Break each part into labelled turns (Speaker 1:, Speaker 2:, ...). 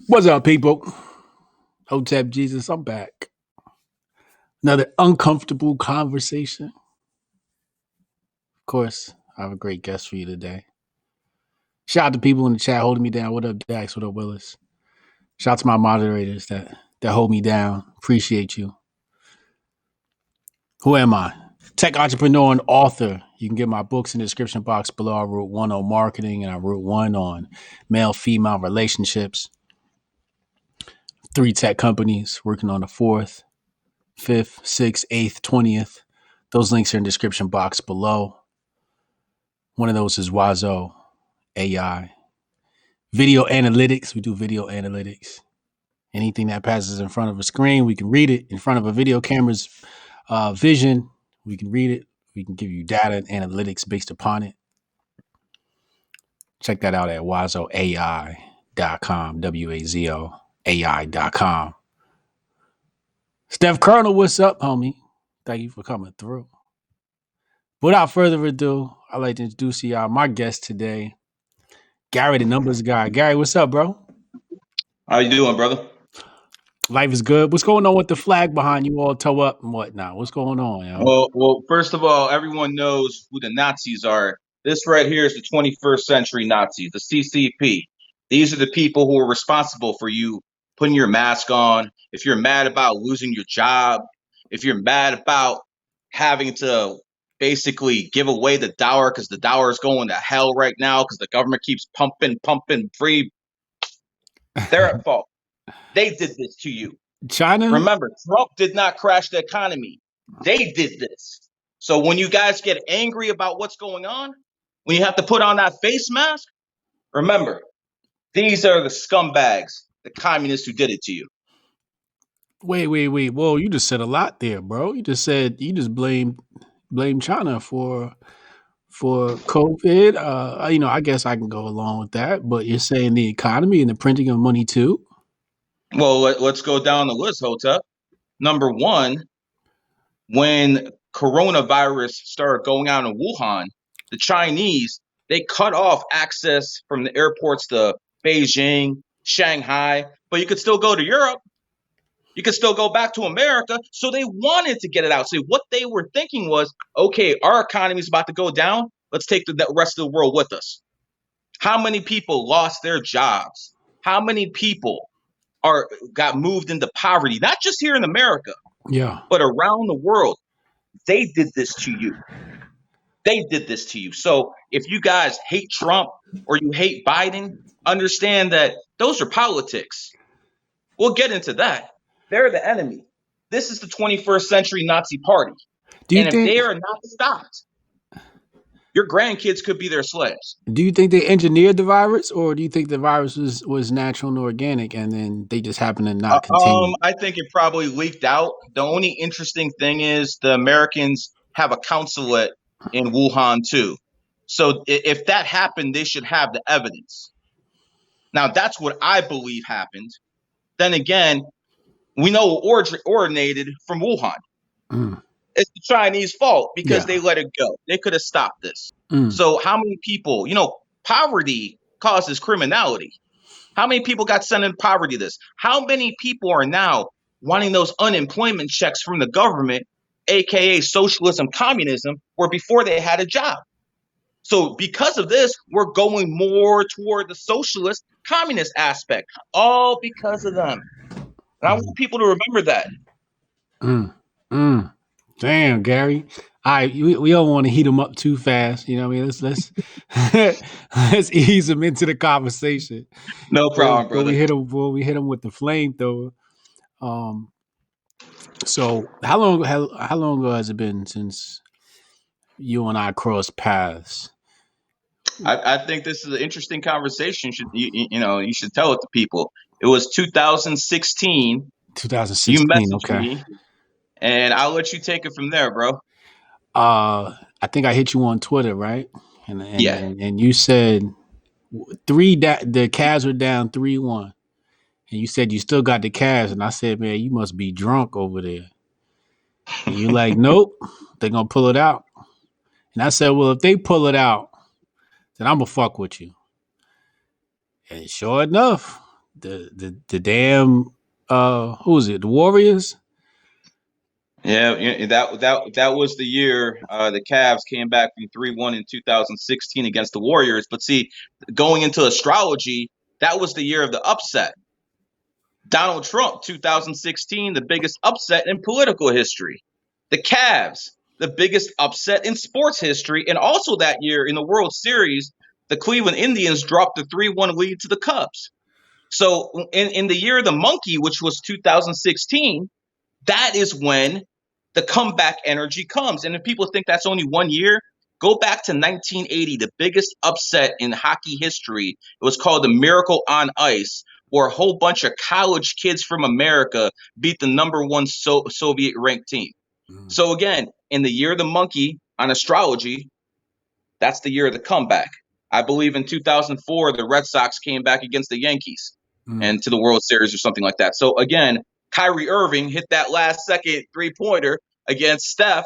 Speaker 1: What's up, people? Hotep Jesus, I'm back. Another uncomfortable conversation. Of course, I have a great guest for you today. Shout out to people in the chat holding me down. What up, Dax? What up, Willis? Shout out to my moderators that hold me down. Appreciate you. Who am I? Tech entrepreneur and author. You can get my books in the description box below. I wrote one on marketing and I wrote one on male-female relationships. 3 tech companies, working on the 4th. 5th, 6th, 8th, 20th. Those links are in the description box below. One of those is Wazo AI. Video analytics. We do video analytics. Anything that passes in front of a screen, we can read it. In front of a video camera's vision, we can read it. We can give you data and analytics based upon it. Check that out at wazoai.com, W-A-Z-O, AI.com. Steph Colonel, what's up, homie? Thank you for coming through. Without further ado, I'd like to introduce y'all my guest today, Gary, the numbers guy. Gary, what's up, bro?
Speaker 2: How you doing, brother?
Speaker 1: Life is good. What's going on with the flag behind you all toe up and whatnot? What's going on, yo?
Speaker 2: Well, first of all, everyone knows who the Nazis are. This right here is the 21st century Nazis, the CCP. These are the people who are responsible for you putting your mask on. If you're mad about losing your job, if you're mad about having to basically give away the dollar because the dollar is going to hell right now because the government keeps pumping free, they're at fault. They did this to you.
Speaker 1: China?
Speaker 2: Remember, Trump did not crash the economy. They did this. So when you guys get angry about what's going on, when you have to put on that face mask, remember, these are the scumbags, the communists who did it to you.
Speaker 1: Wait. Whoa, you just said a lot there, bro. You just blamed China for COVID. I guess I can go along with that, but you're saying the economy and the printing of money too?
Speaker 2: Well, let's go down the list, Hotep. Number one, when coronavirus started going out in Wuhan, the Chinese, they cut off access from the airports to Beijing, Shanghai, but you could still go to Europe. You could still go back to America. So they wanted to get it out. So what they were thinking was, okay, our economy is about to go down. Let's take the rest of the world with us. How many people lost their jobs? How many people got moved into poverty? Not just here in America, but around the world. They did this to you. They did this to you. So if you guys hate Trump or you hate Biden, understand that those are politics. We'll get into that. They're the enemy. This is the 21st century Nazi party. If they are not stopped, your grandkids could be their slaves.
Speaker 1: Do you think they engineered the virus, or do you think the virus was natural and organic and then they just happened to not contain it?
Speaker 2: I think it probably leaked out. The only interesting thing is the Americans have a consulate in Wuhan too. So if that happened, they should have the evidence. Now, that's what I believe happened. Then again, we know it originated from Wuhan. It's the Chinese fault because they let it go. They could have stopped this. So how many people, poverty causes criminality. How many people got sent in poverty this? How many people are now wanting those unemployment checks from the government, aka socialism, communism, where before they had a job? So because of this, we're going more toward the socialist, communist aspect, all because of them. And I want people to remember that.
Speaker 1: Damn, Gary. We don't want to heat them up too fast. You know what I mean? Let's let's ease them into the conversation.
Speaker 2: No problem, brother.
Speaker 1: We hit them with the flamethrower. So how long ago has it been since you and I crossed paths?
Speaker 2: I think this is an interesting conversation. You should tell it to people. It was 2016.
Speaker 1: 2016.
Speaker 2: You messaged me, and I'll let you take it from there, bro.
Speaker 1: I think I hit you on Twitter, right?
Speaker 2: Yeah.
Speaker 1: And you said the Cavs were down 3-1. And you said you still got the Cavs, and I said, man, you must be drunk over there. And you're like, nope, they're gonna pull it out. And I said, well, if they pull it out, then I'm gonna fuck with you. And sure enough, the damn who was it? The Warriors.
Speaker 2: Yeah, that was the year the Cavs came back from 3-1 in 2016 against the Warriors. But see, going into astrology, that was the year of the upset. Donald Trump, 2016, the biggest upset in political history. The Cavs, the biggest upset in sports history. And also that year in the World Series, the Cleveland Indians dropped a 3-1 lead to the Cubs. So in the year of the monkey, which was 2016, that is when the comeback energy comes. And if people think that's only 1 year, go back to 1980, the biggest upset in hockey history. It was called the Miracle on Ice, where a whole bunch of college kids from America beat the number one Soviet ranked team.
Speaker 1: Mm,
Speaker 2: So again, in the year of the monkey on astrology, that's the year of the comeback. I believe in 2004, the Red Sox came back against the Yankees
Speaker 1: mm,
Speaker 2: and to the World Series or something like that. So again, Kyrie Irving hit that last second 3-pointer against Steph.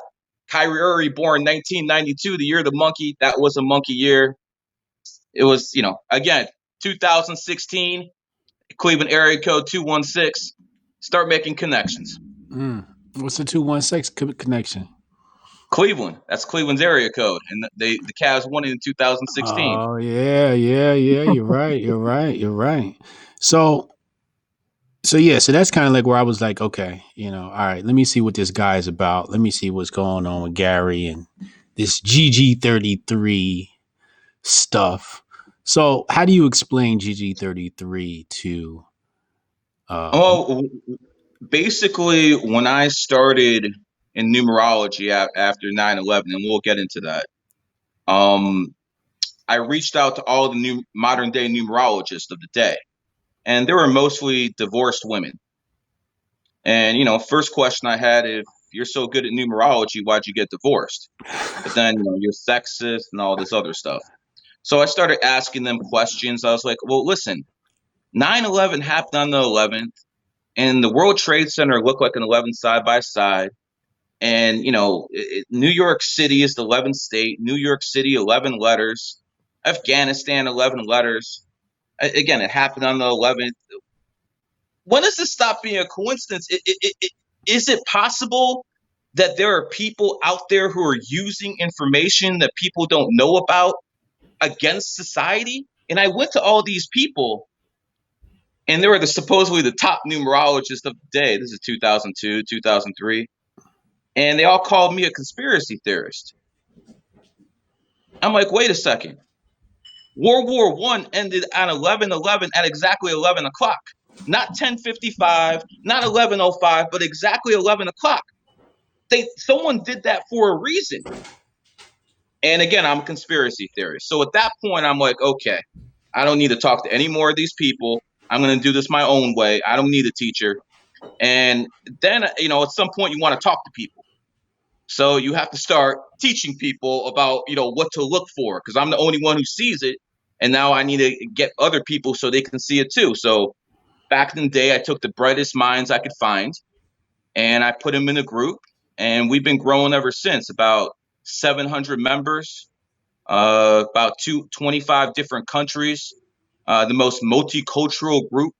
Speaker 2: Kyrie Irving, born 1992, the year of the monkey. That was a monkey year. It was, again, 2016, Cleveland area code 216. Start making connections.
Speaker 1: mm. What's the 216 connection?
Speaker 2: Cleveland, that's Cleveland's area code, and the Cavs won it in 2016.
Speaker 1: Oh yeah, yeah, yeah. You're right. You're right. You're right. So yeah, so that's kind of like where I was like, okay, all right, let me see what this guy is about. Let me see what's going on with Gary and this GG33 stuff. So how do you explain GG33 to
Speaker 2: Oh, basically, when I started in numerology after 9/11, and we'll get into that, um, I reached out to all the new modern day numerologists of the day, and they were mostly divorced women. And first question I had: if you're so good at numerology, why'd you get divorced? But then you're sexist and all this other stuff. So I started asking them questions. I was like, well, listen, 9/11 happened on the 11th, and the World Trade Center looked like an 11 side by side. And New York City is the 11th state. New York City, 11 letters. Afghanistan, 11 letters. Again, it happened on the 11th. When does this stop being a coincidence? Is it possible that there are people out there who are using information that people don't know about against society? And I went to all these people, and they were supposedly the top numerologists of the day. This is 2002, 2003. And they all called me a conspiracy theorist. I'm like, wait a second. World War I ended on 11/11 at exactly 11 o'clock. Not 10:55, not 11:05, but exactly 11 o'clock. Someone did that for a reason. And again, I'm a conspiracy theorist. So at that point, I'm like, okay, I don't need to talk to any more of these people. I'm going to do this my own way. I don't need a teacher. And then, at some point, you want to talk to people. So you have to start teaching people about, what to look for, because I'm the only one who sees it. And now I need to get other people so they can see it too. So back in the day, I took the brightest minds I could find and I put them in a group. And we've been growing ever since, about 700 members, about 25 different countries, the most multicultural group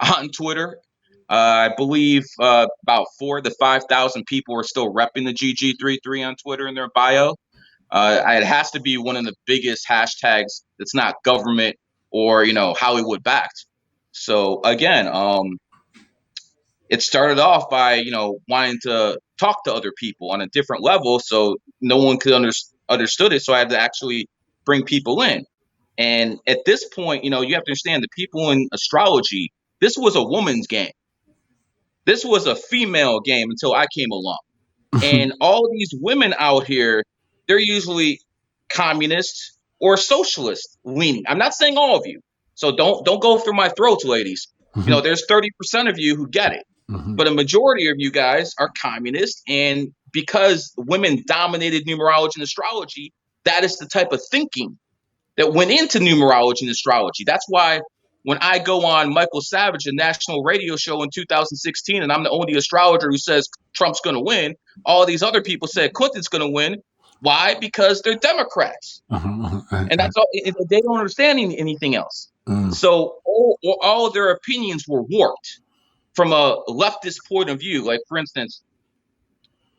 Speaker 2: on Twitter. I believe about 4,000 to 5,000 people are still repping the GG33 on Twitter in their bio. It has to be one of the biggest hashtags that's not government or Hollywood backed. So again, it started off by wanting to talk to other people on a different level, so no one could understood it. So I had to actually bring people in. And at this point, you have to understand the people in astrology. This was a woman's game. This was a female game until I came along. And all these women out here, they're usually communist or socialist leaning. I'm not saying all of you. So don't go through my throat, ladies. There's 30% of you who get it. But a majority of you guys are communist. And because women dominated numerology and astrology, that is the type of thinking that went into numerology and astrology. That's why when I go on Michael Savage, a national radio show in 2016, and I'm the only astrologer who says Trump's going to win, all these other people said Clinton's going to win. Why? Because they're Democrats. And that's all. They don't understand anything else.
Speaker 1: Mm.
Speaker 2: So all of their opinions were warped from a leftist point of view. Like, for instance,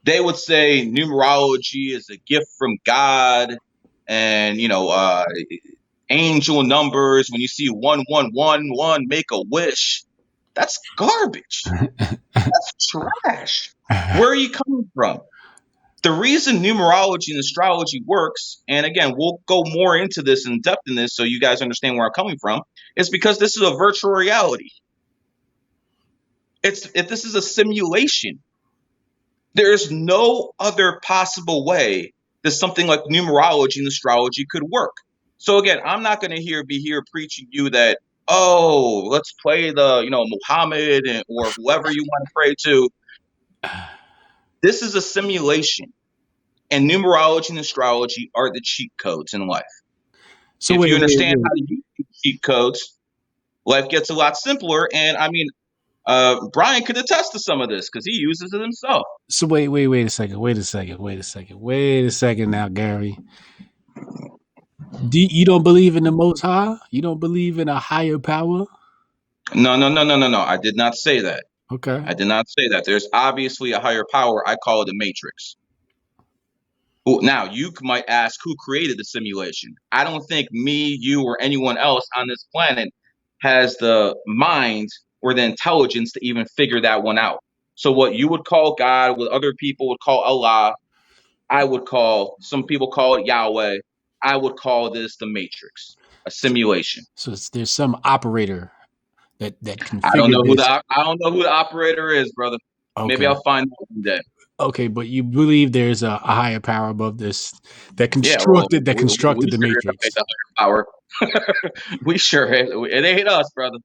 Speaker 2: they would say numerology is a gift from God, and angel numbers. When you see 1111, make a wish. That's garbage. That's trash. Where are you coming from? The reason numerology and astrology works, and again, we'll go more into this in depth in this so you guys understand where I'm coming from, is because this is a virtual reality. If this is a simulation, there's no other possible way that something like numerology and astrology could work. So again, I'm not going to be here preaching you that, oh, let's play the Muhammad or whoever you want to pray to. This is a simulation, and numerology and astrology are the cheat codes in life.
Speaker 1: So
Speaker 2: If
Speaker 1: wait,
Speaker 2: you
Speaker 1: wait,
Speaker 2: understand
Speaker 1: wait.
Speaker 2: how to use these cheat codes, life gets a lot simpler. And I mean, Brian could attest to some of this because he uses it himself.
Speaker 1: So wait a second. Wait a second now, Gary. You don't believe in the Most High? You don't believe in a higher power?
Speaker 2: No, no, no, no, no, no. I did not say that.
Speaker 1: Okay.
Speaker 2: I did not say that. There's obviously a higher power. I call it a matrix. Now, you might ask who created the simulation. I don't think me, you, or anyone else on this planet has the mind or the intelligence to even figure that one out. So, what you would call God, what other people would call Allah, some people call it Yahweh. I would call this the matrix, a simulation.
Speaker 1: So there's some operator that
Speaker 2: I don't
Speaker 1: configured
Speaker 2: know who
Speaker 1: this.
Speaker 2: I don't know who the operator is, brother. Maybe
Speaker 1: Okay.
Speaker 2: I'll find out one day.
Speaker 1: Okay, but you believe there's a higher power above this that
Speaker 2: Yeah, well,
Speaker 1: constructed
Speaker 2: we
Speaker 1: the
Speaker 2: sure have
Speaker 1: Matrix.
Speaker 2: the higher power. We sure have. It ain't us, brother.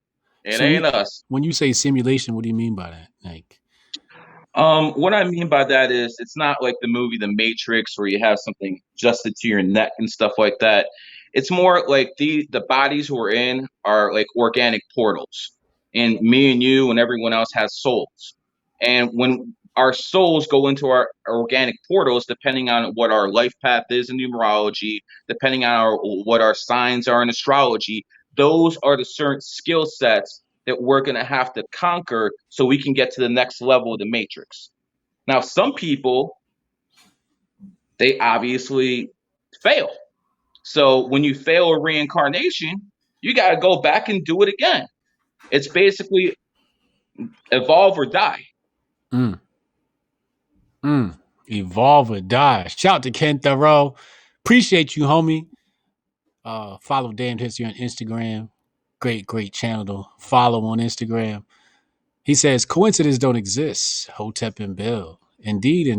Speaker 2: It
Speaker 1: So
Speaker 2: ain't us.
Speaker 1: when you say simulation, what do you mean by that? Like,
Speaker 2: What I mean by that is it's not like the movie The Matrix where you have something adjusted to your neck and stuff like that. It's more like the bodies we're in are like organic portals. And me and you and everyone else has souls. And when our souls go into our organic portals, depending on what our life path is in numerology, depending on what our signs are in astrology, those are the certain skill sets that we're going to have to conquer so we can get to the next level of the matrix. Now, some people, they obviously fail. So when you fail a reincarnation, you got to go back and do it again. It's basically evolve or die.
Speaker 1: mm, evolve or die. Shout out to Ken Thoreau. Appreciate you, homie. Follow Damned History on Instagram. Great channel to follow on Instagram. He says coincidences don't exist. Hotep and Bill. Indeed.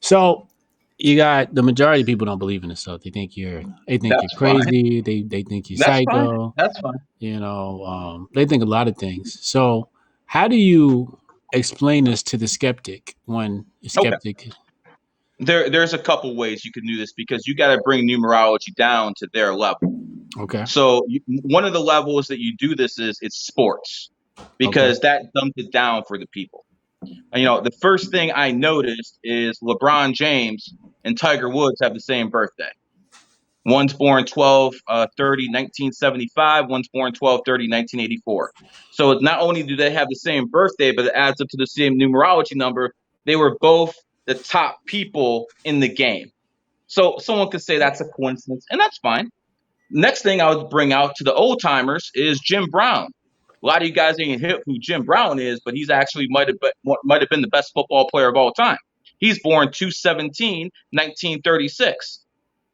Speaker 1: So you got the majority of people don't believe in this stuff. They think you're
Speaker 2: That's fine.
Speaker 1: crazy. They think you're
Speaker 2: That's fine.
Speaker 1: psycho.
Speaker 2: That's fine.
Speaker 1: They think a lot of things. So how do you explain this to the skeptic when the
Speaker 2: Okay.
Speaker 1: skeptic?
Speaker 2: There's a couple ways you can do this because you got to bring numerology down to their level.
Speaker 1: Okay.
Speaker 2: So one of the levels that you do this is it's sports
Speaker 1: Okay.
Speaker 2: because that dumbs it down for the people. The first thing I noticed is LeBron James and Tiger Woods have the same birthday. One's born 12/30, 1975. One's born 12/30, 1984. So not only do they have the same birthday, but it adds up to the same numerology number. They were both the top people in the game. So someone could say that's a coincidence, and that's fine. Next thing I would bring out to the old timers is Jim Brown. A lot of you guys ain't hip who Jim Brown is, but he's actually might have been the best football player of all time. He's born 2/17, 1936.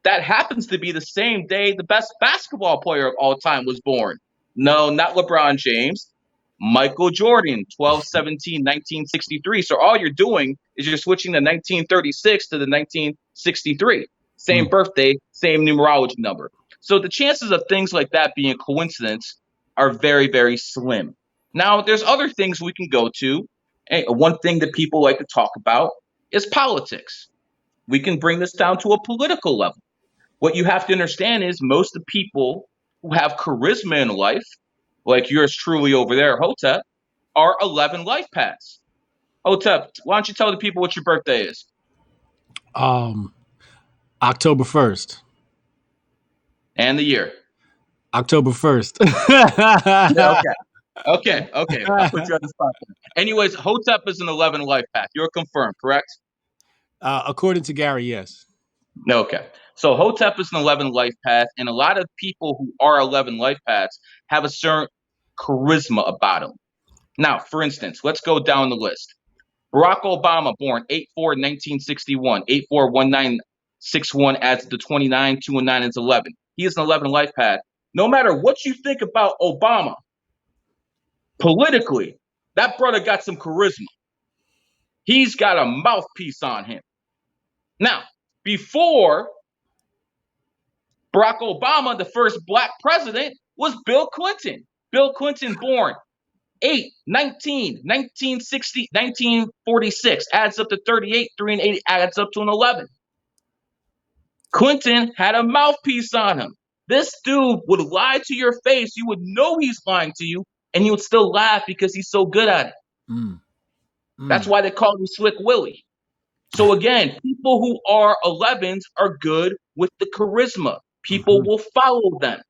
Speaker 2: That happens to be the same day the best basketball player of all time was born. No, not LeBron James. Michael Jordan, 12/17, 1963. So all you're doing is you're switching the 1936 to the 1963. Same
Speaker 1: Mm.
Speaker 2: birthday, same numerology number. So the chances of things like that being a coincidence are very, very slim. Now, there's other things we can go to. One thing that people like to talk about is politics. We can bring this down to a political level. What you have to understand is most of the people who have charisma in life, like yours truly over there, Hotep, are 11 life paths. Hotep, why don't you tell the people what your birthday is
Speaker 1: Um, October 1st,
Speaker 2: and the year?
Speaker 1: October 1st.
Speaker 2: Yeah, okay. I put you on the spot there. Anyways, Hotep is an 11 life path. You're confirmed, correct?
Speaker 1: According to Gary, yes.
Speaker 2: Okay. So Hotep is an 11 life path, and a lot of people who are 11 life paths have a certain charisma about them. Now, for instance, let's go down the list. Barack Obama, born 8/4/1961, 8/4/1961 adds the 29, 2 and 9 is 11. He is an 11 life path. No matter what you think about Obama, politically, that brother got some charisma. He's got a mouthpiece on him. Now, before Barack Obama, the first black president, was Bill Clinton. Bill Clinton, born 8/19/1960, 1946, adds up to 38, 3 and 8 adds up to an 11. Clinton had a mouthpiece on him. This dude would lie to your face. You would know he's lying to you, and you would still laugh because he's so good at it.
Speaker 1: Mm.
Speaker 2: That's why they call him Slick Willie. So again, people who are 11s are good with the charisma. People will follow them.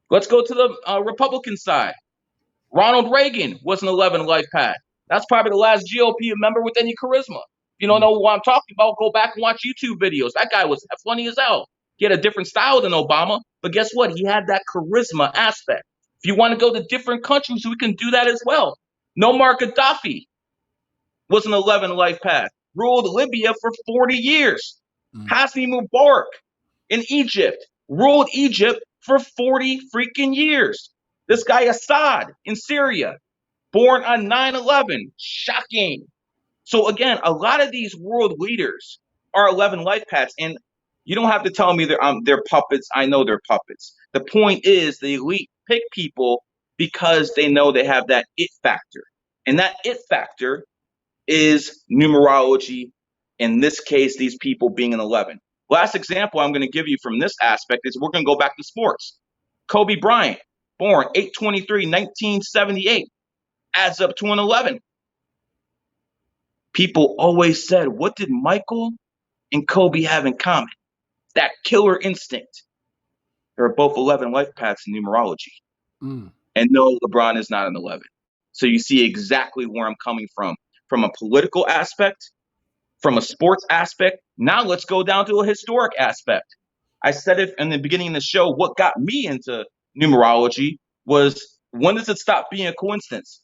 Speaker 2: Let's go to the Republican side. Ronald Reagan was an 11 life path. That's probably the last GOP member with any charisma. If you don't know what I'm talking about, go back and watch YouTube videos. That guy was funny as hell. He had a different style than Obama, but guess what? He had that charisma aspect. If you want to go to different countries, we can do that as well. Muammar Gaddafi was an 11 life path. Ruled Libya for 40 years. Hosni Mubarak in Egypt ruled Egypt for 40 freaking years. This guy Assad in Syria, born on 9/11. Shocking. So again, a lot of these world leaders are 11 life paths, and you don't have to tell me they're puppets. I know they're puppets. The point is the elite pick people because they know they have that it factor. And that it factor is numerology. In this case, these people being an 11. Last example I'm going to give you from this aspect is we're going to go back to sports. Kobe Bryant, born 8/23/1978, adds up to an 11. People always said, what did Michael and Kobe have in common? That killer instinct. They're both 11 life paths in numerology. And no, LeBron is not an 11. So you see exactly where I'm coming from a political aspect, from a sports aspect. Now let's go down to a historic aspect. I said it in the beginning of the show. What got me into numerology was, when does it stop being a coincidence?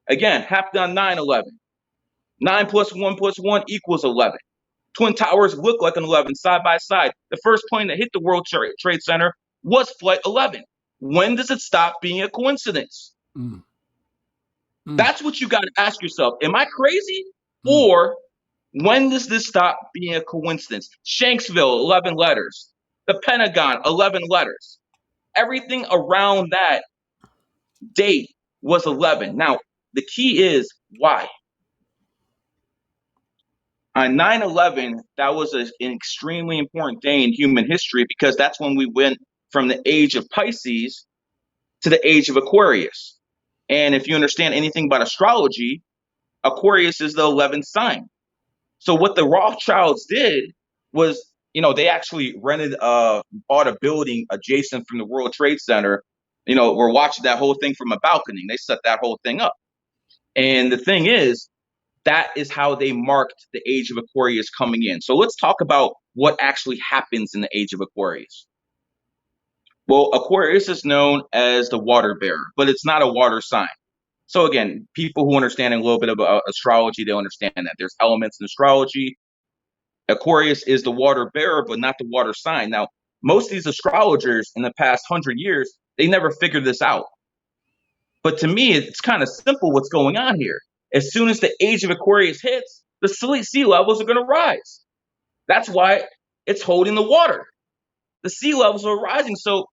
Speaker 2: Again, happened on 9/11. 9 + 1 + 1 = 11. Twin Towers look like an 11 side by side. The first plane that hit the World Trade Center was Flight 11. When does it stop being a coincidence? That's what you got to ask yourself. Am I crazy? Or when does this stop being a coincidence? Shanksville, 11 letters. The Pentagon, 11 letters. Everything around that date was 11. Now, the key is why? On 9/11, that was an extremely important day in human history because that's when we went from the age of Pisces to the age of Aquarius. And if you understand anything about astrology, Aquarius is the 11th sign. So what the Rothschilds did was, they actually bought a building adjacent from the World Trade Center. We're watching that whole thing from a balcony. They set that whole thing up. And the thing is, that is how they marked the age of Aquarius coming in. So let's talk about what actually happens in the age of Aquarius. Well, Aquarius is known as the water bearer, but it's not a water sign. So again, people who understand a little bit about astrology, they'll understand that there's elements in astrology. Aquarius is the water bearer, but not the water sign. Now, most of these astrologers in the past 100 years, they never figured this out. But to me, it's kind of simple what's going on here. As soon as the age of Aquarius hits, the sea levels are going to rise. That's why it's holding the water. The sea levels are rising. So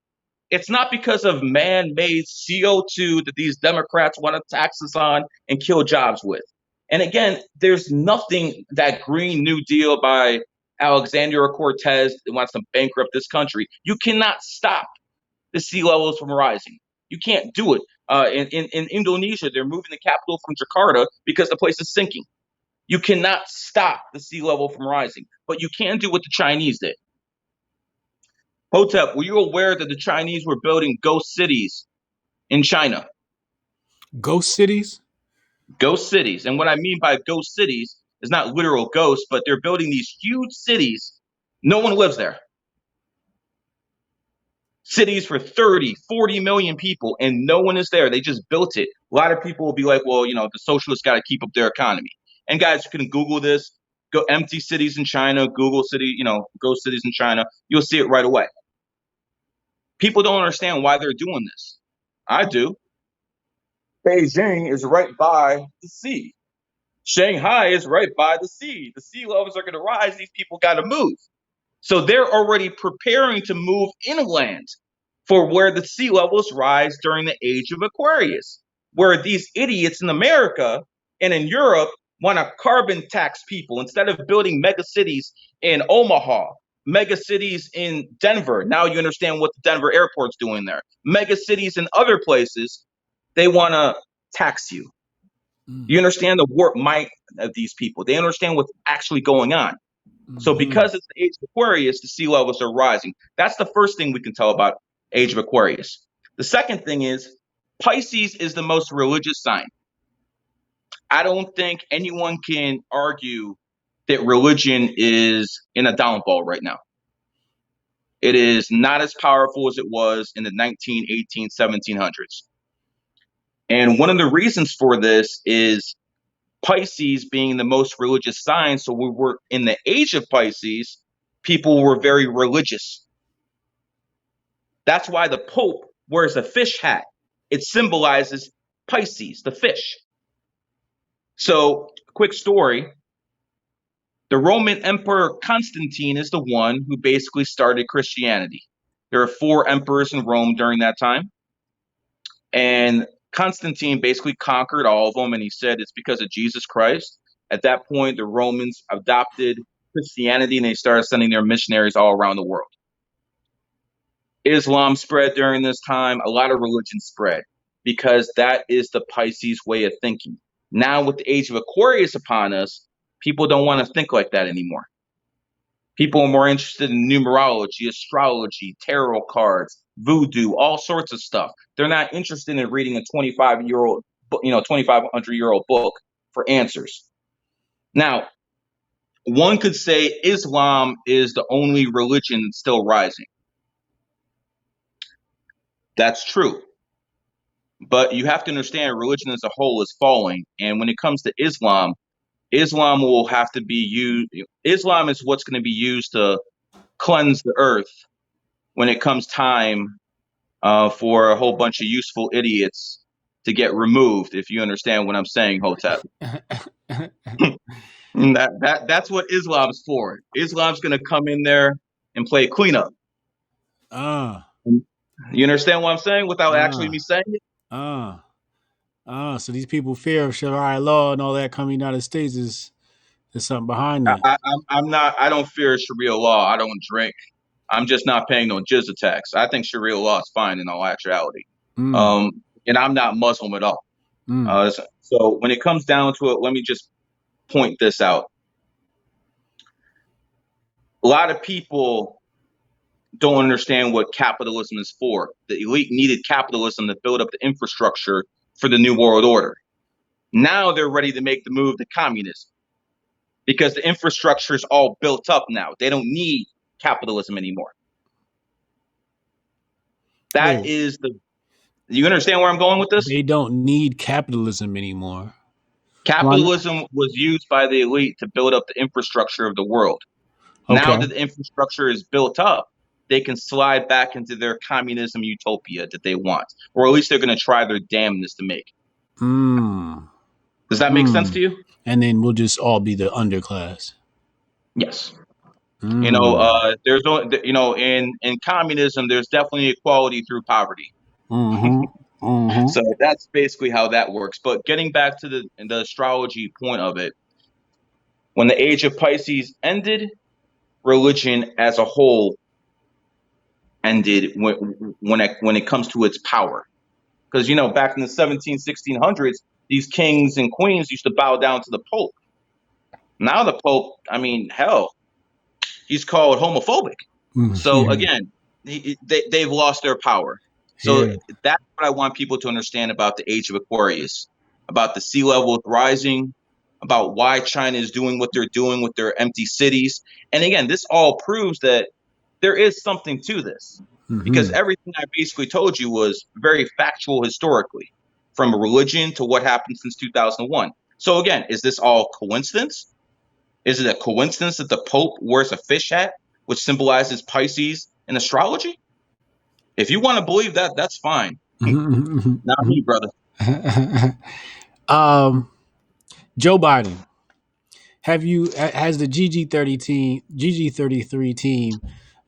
Speaker 2: it's not because of man-made CO2 that these Democrats want to tax us on and kill jobs with. And again, there's nothing that Green New Deal by Alexandria Cortez that wants to bankrupt this country. You cannot stop the sea levels from rising. You can't do it. In Indonesia, they're moving the capital from Jakarta because the place is sinking. You cannot stop the sea level from rising, but you can do what the Chinese did. Hotep, were you aware that the Chinese were building ghost cities in China?
Speaker 1: Ghost cities?
Speaker 2: Ghost cities. And what I mean by ghost cities is not literal ghosts, but they're building these huge cities. No one lives there. Cities for 30, 40 million people, and no one is there. They just built it. A lot of people will be like, well, the socialists got to keep up their economy. And guys, you can Google this, go empty cities in China, Google city, ghost cities in China. You'll see it right away. People don't understand why they're doing this. I do. Beijing is right by the sea. Shanghai is right by the sea. The sea levels are going to rise. These people got to move. So they're already preparing to move inland for where the sea levels rise during the age of Aquarius, where these idiots in America and in Europe want to carbon tax people instead of building mega cities in Omaha, mega cities in Denver. Now you understand what the Denver airport's doing there. Mega cities in other places, they want to tax you. You understand the warped mind of these people. They understand what's actually going on. So because it's the age of Aquarius, the sea levels are rising. That's the first thing we can tell about age of Aquarius. The second thing is Pisces is the most religious sign. I don't think anyone can argue that religion is in a downfall right now. It is not as powerful as it was in the 19, 18, 1700s. And one of the reasons for this is Pisces being the most religious sign. So we were in the age of Pisces, people were very religious. That's why the Pope wears a fish hat. It symbolizes Pisces, the fish. So, quick story. The Roman Emperor Constantine is the one who basically started Christianity. There are 4 emperors in Rome during that time. And Constantine basically conquered all of them, and he said it's because of Jesus Christ. At that point, the Romans adopted Christianity, and they started sending their missionaries all around the world. Islam spread during this time. A lot of religions spread because that is the Pisces way of thinking. Now, with the age of Aquarius upon us, people don't want to think like that anymore. People are more interested in numerology, astrology, tarot cards, voodoo, all sorts of stuff. They're not interested in reading a 2,500-year-old book for answers. Now, one could say Islam is the only religion still rising. That's true. But you have to understand religion as a whole is falling. And when it comes to Islam, Islam will have to be used. Islam is what's going to be used to cleanse the earth when it comes time for a whole bunch of useful idiots to get removed, if you understand what I'm saying, Hotep. That's what Islam's for. Islam's going to come in there and play cleanup. You understand what I'm saying without actually me saying it?
Speaker 1: So these people fear of Sharia law and all that coming to the United States is there's something behind that.
Speaker 2: I'm not. I don't fear Sharia law. I don't drink. I'm just not paying no jizya tax. I think Sharia law is fine in all actuality. And I'm not Muslim at all. So when it comes down to it, let me just point this out. A lot of people don't understand what capitalism is for. The elite needed capitalism to build up the infrastructure for the New World Order. Now they're ready to make the move to communism because the infrastructure is all built up now. They don't need capitalism anymore. That is the... You understand where I'm going with this?
Speaker 1: They don't need capitalism anymore.
Speaker 2: Capitalism was used by the elite to build up the infrastructure of the world. Okay. Now that the infrastructure is built up, they can slide back into their communism utopia that they want, or at least they're going to try their damnness to make. Does that make sense to you?
Speaker 1: And then we'll just all be the underclass.
Speaker 2: Yes. There's no, in communism, there's definitely equality through poverty. So that's basically how that works. But getting back to the astrology point of it, when the age of Pisces ended, religion as a whole ended when it comes to its power. Because, back in the 1600s, these kings and queens used to bow down to the Pope. Now the Pope, hell, he's called homophobic. So again, they've lost their power. So
Speaker 1: Yeah.
Speaker 2: that's what I want people to understand about the age of Aquarius, about the sea level rising, about why China is doing what they're doing with their empty cities. And again, this all proves that there is something to this, because
Speaker 1: Mm-hmm.
Speaker 2: everything I basically told you was very factual historically, from religion to what happened since 2001. So again, is this all coincidence? Is it a coincidence that the Pope wears a fish hat, which symbolizes Pisces in astrology? If you want to believe that, that's fine. Not
Speaker 1: Mm-hmm.
Speaker 2: me, brother.
Speaker 1: um, Joe Biden. Has the GG33 team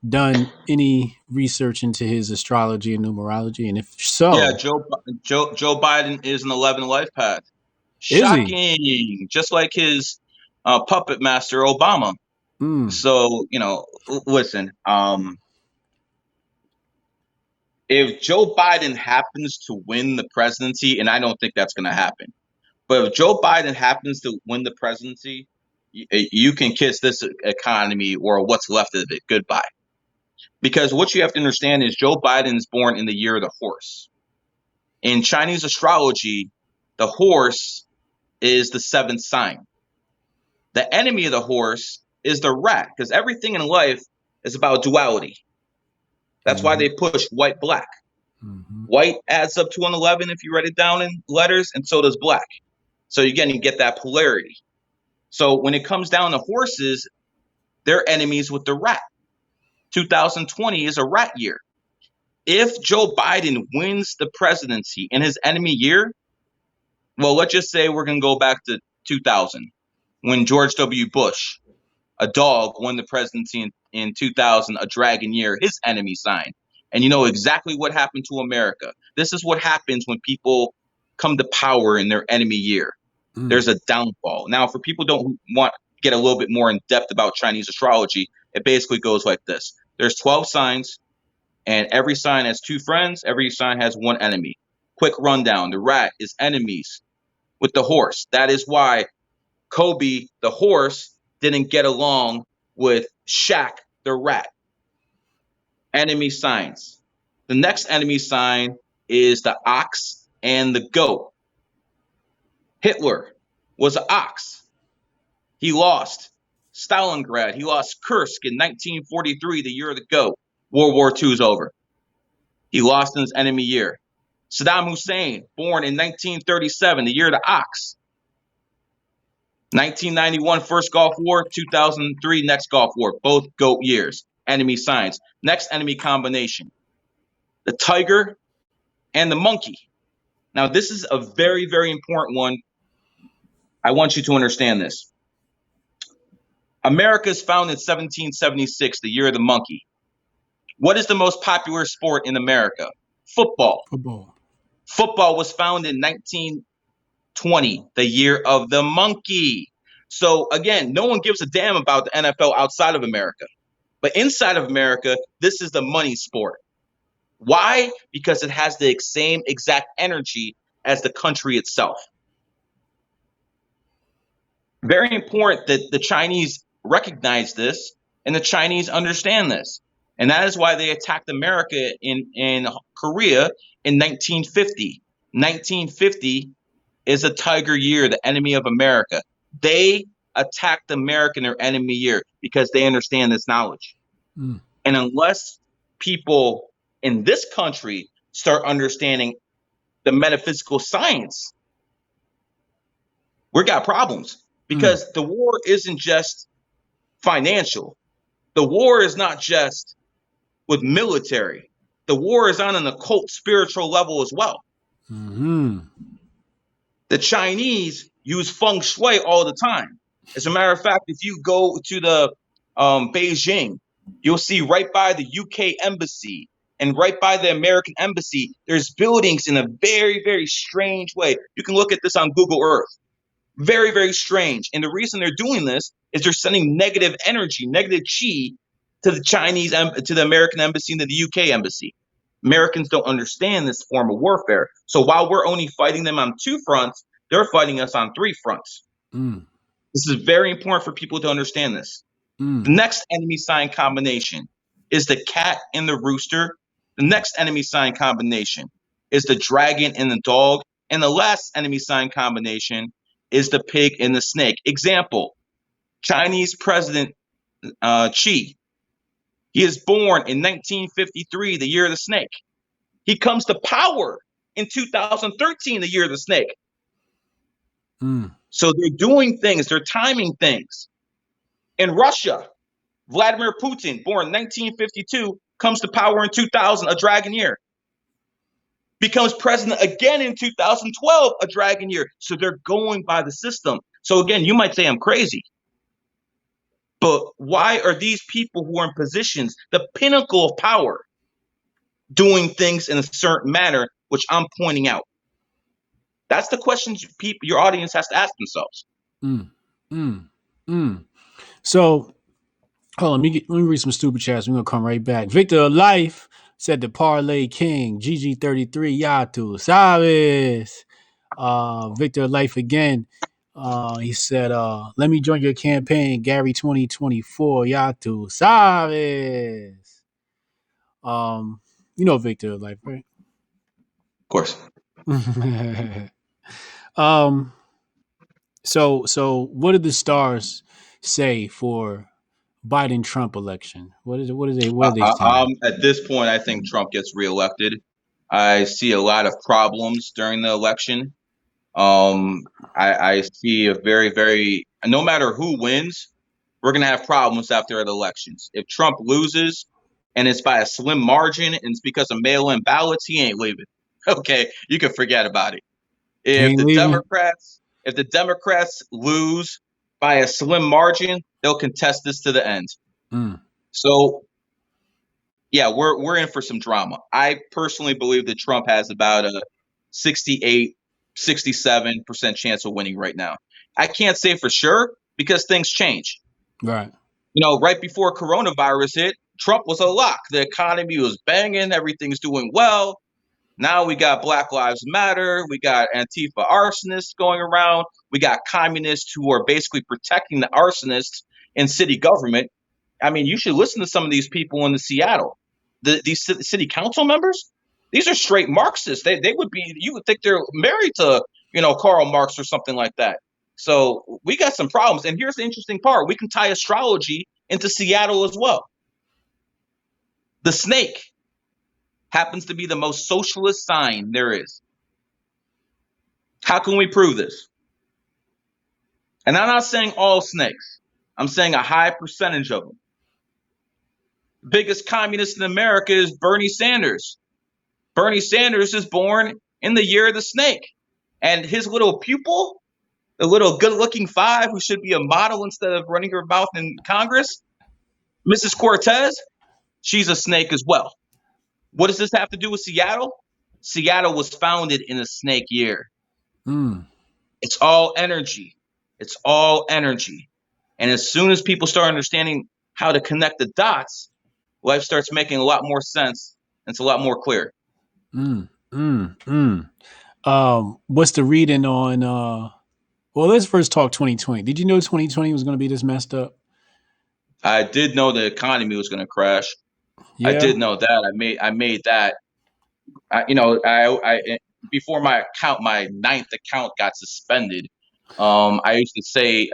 Speaker 1: done any research into his astrology and numerology? And if
Speaker 2: Yeah,
Speaker 1: so,
Speaker 2: Joe Biden is an 11 life path.
Speaker 1: is he?
Speaker 2: Shocking, just like his puppet master Obama.
Speaker 1: Mm.
Speaker 2: So listen, if Joe Biden happens to win the presidency, and I don't think that's going to happen, but if Joe Biden happens to win the presidency, you can kiss this economy or what's left of it goodbye. Because what you have to understand is Joe Biden is born in the year of the horse. In Chinese astrology, the horse is the seventh sign. The enemy of the horse is the rat, because everything in life is about duality. That's why
Speaker 1: Mm-hmm.
Speaker 2: they push white black.
Speaker 1: Mm-hmm.
Speaker 2: White adds up to an 11 if you write it down in letters, and so does black. So again, you get that polarity. So when it comes down to horses, they're enemies with the rat. 2020 is a rat year. If Joe Biden wins the presidency in his enemy year, well, let's just say we're going to go back to 2000 when George W. Bush, a dog, won the presidency in 2000, a dragon year, his enemy sign. And you know exactly what happened to America. This is what happens when people come to power in their enemy year.
Speaker 1: Mm.
Speaker 2: There's a downfall. Now, for people who don't want to get a little bit more in depth about Chinese astrology, it basically goes like this. There's 12 signs, and every sign has two friends. Every sign has one enemy. Quick rundown. The rat is enemies with the horse. That is why Kobe, the horse, didn't get along with Shaq, the rat. Enemy signs. The next enemy sign is the ox and the goat. Hitler was an ox. He lost Stalingrad. He lost Kursk in 1943, the year of the goat. World War II is over. He lost in his enemy year. Saddam Hussein, born in 1937, the year of the ox. 1991, first Gulf War. 2003, next Gulf War. Both GOAT years. Enemy signs. Next enemy combination. The tiger and the monkey. Now, this is a very, very important one. I want you to understand this. America is founded in 1776, the year of the monkey. What is the most popular sport in America? Football.
Speaker 1: Football.
Speaker 2: Football was founded in 1920, the year of the monkey. So again, no one gives a damn about the NFL outside of America. But inside of America, this is the money sport. Why? Because it has the same exact energy as the country itself. Very important that the Chinese recognize this and the Chinese understand this. And that is why they attacked America in Korea in 1950. 1950 is a tiger year, the enemy of America. They attacked America in their enemy year because they understand this knowledge.
Speaker 1: Mm.
Speaker 2: And unless people in this country start understanding the metaphysical science, we got problems,
Speaker 1: Mm.
Speaker 2: because the war isn't just financial. The war is not just with military. The war is on an occult spiritual level as well.
Speaker 1: Mm-hmm.
Speaker 2: The Chinese use feng shui all the time. As a matter of fact, if you go to the Beijing, you'll see right by the UK embassy and right by the American embassy, there's buildings in a very, very strange way. You can look at this on Google Earth. Very, very strange. And the reason they're doing this is they're sending negative energy, negative chi to the to the American embassy and to the UK embassy. Americans don't understand this form of warfare. So while we're only fighting them on two fronts, they're fighting us on three fronts.
Speaker 1: Mm.
Speaker 2: This is very important for people to understand this.
Speaker 1: Mm.
Speaker 2: The next enemy sign combination. is the cat and the rooster. The next enemy sign combination is the dragon and the dog. And the last enemy sign combination is the pig and the snake. Example, Chinese President Xi. He is born in 1953, the year of the snake. He comes to power in 2013, the year of the snake. So they're doing things, they're timing things. In Russia, Vladimir Putin, born 1952, comes to power in 2000, a dragon year. Becomes president again in 2012, a dragon year. So they're going by the system. So again, you might say I'm crazy. But why are these people who are in positions, the pinnacle of power, doing things in a certain manner, which I'm pointing out? That's the questions your audience has to ask themselves.
Speaker 1: So, hold on, let me read some stupid chats. We're gonna come right back. Victor of Life said the Parlay King, GG33, Ya tú sabes. Victor of Life again. He said, let me join your campaign, Gary 2024, Ya tú sabes. You know Victor of Life, right?
Speaker 2: Of course.
Speaker 1: So what did the stars say for Biden Trump election? What are they saying?
Speaker 2: At this point, I think Trump gets reelected. I see a lot of problems during the election. I see a very, no matter who wins, we're going to have problems after the elections. If Trump loses and it's by a slim margin and it's because of mail-in ballots, he ain't leaving. Okay, you can forget about it. If
Speaker 1: Ain't
Speaker 2: the
Speaker 1: leaving.
Speaker 2: Democrats lose by a slim margin, they'll contest this to the end. So yeah, we're in for some drama. I personally believe that Trump has about a 68, 67% chance of winning right now. I can't say for sure because things change.
Speaker 1: Right.
Speaker 2: You know, right before coronavirus hit, Trump was a lock. The economy was banging, everything's doing well. Now we got Black Lives Matter, we got Antifa arsonists going around, we got communists who are basically protecting the arsonists in city government. I mean, you should listen to some of these people in Seattle. These city council members, these are straight Marxists. They would be, you would think they're married to, Karl Marx or something like that. So we got some problems. And here's the interesting part. We can tie astrology into Seattle as well. The snake happens to be the most socialist sign there is. How can we prove this? And I'm not saying all snakes. I'm saying a high percentage of them. The biggest communist in America is Bernie Sanders. Bernie Sanders is born in the year of the snake. And his little pupil, the little good-looking five who should be a model instead of running her mouth in Congress, Mrs. Cortez, she's a snake as well. What does this have to do with Seattle? Seattle was founded in a snake year. It's all energy. It's all energy. And as soon as people start understanding how to connect the dots, life starts making a lot more sense. And it's a lot more clear.
Speaker 1: What's the reading on well, let's first talk 2020. Did you know 2020 was going to be this messed up?
Speaker 2: I did know the economy was going to crash.
Speaker 1: Yeah.
Speaker 2: I did know that. I made that. Before my account, my 9th account got suspended. I used to say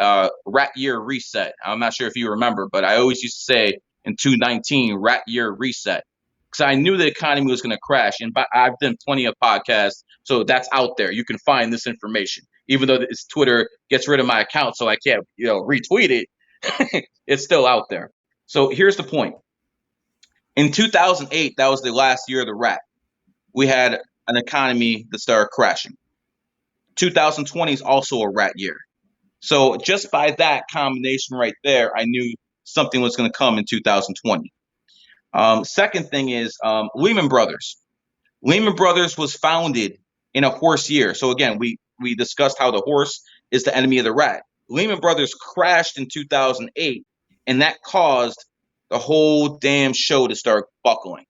Speaker 2: rat year reset. I'm not sure if you remember, but I always used to say in 2019 rat year reset because I knew the economy was going to crash. And I've done plenty of podcasts, so that's out there. You can find this information, even though this Twitter gets rid of my account, so I can't retweet it. It's still out there. So here's the point. In 2008, that was the last year of the rat. We had an economy that started crashing. 2020 is also a rat year. So just by that combination right there, I knew something was going to come in 2020. Second thing is Lehman Brothers. Lehman Brothers was founded in a horse year. So again, we discussed how the horse is the enemy of the rat. Lehman Brothers crashed in 2008, and that caused the whole damn show to start buckling.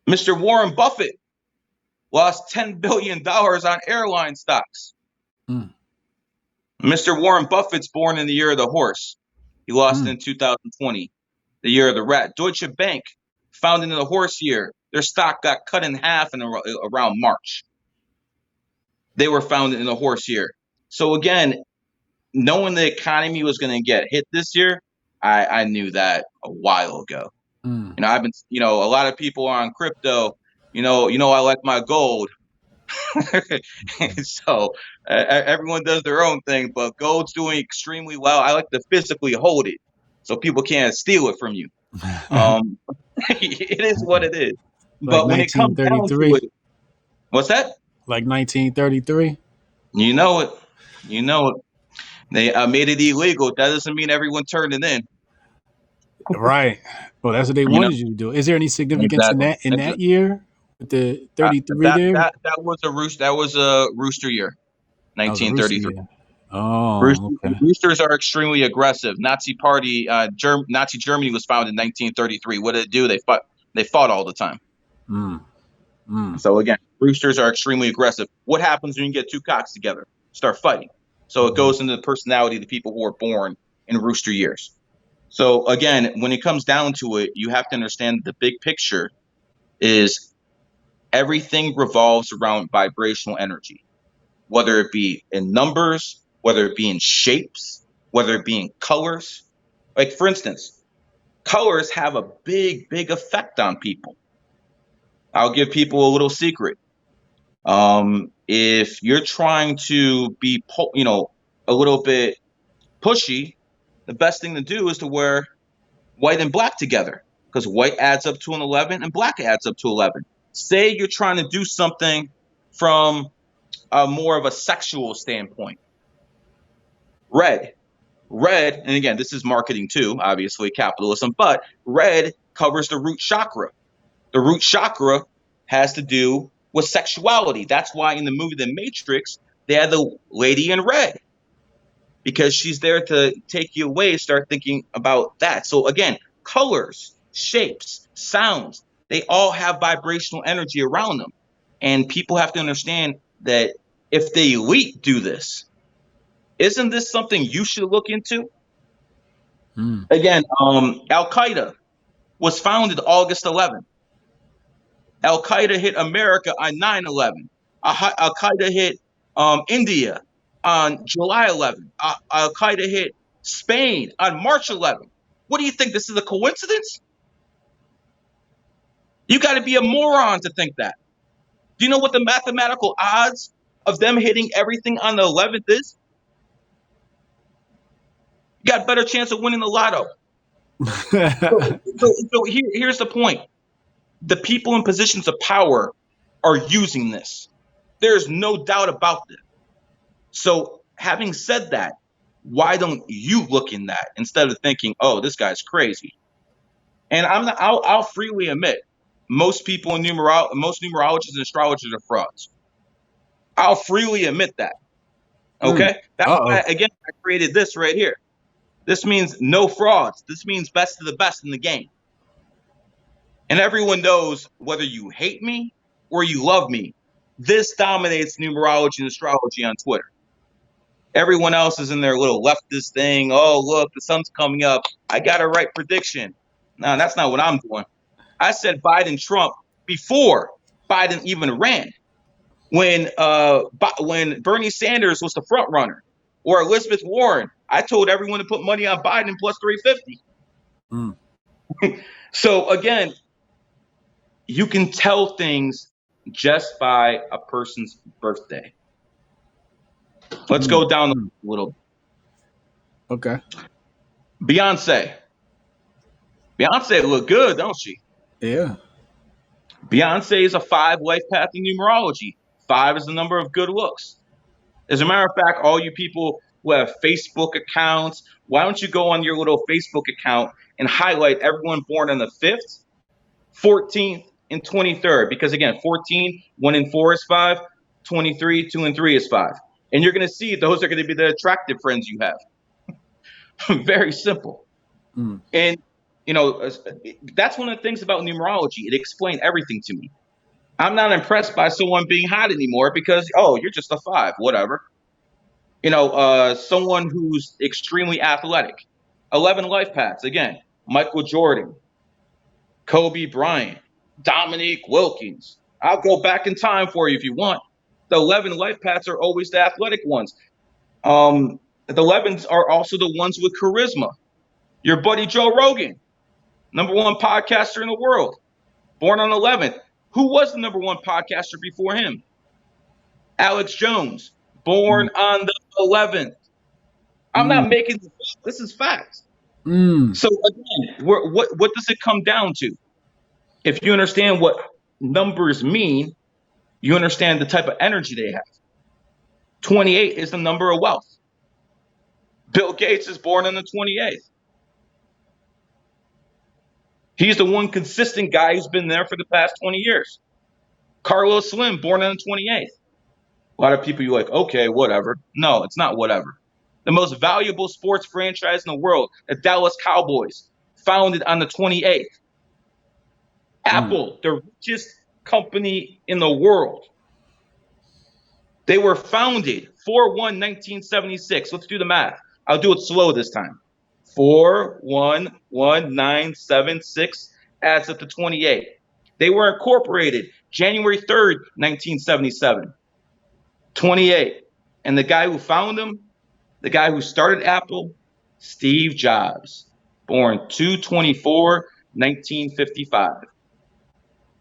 Speaker 2: Mr. Warren Buffett lost $10 billion on airline stocks. Mr. Warren Buffett's born in the year of the horse. He lost in 2020, the year of the rat. Deutsche Bank, founded in the horse year, their stock got cut in half in around March. They were founded in the horse year. So again, knowing the economy was going to get hit this year, I knew that a while ago. I've been, a lot of people are on crypto. I like my gold. So everyone does their own thing, but gold's doing extremely well. I like to physically hold it so people can't steal it from you. It is what it is.
Speaker 1: Like
Speaker 2: But when it comes down to
Speaker 1: 1933.
Speaker 2: it, what's that?
Speaker 1: Like 1933.
Speaker 2: You know it. You know it. They made it illegal. That doesn't mean everyone turned it in.
Speaker 1: Right. Well, that's what they
Speaker 2: You know
Speaker 1: wanted you to do. Is there any significance in
Speaker 2: exactly.
Speaker 1: that year with the 33
Speaker 2: That
Speaker 1: there?
Speaker 2: that was a rooster year,
Speaker 1: That was a rooster
Speaker 2: 1933.
Speaker 1: year. Oh, okay.
Speaker 2: Roosters are extremely aggressive. Nazi Party, Nazi Germany was founded in 1933. What did it do? They fought. They fought all the time. So again, roosters are extremely aggressive. What happens when you get two cocks together? Start fighting. So it goes into the personality of the people who are born in rooster years. So again, when it comes down to it, you have to understand the big picture is everything revolves around vibrational energy, whether it be in numbers, whether it be in shapes, whether it be in colors. Like, for instance, colors have a big, big effect on people. I'll give people a little secret. If you're trying to be, a little bit pushy, the best thing to do is to wear white and black together, because white adds up to an 11 and black adds up to 11. Say you're trying to do something from more of a sexual standpoint. Red, and again, this is marketing too, obviously capitalism, but red covers the root chakra. The root chakra has to do with sexuality. That's why in the movie The Matrix, they had the lady in red, because she's there to take you away, start thinking about that. So again, colors, shapes, sounds, they all have vibrational energy around them. And people have to understand that if the elite do this, isn't this something you should look into? Again, Al Qaeda was founded August 11th. Al Qaeda hit America on 9/11. Al Qaeda hit India on July 11th. Al Qaeda hit Spain on March 11th. What do you think? This is a coincidence? You got to be a moron to think that. Do you know what the mathematical odds of them hitting everything on the 11th is? You got a better chance of winning the lotto. So here's the point. The people in positions of power are using this. There's no doubt about this. So having said that, why don't you look in that instead of thinking, oh, this guy's crazy? And I'll freely admit, most people in most numerologists and astrologers are frauds. I'll freely admit that. Okay? That's why, again, I created this right here. This means no frauds. This means best of the best in the game. And everyone knows, whether you hate me or you love me, this dominates numerology and astrology on Twitter. Everyone else is in their little leftist thing. Oh, look, the sun's coming up. I got a right prediction. No, that's not what I'm doing. I said Biden, Trump before Biden even ran. When Bernie Sanders was the front runner, or Elizabeth Warren, I told everyone to put money on Biden plus 350. So again, you can tell things just by a person's birthday. Let's go down a little.
Speaker 1: Okay.
Speaker 2: Beyonce look good, don't she?
Speaker 1: Yeah.
Speaker 2: Beyonce is a 5 life path in numerology. 5 is the number of good looks. As a matter of fact, all you people who have Facebook accounts, why don't you go on your little Facebook account and highlight everyone born on the 5th, 14th, and 23rd? Because again, 14, 1 and 4 is 5, 23, 2 and 3 is 5. And you're going to see those are going to be the attractive friends you have. Very simple. And, that's one of the things about numerology. It explained everything to me. I'm not impressed by someone being hot anymore because, oh, you're just a 5, whatever. Someone who's extremely athletic. 11 life paths. Again, Michael Jordan, Kobe Bryant, Dominique Wilkins. I'll go back in time for you if you want. The 11 life paths are always the athletic ones. The 11s are also the ones with charisma. Your buddy Joe Rogan, #1 podcaster in the world, born on 11th. Who was the #1 podcaster before him? Alex Jones, born on the 11th. I'm not making this up. This is fact. So again, what does it come down to? If you understand what numbers mean, you understand the type of energy they have. 28 is the number of wealth. Bill Gates is born on the 28th. He's the one consistent guy who's been there for the past 20 years. Carlos Slim, born on the 28th. A lot of people, you're like, okay, whatever. No, it's not whatever. The most valuable sports franchise in the world, the Dallas Cowboys, founded on the 28th. Apple, the richest company in the world. They were founded 4/1/1976. Let's do the math. I'll do it slow this time. 4/1/1976 adds up to 28. They were incorporated January 3rd, 1977. 28. And the guy who found them, the guy who started Apple, Steve Jobs, born 2/24/1955.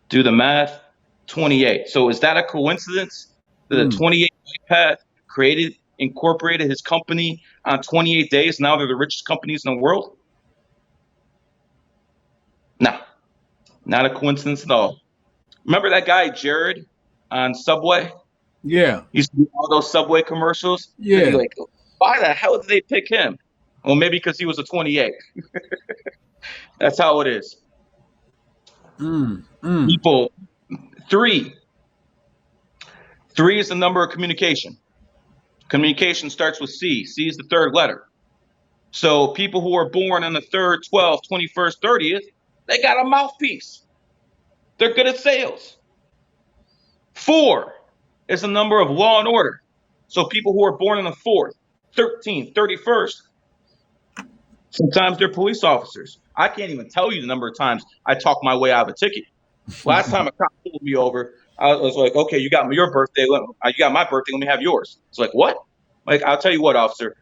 Speaker 2: Do the math, 28. So is that a coincidence that the 28 path incorporated his company on 28 days? Now they're the richest companies in the world? No, not a coincidence at all. Remember that guy, Jared, on Subway?
Speaker 1: Yeah.
Speaker 2: He used to do all those Subway commercials?
Speaker 1: Yeah.
Speaker 2: You're like, why the hell did they pick him? Well, maybe because he was a 28. That's how it is. People, 3. 3 is the number of communication. Communication starts with C. C is the 3rd letter. So people who are born on the 3rd, 12th, 21st, 30th, they got a mouthpiece. They're good at sales. 4 is the number of law and order. So people who are born on the 4th, 13th, 31st, sometimes they're police officers. I can't even tell you the number of times I talked my way out of a ticket. Last time a cop pulled me over, I was like, okay, you got your birthday. You got my birthday. Let me have yours. It's like, what? Like, I'll tell you what, officer,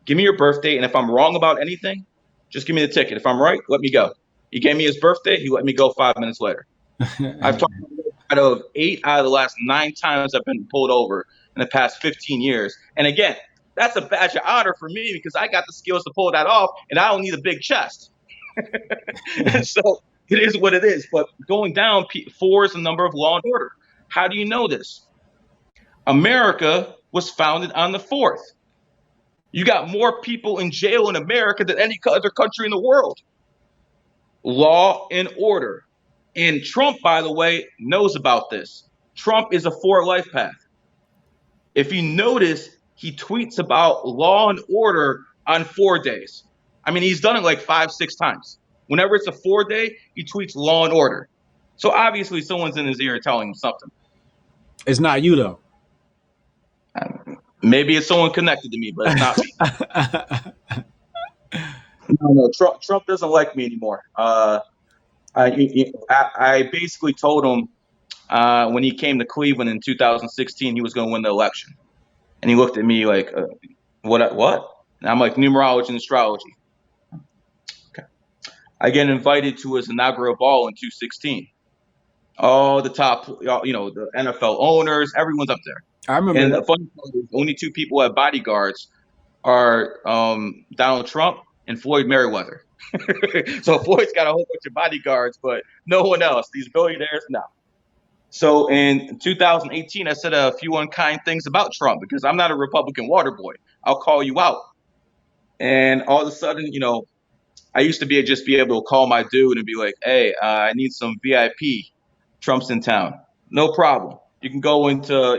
Speaker 2: give me your birthday. And if I'm wrong about anything, just give me the ticket. If I'm right, let me go. He gave me his birthday. He let me go 5 minutes later. I've talked out of 8 out of the last 9 times I've been pulled over in the past 15 years. And again, that's a badge of honor for me because I got the skills to pull that off and I don't need a big chest. So it is what it is. But going down, 4 is the number of law and order. How do you know this? America was founded on the 4th. You got more people in jail in America than any other country in the world. Law and order. And Trump, by the way, knows about this. Trump is a 4 life path. If you notice, he tweets about law and order on 4 days. I mean, he's done it like 5, 6 times. Whenever it's a 4 day, he tweets law and order. So obviously someone's in his ear telling him something.
Speaker 1: It's not you, though.
Speaker 2: Maybe it's someone connected to me, but it's not me. No, Trump doesn't like me anymore. I basically told him when he came to Cleveland in 2016, he was going to win the election. And he looked at me like, what? And I'm like, numerology and astrology. Okay. I get invited to his inaugural ball in 2016. All the top, the NFL owners, everyone's up there.
Speaker 1: I remember.
Speaker 2: And the funny part is, only 2 people who have bodyguards are Donald Trump and Floyd Mayweather. So Floyd's got a whole bunch of bodyguards, but no one else. These billionaires, no. So in 2018, I said a few unkind things about Trump because I'm not a Republican water boy. I'll call you out. And all of a sudden, I used to just be able to call my dude and be like, hey, I need some VIP. Trump's in town. No problem. You can go into,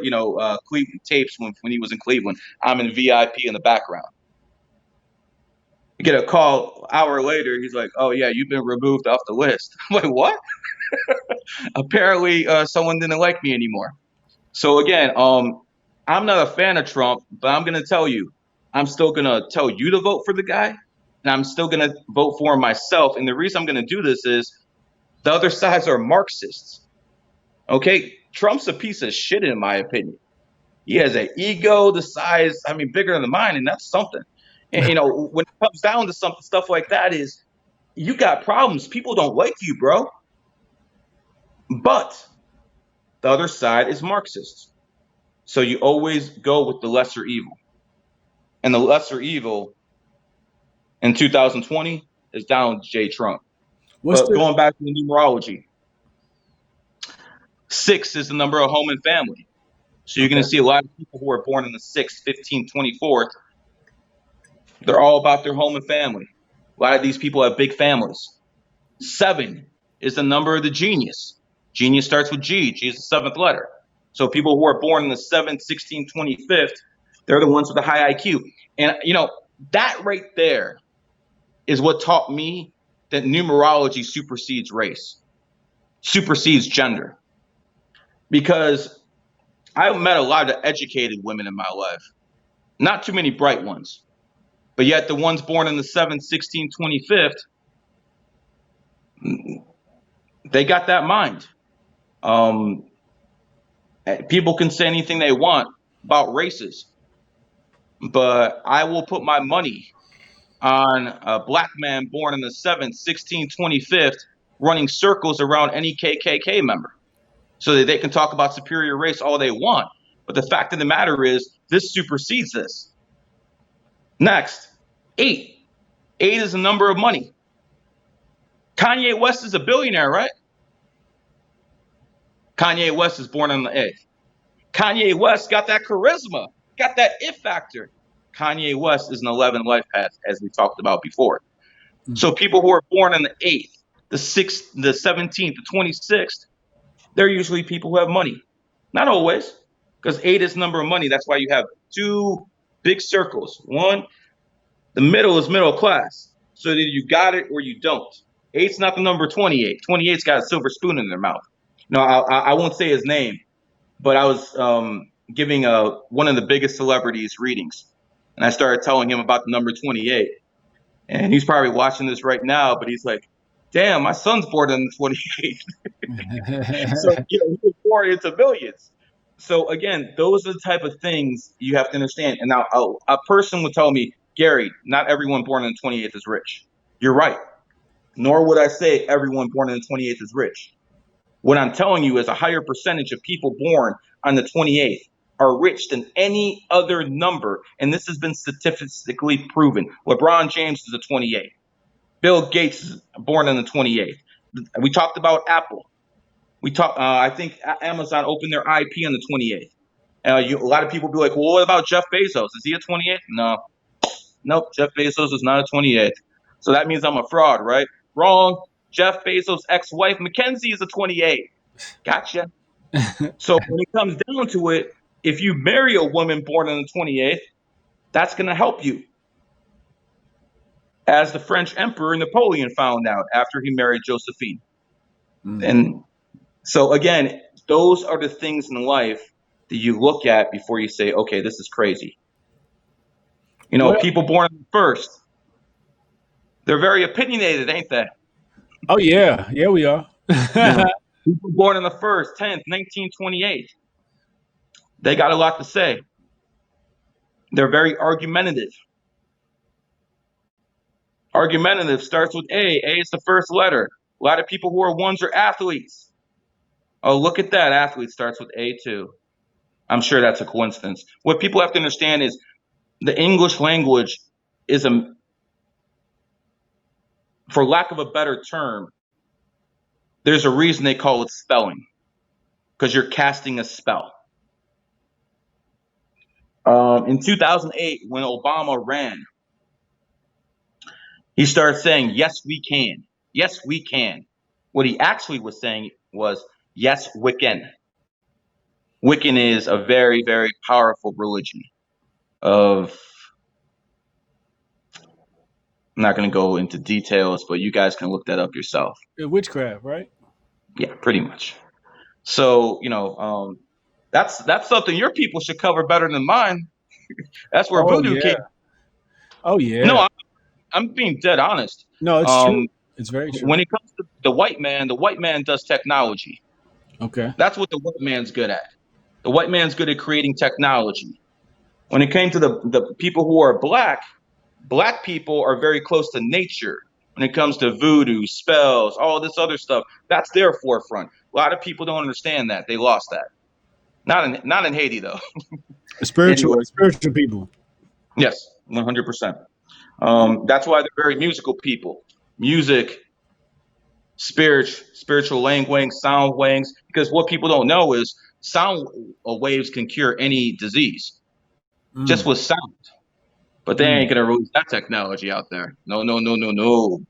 Speaker 2: Cleveland tapes when he was in Cleveland. I'm in VIP in the background. You get a call an hour later. He's like, oh, yeah, you've been removed off the list. I'm like, what? Apparently, someone didn't like me anymore. So, again, I'm not a fan of Trump, but I'm going to tell you, I'm still going to tell you to vote for the guy. and I'm still going to vote for him myself. And the reason I'm going to do this is the other sides are Marxists. Okay, Trump's a piece of shit in my opinion. He has an ego the size, I mean, bigger than mine, and that's something. And when it comes down to something, stuff like that, is you got problems. People don't like you, bro. But the other side is Marxist. So you always go with the lesser evil. And the lesser evil in 2020 is Donald J. Trump.
Speaker 1: What's
Speaker 2: But
Speaker 1: the
Speaker 2: going back to the numerology, 6 is the number of home and family. So you're going
Speaker 1: okay?
Speaker 2: to see a lot of people who are born in the 6th, 15th, 24th. They're all about their home and family. A lot of these people have big families. 7 is the number of the genius. Genius starts with G. G is the 7th letter. So people who are born in the 7th, 16th, 25th, they're the ones with the high IQ. And, that right there is what taught me that numerology supersedes race, supersedes gender. Because I've met a lot of educated women in my life, not too many bright ones. But yet the ones born in the 7th, 16th, 25th, they got that mind. People can say anything they want about races, but I will put my money on a black man born in the 7th, 16th, 25th running circles around any KKK member so that they can talk about superior race all they want. But the fact of the matter is, this supersedes this. Next, 8. 8 is the number of money. Kanye West is a billionaire, right? Kanye West is born on the 8th. Kanye West got that charisma, got that it factor. Kanye West is an 11 life path, as we talked about before. So people who are born on the 8th, the 6th, the 17th, the 26th, they're usually people who have money. Not always, because 8 is the number of money. That's why you have 2 big circles. One, the middle is middle class. So either you got it or you don't. 8's not the number 28. 28's got a silver spoon in their mouth. No, I won't say his name, but I was giving one of the biggest celebrities readings, and I started telling him about the number 28. And he's probably watching this right now, but he's like, damn, my son's born on the 28th. So, he was born into millions. So again, those are the type of things you have to understand. And now a person would tell me, Gary, not everyone born on the 28th is rich. You're right. Nor would I say everyone born on the 28th is rich. What I'm telling you is a higher percentage of people born on the 28th are rich than any other number. And this has been statistically proven. LeBron James is a 28. Bill Gates is born on the 28th. We talked about Apple. I think Amazon opened their IP on the 28th. A lot of people be like, well, what about Jeff Bezos? Is he a 28th? No. Nope, Jeff Bezos is not a 28th. So that means I'm a fraud, right? Wrong. Jeff Bezos' ex-wife, Mackenzie, is a 28. Gotcha. So when it comes down to it, if you marry a woman born on the 28th, that's going to help you. As the French Emperor Napoleon found out after he married Josephine. And so again, those are the things in life that you look at before you say, okay, this is crazy. People born on the 1st, they're very opinionated, ain't they?
Speaker 1: Oh yeah, yeah, we are.
Speaker 2: People born on the 1st, 10th, 1928, they got a lot to say. They're very argumentative. Argumentative starts with A. A is the first letter. A lot of people who are 1s are athletes. Oh, look at that. Athlete starts with A too. I'm sure that's a coincidence. What people have to understand is the English language is for lack of a better term, there's a reason they call it spelling, because you're casting a spell. In 2008, when Obama ran, he started saying, yes, we can. Yes, we can. What he actually was saying was, yes, Wiccan. Wiccan is a very, very powerful religion I'm not going to go into details, but you guys can look that up yourself.
Speaker 1: Witchcraft, right?
Speaker 2: Yeah, pretty much. So, that's something your people should cover better than mine. That's where
Speaker 1: Oh
Speaker 2: voodoo came.
Speaker 1: yeah. Oh yeah.
Speaker 2: No, I'm being dead honest.
Speaker 1: No, it's true.
Speaker 2: Um,
Speaker 1: It's very true.
Speaker 2: when it comes to the white man does technology.
Speaker 1: Okay.
Speaker 2: That's what the white man's good at. The white man's good at creating technology. When it came to the people who are black people are very close to nature. When it comes to voodoo, spells, all this other stuff, that's their forefront. A lot of people don't understand that. They lost that. Not in Haiti though.
Speaker 1: Spiritual
Speaker 2: Anyway,
Speaker 1: spiritual people.
Speaker 2: yes, 100%. That's why they're very musical people. Music, spiritual language, sound waves. Because what people don't know is sound waves can cure any disease just
Speaker 1: Mm,
Speaker 2: with sound. But they
Speaker 1: mm.
Speaker 2: ain't gonna release that technology out there. No, no, no, no, no.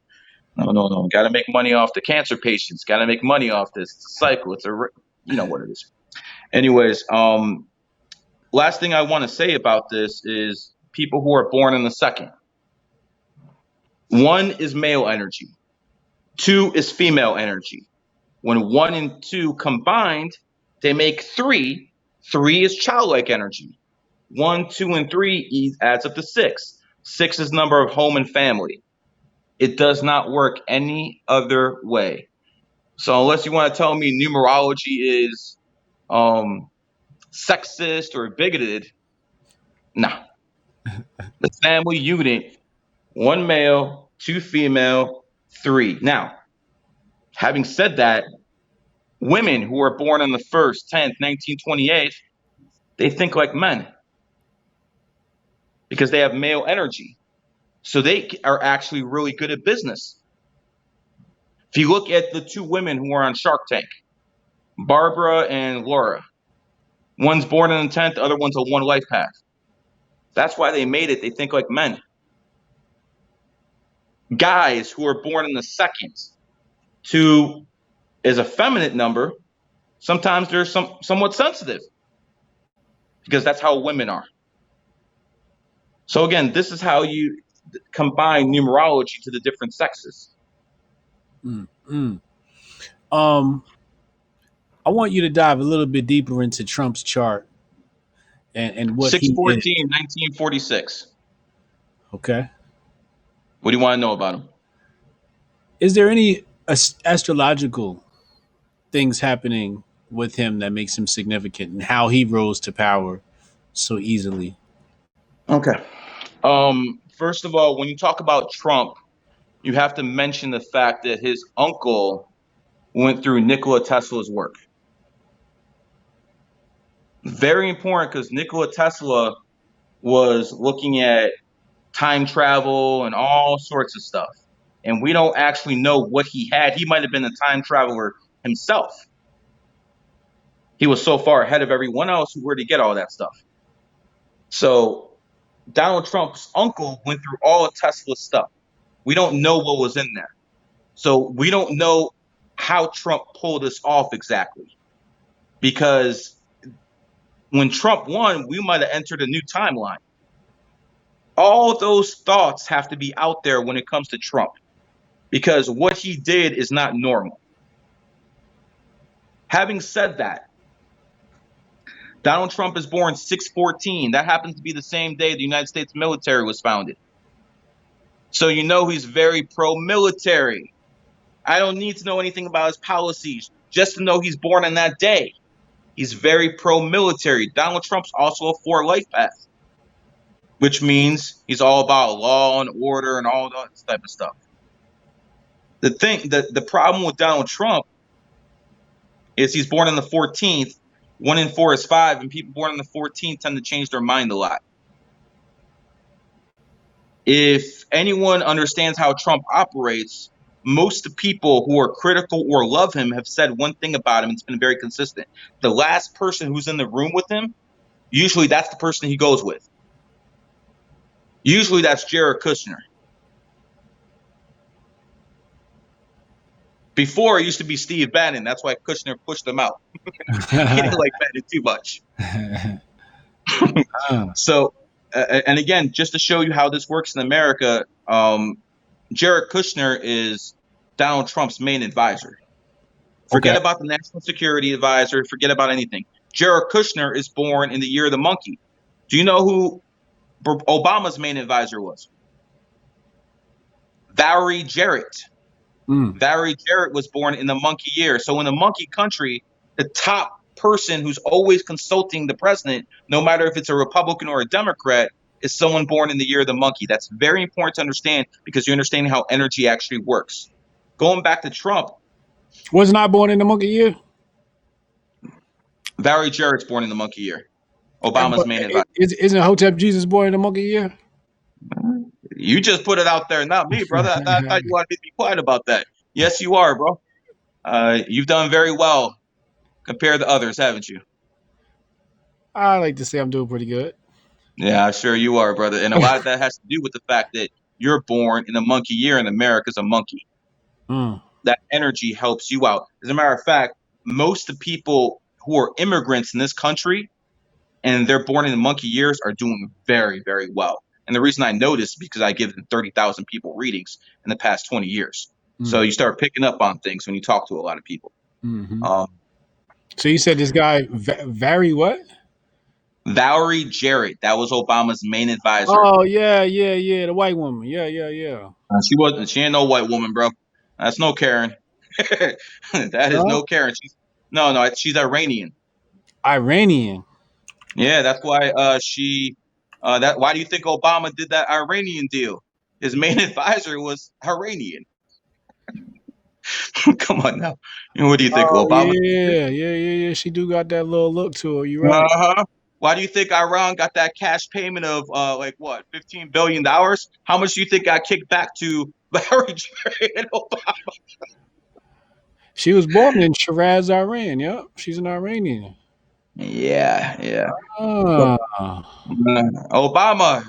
Speaker 2: No, no, no. Got to make money off the cancer patients. Got to make money off this. It's a cycle. You know what it is. Anyways, last thing I want to say about this is people who are born in the second. One is male energy. Two is female energy. When one and two combined, they make three. Three is childlike energy. One, two, and three adds up to six. Six is number of home and family. It does not work any other way. So unless you want to tell me numerology is sexist or bigoted, nah. The family unit, one male, two female, three. Now, having said that, women who are born on the 1st, 10th, 1928, they think like men because they have male energy. So they are actually really good at business. If you look at the two women who are on Shark Tank, Barbara and Laura, one's born on the 10th, the other one's a one life path. That's why they made it. They think like men. Guys who are born in the second, two is a feminine number. Sometimes they're somewhat sensitive because that's how women are. So again, this is how you combine numerology to the different sexes.
Speaker 1: Mm, mm. Um, I want you to dive a little bit deeper into Trump's chart and what he is.
Speaker 2: 6/14, 1946.
Speaker 1: Okay.
Speaker 2: What do you want to know about him?
Speaker 1: Is there any astrological things happening with him that makes him significant and how he rose to power so easily?
Speaker 2: Okay. First of all, when you talk about Trump, you have to mention the fact that his uncle went through Nikola Tesla's work. Very important because Nikola Tesla was looking at time travel and all sorts of stuff. And we don't actually know what he had. He might have been a time traveler himself. He was so far ahead of everyone else. Where did he get all that stuff? So Donald Trump's uncle went through all of Tesla's stuff. We don't know what was in there. So we don't know how Trump pulled this off exactly. Because when Trump won, we might have entered a new timeline. All those thoughts have to be out there when it comes to Trump. Because what he did is not normal. Having said that, Donald Trump is born 6/14. That happens to be the same day the United States military was founded. So you know he's very pro-military. I don't need to know anything about his policies, just to know he's born on that day. He's very pro-military. Donald Trump's also a 4 life path, which means he's all about law and order and all that type of stuff. The problem with Donald Trump is he's born on the 14th. 1 in 4 is 5, and people born on the 14th tend to change their mind a lot. If anyone understands how Trump operates, most people who are critical or love him have said one thing about him. It's been very consistent. The last person who's in the room with him, usually that's the person he goes with. Usually that's Jared Kushner. Before it used to be Steve Bannon. That's why Kushner pushed him out. He didn't like Bannon too much. So, and again, just to show you how this works in America, Jared Kushner is Donald Trump's main advisor. Forget
Speaker 1: Okay.
Speaker 2: about the national security advisor. Forget about anything. Jared Kushner is born in the year of the monkey. Do you know who Obama's main advisor was? Valerie Jarrett.
Speaker 1: Mm.
Speaker 2: Valerie Jarrett was born in the monkey year. So in the monkey country, the top person who's always consulting the president, no matter if it's a Republican or a Democrat, is someone born in the year of the monkey. That's very important to understand because you're understanding how energy actually works. Going back to Trump,
Speaker 1: Wasn't I born in the monkey year?
Speaker 2: Valerie Jarrett's born in the monkey year. Obama's
Speaker 1: But
Speaker 2: main advisor.
Speaker 1: isn't Hotep Jesus born in the monkey year?
Speaker 2: You just put it out there, not me, brother. I thought you wanted me to be quiet about that. Yes, you are, bro. You've done very well compared to others, haven't you?
Speaker 1: I like to say I'm doing pretty good.
Speaker 2: Yeah, sure you are, brother. And a lot of that has to do with the fact that you're born in a monkey year and America's a monkey.
Speaker 1: Mm.
Speaker 2: That energy helps you out. As a matter of fact, most of the people who are immigrants in this country and they're born in the monkey years are doing very, very well. And the reason I know this is because I give them 30,000 people readings in the past 20 years. So
Speaker 1: Mm.
Speaker 2: you start picking up on things when you talk to a lot of people.
Speaker 1: Mm-hmm.
Speaker 2: Um,
Speaker 1: So you said this guy Vary what?
Speaker 2: Valerie Jarrett, that was Obama's main advisor.
Speaker 1: Oh yeah, yeah, yeah, the white woman. Yeah, yeah, yeah.
Speaker 2: She ain't no white woman, bro. That's no Karen. That is
Speaker 1: No?
Speaker 2: no Karen. No, she's Iranian.
Speaker 1: Iranian.
Speaker 2: Yeah, that's why why do you think Obama did that Iranian deal? His main advisor was Iranian. Come on now. What do you think
Speaker 1: Oh
Speaker 2: Obama?
Speaker 1: yeah, yeah, yeah, yeah. She do got that little look to her. You're right.
Speaker 2: Uh-huh. Why do you think Iran got that cash payment of like what, $15 billion? How much do you think got kicked back to Larry and Obama?
Speaker 1: She was born in Shiraz, Iran. Yep, she's an Iranian.
Speaker 2: Yeah, yeah.
Speaker 1: Ah.
Speaker 2: Obama,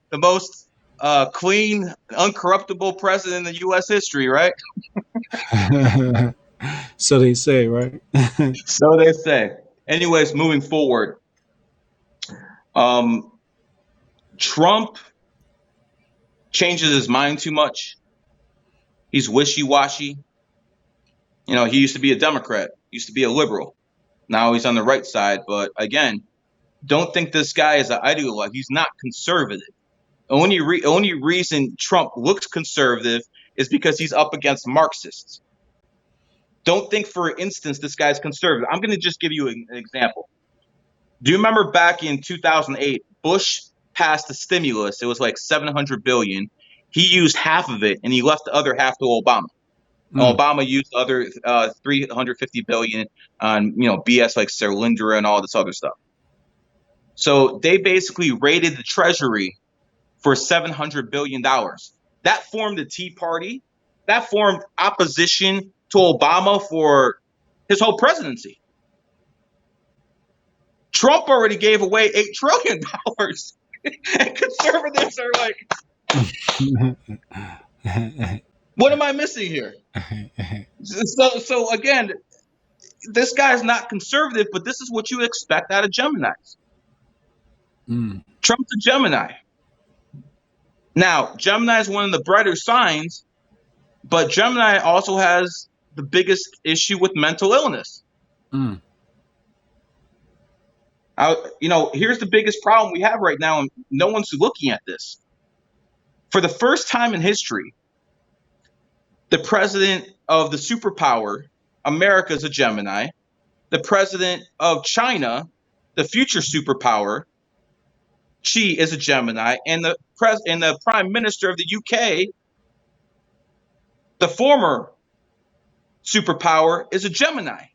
Speaker 2: the most clean, uncorruptible president in U.S. history, right?
Speaker 1: So they say, right?
Speaker 2: So they say. Anyways, moving forward, um, Trump changes his mind too much. He's wishy-washy. He used to be a Democrat, used to be a liberal. Now he's on the right side. But again, don't think this guy is an ideologue. He's not conservative. Only reason Trump looks conservative is because he's up against Marxists. Don't think, for instance, this guy's conservative. I'm going to just give you an example. Do you remember back in 2008, Bush passed the stimulus? It was like $700 billion. He used half of it, and he left the other half to Obama.
Speaker 1: Mm.
Speaker 2: Obama used the other $350 billion on BS like Cerlindra and all this other stuff. So they basically raided the Treasury for $700 billion. That formed the Tea Party. That formed opposition to Obama for his whole presidency. Trump already gave away $8 trillion. And conservatives are like, what am I missing here? So again, this guy's not conservative, but this is what you expect out of Geminis.
Speaker 1: Mm.
Speaker 2: Trump's a Gemini. Now, Gemini is one of the brighter signs, but Gemini also has the biggest issue with mental illness.
Speaker 1: Mm.
Speaker 2: Here's the biggest problem we have right now, and no one's looking at this. For the first time in history, the president of the superpower, America, is a Gemini. The president of China, the future superpower, she is a Gemini, and the prime minister of the UK, the former superpower, is a Gemini.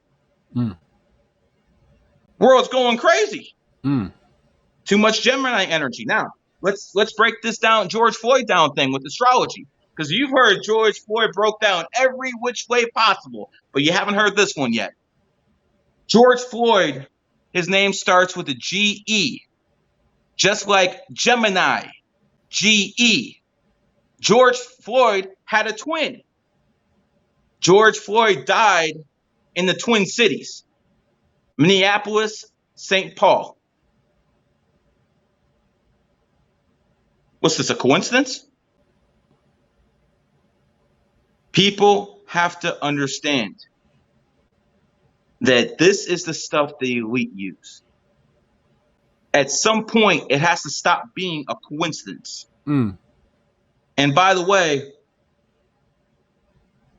Speaker 1: Mm.
Speaker 2: World's going crazy.
Speaker 1: Mm.
Speaker 2: Too much Gemini energy. Now, let's break this down, George Floyd down thing with astrology, because you've heard George Floyd broke down every which way possible, but you haven't heard this one yet. George Floyd, his name starts with a G-E, just like Gemini, G-E. George Floyd had a twin. George Floyd died in the Twin Cities, Minneapolis, St. Paul. What's this, a coincidence? People have to understand that this is the stuff the elite use. At some point, it has to stop being a coincidence.
Speaker 1: Mm.
Speaker 2: And by the way,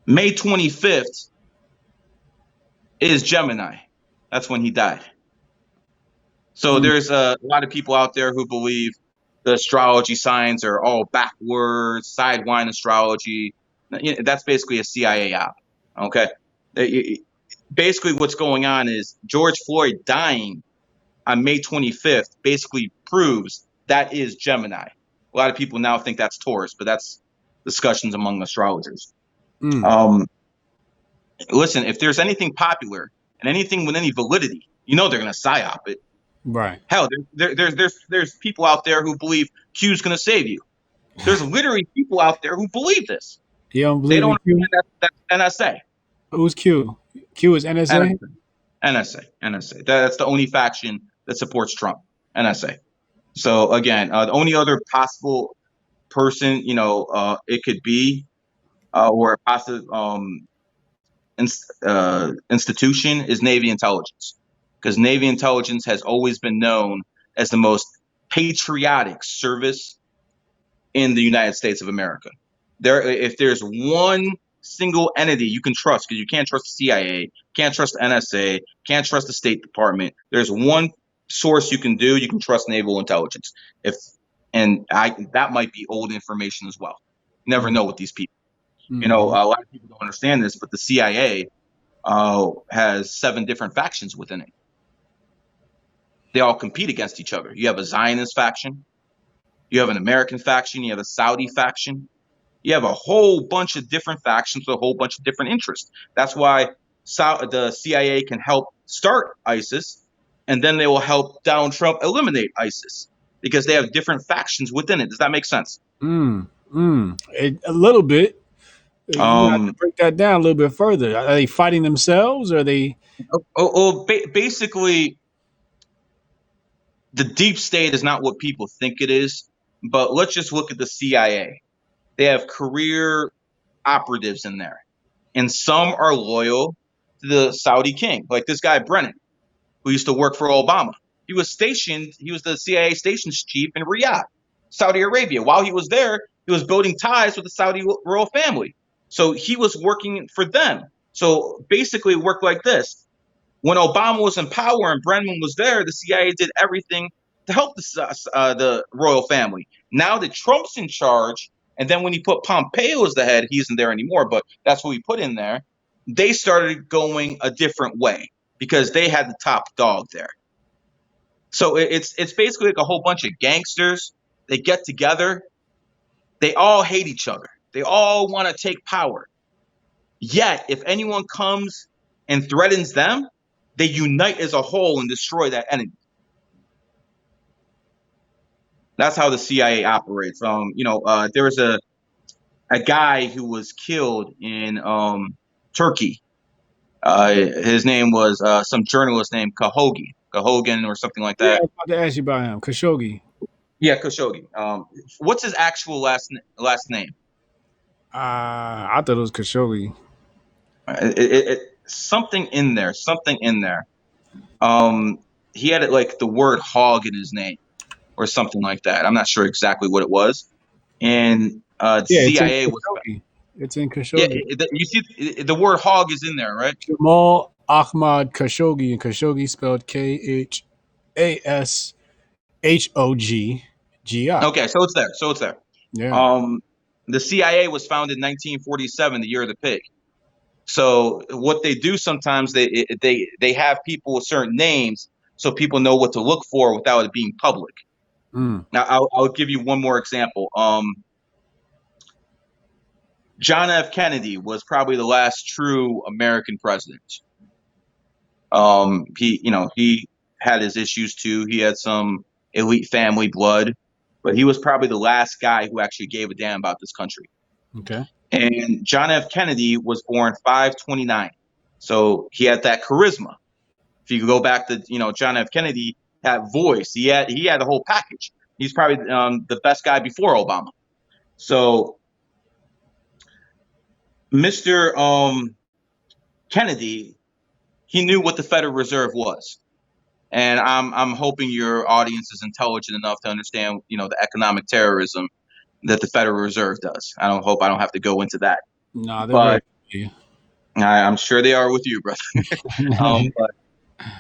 Speaker 2: May 25th is Gemini. That's when he died. So
Speaker 1: Mm,
Speaker 2: there's a lot of people out there who believe the astrology signs are all backwards, sidewind astrology. That's basically a CIA op. Okay. Basically, what's going on is George Floyd dying on May 25th basically proves that is Gemini. A lot of people now think that's Taurus, but that's discussions among astrologers.
Speaker 1: mm,
Speaker 2: Um, Listen, if there's anything popular and anything with any validity, they're going to psyop it.
Speaker 1: right.
Speaker 2: Hell, there's people out there who believe Q's going to save you. There's literally people out there who believe this.
Speaker 1: You don't
Speaker 2: They
Speaker 1: believe
Speaker 2: don't
Speaker 1: in Q?
Speaker 2: understand that's NSA.
Speaker 1: Who's Q? Q is NSA?
Speaker 2: NSA. That's the only faction that supports Trump. NSA. So again, the only other possible person, it could be, or a possible institution is Navy intelligence, because Navy intelligence has always been known as the most patriotic service in the United States of America. If there's one single entity you can trust, because you can't trust the CIA, can't trust the NSA, can't trust the State Department. There's one source you can do. You can trust naval intelligence. If and I that might be old information as well. You never know with these people.
Speaker 1: Mm-hmm.
Speaker 2: A lot of people don't understand this, but the CIA has 7 different factions within it. They all compete against each other. You have a Zionist faction, you have an American faction, you have a Saudi faction, you have a whole bunch of different factions with a whole bunch of different interests. That's why the CIA can help start ISIS, and then they will help Donald Trump eliminate ISIS, because they have different factions within it. Does that make sense?
Speaker 1: A little bit. You have to
Speaker 2: Um,
Speaker 1: break that down a little bit further. Are they fighting themselves? Or are they?
Speaker 2: Basically, the deep state is not what people think it is. But let's just look at the CIA. They have career operatives in there, and some are loyal to the Saudi king, like this guy Brennan, who used to work for Obama. He was the CIA stations chief in Riyadh, Saudi Arabia. While he was there, he was building ties with the Saudi royal family. So he was working for them. So basically, it worked like this: when Obama was in power and Brennan was there, the CIA did everything to help the royal family. Now that Trump's in charge, and then when he put Pompeo as the head, he isn't there anymore, but that's who he put in there. They started going a different way because they had the top dog there. So it's basically like a whole bunch of gangsters. They get together. They all hate each other. They all want to take power. Yet, if anyone comes and threatens them, they unite as a whole and destroy that enemy. That's how the CIA operates. There was a guy who was killed in Turkey. His name was some journalist named Khashoggi or something like
Speaker 1: Yeah, I
Speaker 2: that.
Speaker 1: was about to ask you about him. Khashoggi.
Speaker 2: Yeah, Khashoggi. What's his actual last name?
Speaker 1: I thought it was Khashoggi.
Speaker 2: Something in there. Something in there. Um, he had it like the word hog in his name or something like that. I'm not sure exactly what it was. And the
Speaker 1: Yeah, it's in
Speaker 2: CIA was,
Speaker 1: Khashoggi. It's in
Speaker 2: yeah.
Speaker 1: Khashoggi.
Speaker 2: You see, the word hog is in there, right?
Speaker 1: Jamal Ahmad Khashoggi, and Khashoggi spelled Khashoggi.
Speaker 2: Okay, so it's there. So it's there.
Speaker 1: Yeah.
Speaker 2: Um, the CIA was founded in 1947, the year of the pig. So what they do sometimes they have people with certain names so people know what to look for without it being public.
Speaker 1: Mm.
Speaker 2: Now I'll give you one more example. John F. Kennedy was probably the last true American president. He had his issues too. He had some elite family blood, but he was probably the last guy who actually gave a damn about this country.
Speaker 1: Okay.
Speaker 2: And John F. Kennedy was born 5/29, so he had that charisma. If you go back to John F. Kennedy had voice, he had the whole package. He's probably the best guy before Obama. So Mr. Kennedy, he knew what the Federal Reserve was. And I'm hoping your audience is intelligent enough to understand, the economic terrorism that the Federal Reserve does. I don't have to go into that.
Speaker 1: Nah, they're very
Speaker 2: But
Speaker 1: you.
Speaker 2: I'm sure they are with you, brother. But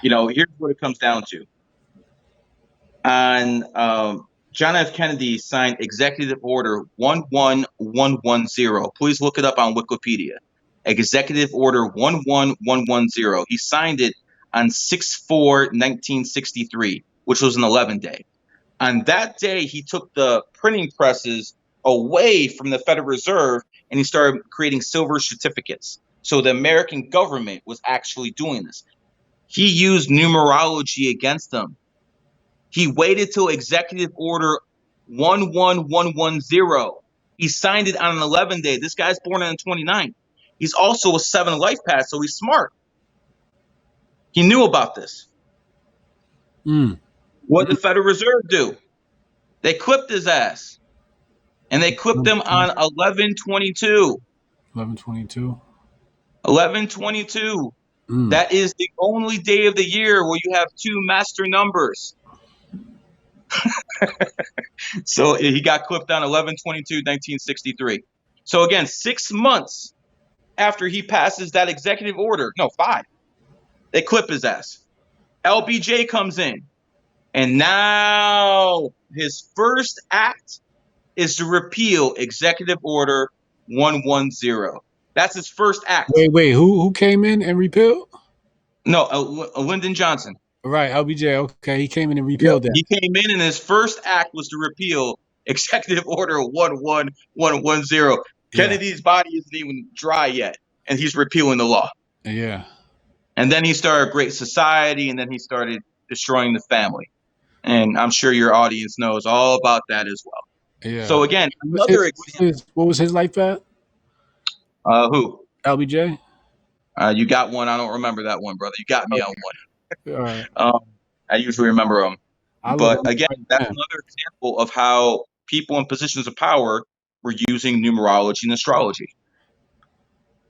Speaker 2: here's what it comes down to. On John F. Kennedy signed Executive Order 11110. Please look it up on Wikipedia. Executive Order 11110. He signed it on 6/4/1963, which was an 11 day. On that day, he took the printing presses away from the Federal Reserve and he started creating silver certificates. So the American government was actually doing this. He used numerology against them. He waited till Executive Order 11110. He signed it on an 11 day. This guy's born on the 29th. He's also a 7 life path, so he's smart. He knew about this. What did the Federal Reserve do? They clipped his ass. And they clipped him on 11/22.
Speaker 1: 11/22.
Speaker 2: 11/22. That is the only day of the year where you have 2 master numbers. So he got clipped on 11/22/1963. So again, 6 months after he passes that executive order, no, 5, they clip his ass. LBJ comes in, and now his first act is to repeal Executive Order 110. That's his first act.
Speaker 1: Wait. Who came in and repealed?
Speaker 2: No, Lyndon Johnson.
Speaker 1: Right, LBJ. Okay, he came in and repealed that.
Speaker 2: He came in, and his first act was to repeal Executive Order 11110. Kennedy's body isn't even dry yet, and he's repealing the law.
Speaker 1: Yeah.
Speaker 2: And then he started Great Society, and then he started destroying the family. And I'm sure your audience knows all about that as well.
Speaker 1: Yeah.
Speaker 2: So again, another example.
Speaker 1: What was his life path?
Speaker 2: Who?
Speaker 1: LBJ.
Speaker 2: You got one. I don't remember that one, brother. You got me on one.
Speaker 1: All right.
Speaker 2: I usually remember them. But again, that's another example of how people in positions of power were using numerology and astrology.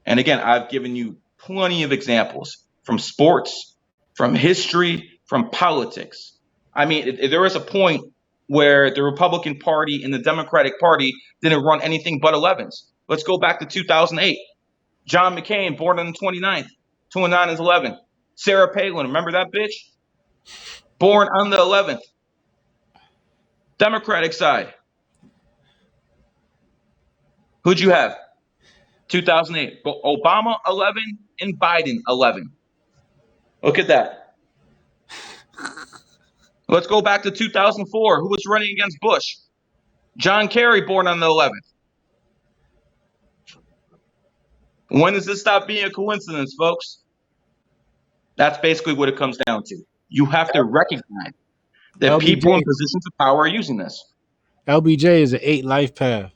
Speaker 2: And again, I've given you plenty of examples from sports, from history, from politics. I mean, there was a point where the Republican Party and the Democratic Party didn't run anything but 11s. Let's go back to 2008. John McCain, born on the 29th. 29 is 11. Sarah Palin, remember that bitch? Born on the 11th. Democratic side. Who'd you have? 2008. Obama 11 and Biden 11. Look at that. Let's go back to 2004. Who was running against Bush? John Kerry, born on the 11th. When does this stop being a coincidence, folks? That's basically what it comes down to. You have to recognize that people in positions of power are using this.
Speaker 1: LBJ is an 8 life path.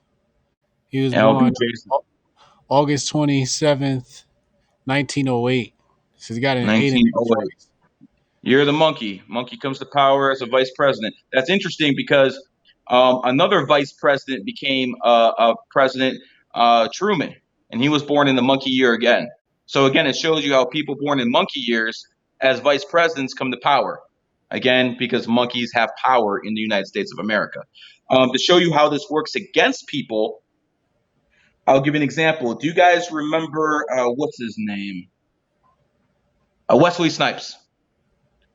Speaker 1: He was born August 27th, 1908. So he's got an 8 in his choice.
Speaker 2: You're the monkey. Monkey comes to power as a vice president. That's interesting because another vice president became President Truman, and he was born in the monkey year again. So again, it shows you how people born in monkey years as vice presidents come to power. Again, because monkeys have power in the United States of America. To show you how this works against people, I'll give you an example. Do you guys remember, what's his name? Wesley Snipes.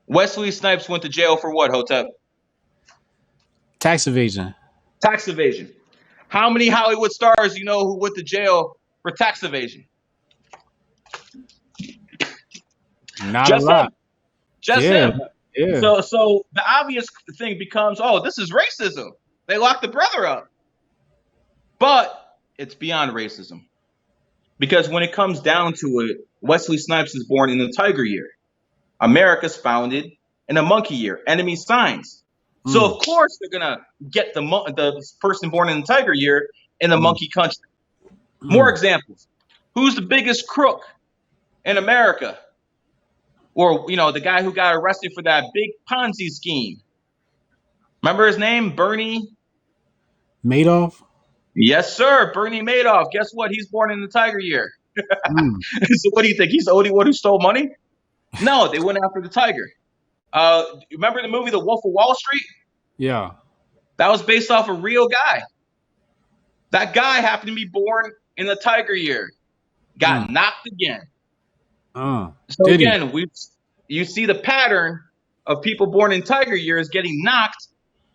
Speaker 2: Wesley Snipes went to jail for what, Hotep?
Speaker 1: Tax evasion.
Speaker 2: Tax evasion. How many Hollywood stars you know who went to jail for tax evasion?
Speaker 1: Not a lot.
Speaker 2: Just him. Yeah. So the obvious thing becomes, oh, this is racism. They locked the brother up. But it's beyond racism. Because when it comes down to it, Wesley Snipes is born in the tiger year. America's founded in a monkey year, enemy signs. So of course they're gonna get the person born in the tiger year in the monkey country. More examples. Who's the biggest crook in America? Or the guy who got arrested for that big Ponzi scheme. Remember his name, Bernie
Speaker 1: Madoff?
Speaker 2: Yes, sir, Bernie Madoff. Guess what? He's born in the tiger year. So what do you think? He's the only one who stole money? No, they went after the tiger. Remember the movie The Wolf of Wall Street?
Speaker 1: Yeah.
Speaker 2: That was based off a real guy. That guy happened to be born in the tiger year.
Speaker 1: Mm.
Speaker 2: got knocked again. So
Speaker 1: Did he?
Speaker 2: again, you see the pattern of people born in tiger years getting knocked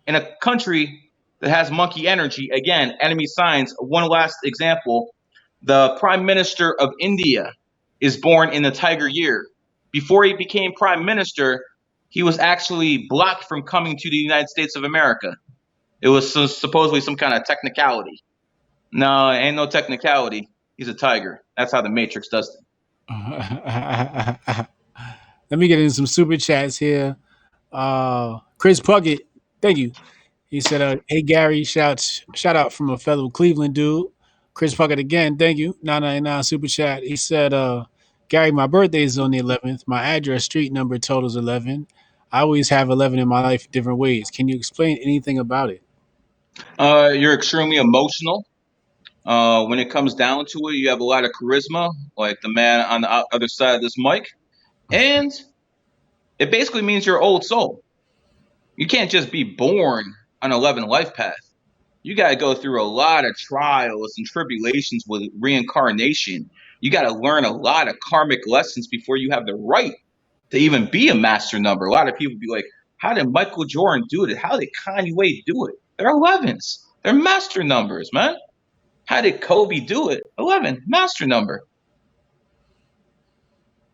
Speaker 2: in a country that has monkey energy. Again, enemy signs. One last example: the Prime Minister of India is born in the tiger year. Before he became Prime Minister, he was actually blocked from coming to the United States of America. It was supposedly some kind of technicality. No, ain't no technicality. He's a tiger. That's how the Matrix does things.
Speaker 1: Let me get in some super chats here. Chris Puckett, thank you. He said, "Hey Gary, shout out from a fellow Cleveland dude." Chris Puckett again, thank you. 999 super chat. He said, "Gary, my birthday is on the 11th. My address, street number totals 11. I always have 11 in my life, different ways. Can you explain anything about it?"
Speaker 2: You're extremely emotional. When it comes down to it, you have a lot of charisma, like the man on the other side of this mic, and it basically means you're an old soul. You can't just be born on 11 life path. You got to go through a lot of trials and tribulations with reincarnation. You got to learn a lot of karmic lessons before you have the right to even be a master number. A lot of people be like, how did Michael Jordan do it? How did Kanye do it? They're 11s. They're master numbers, man. How did Kobe do it? 11, master number.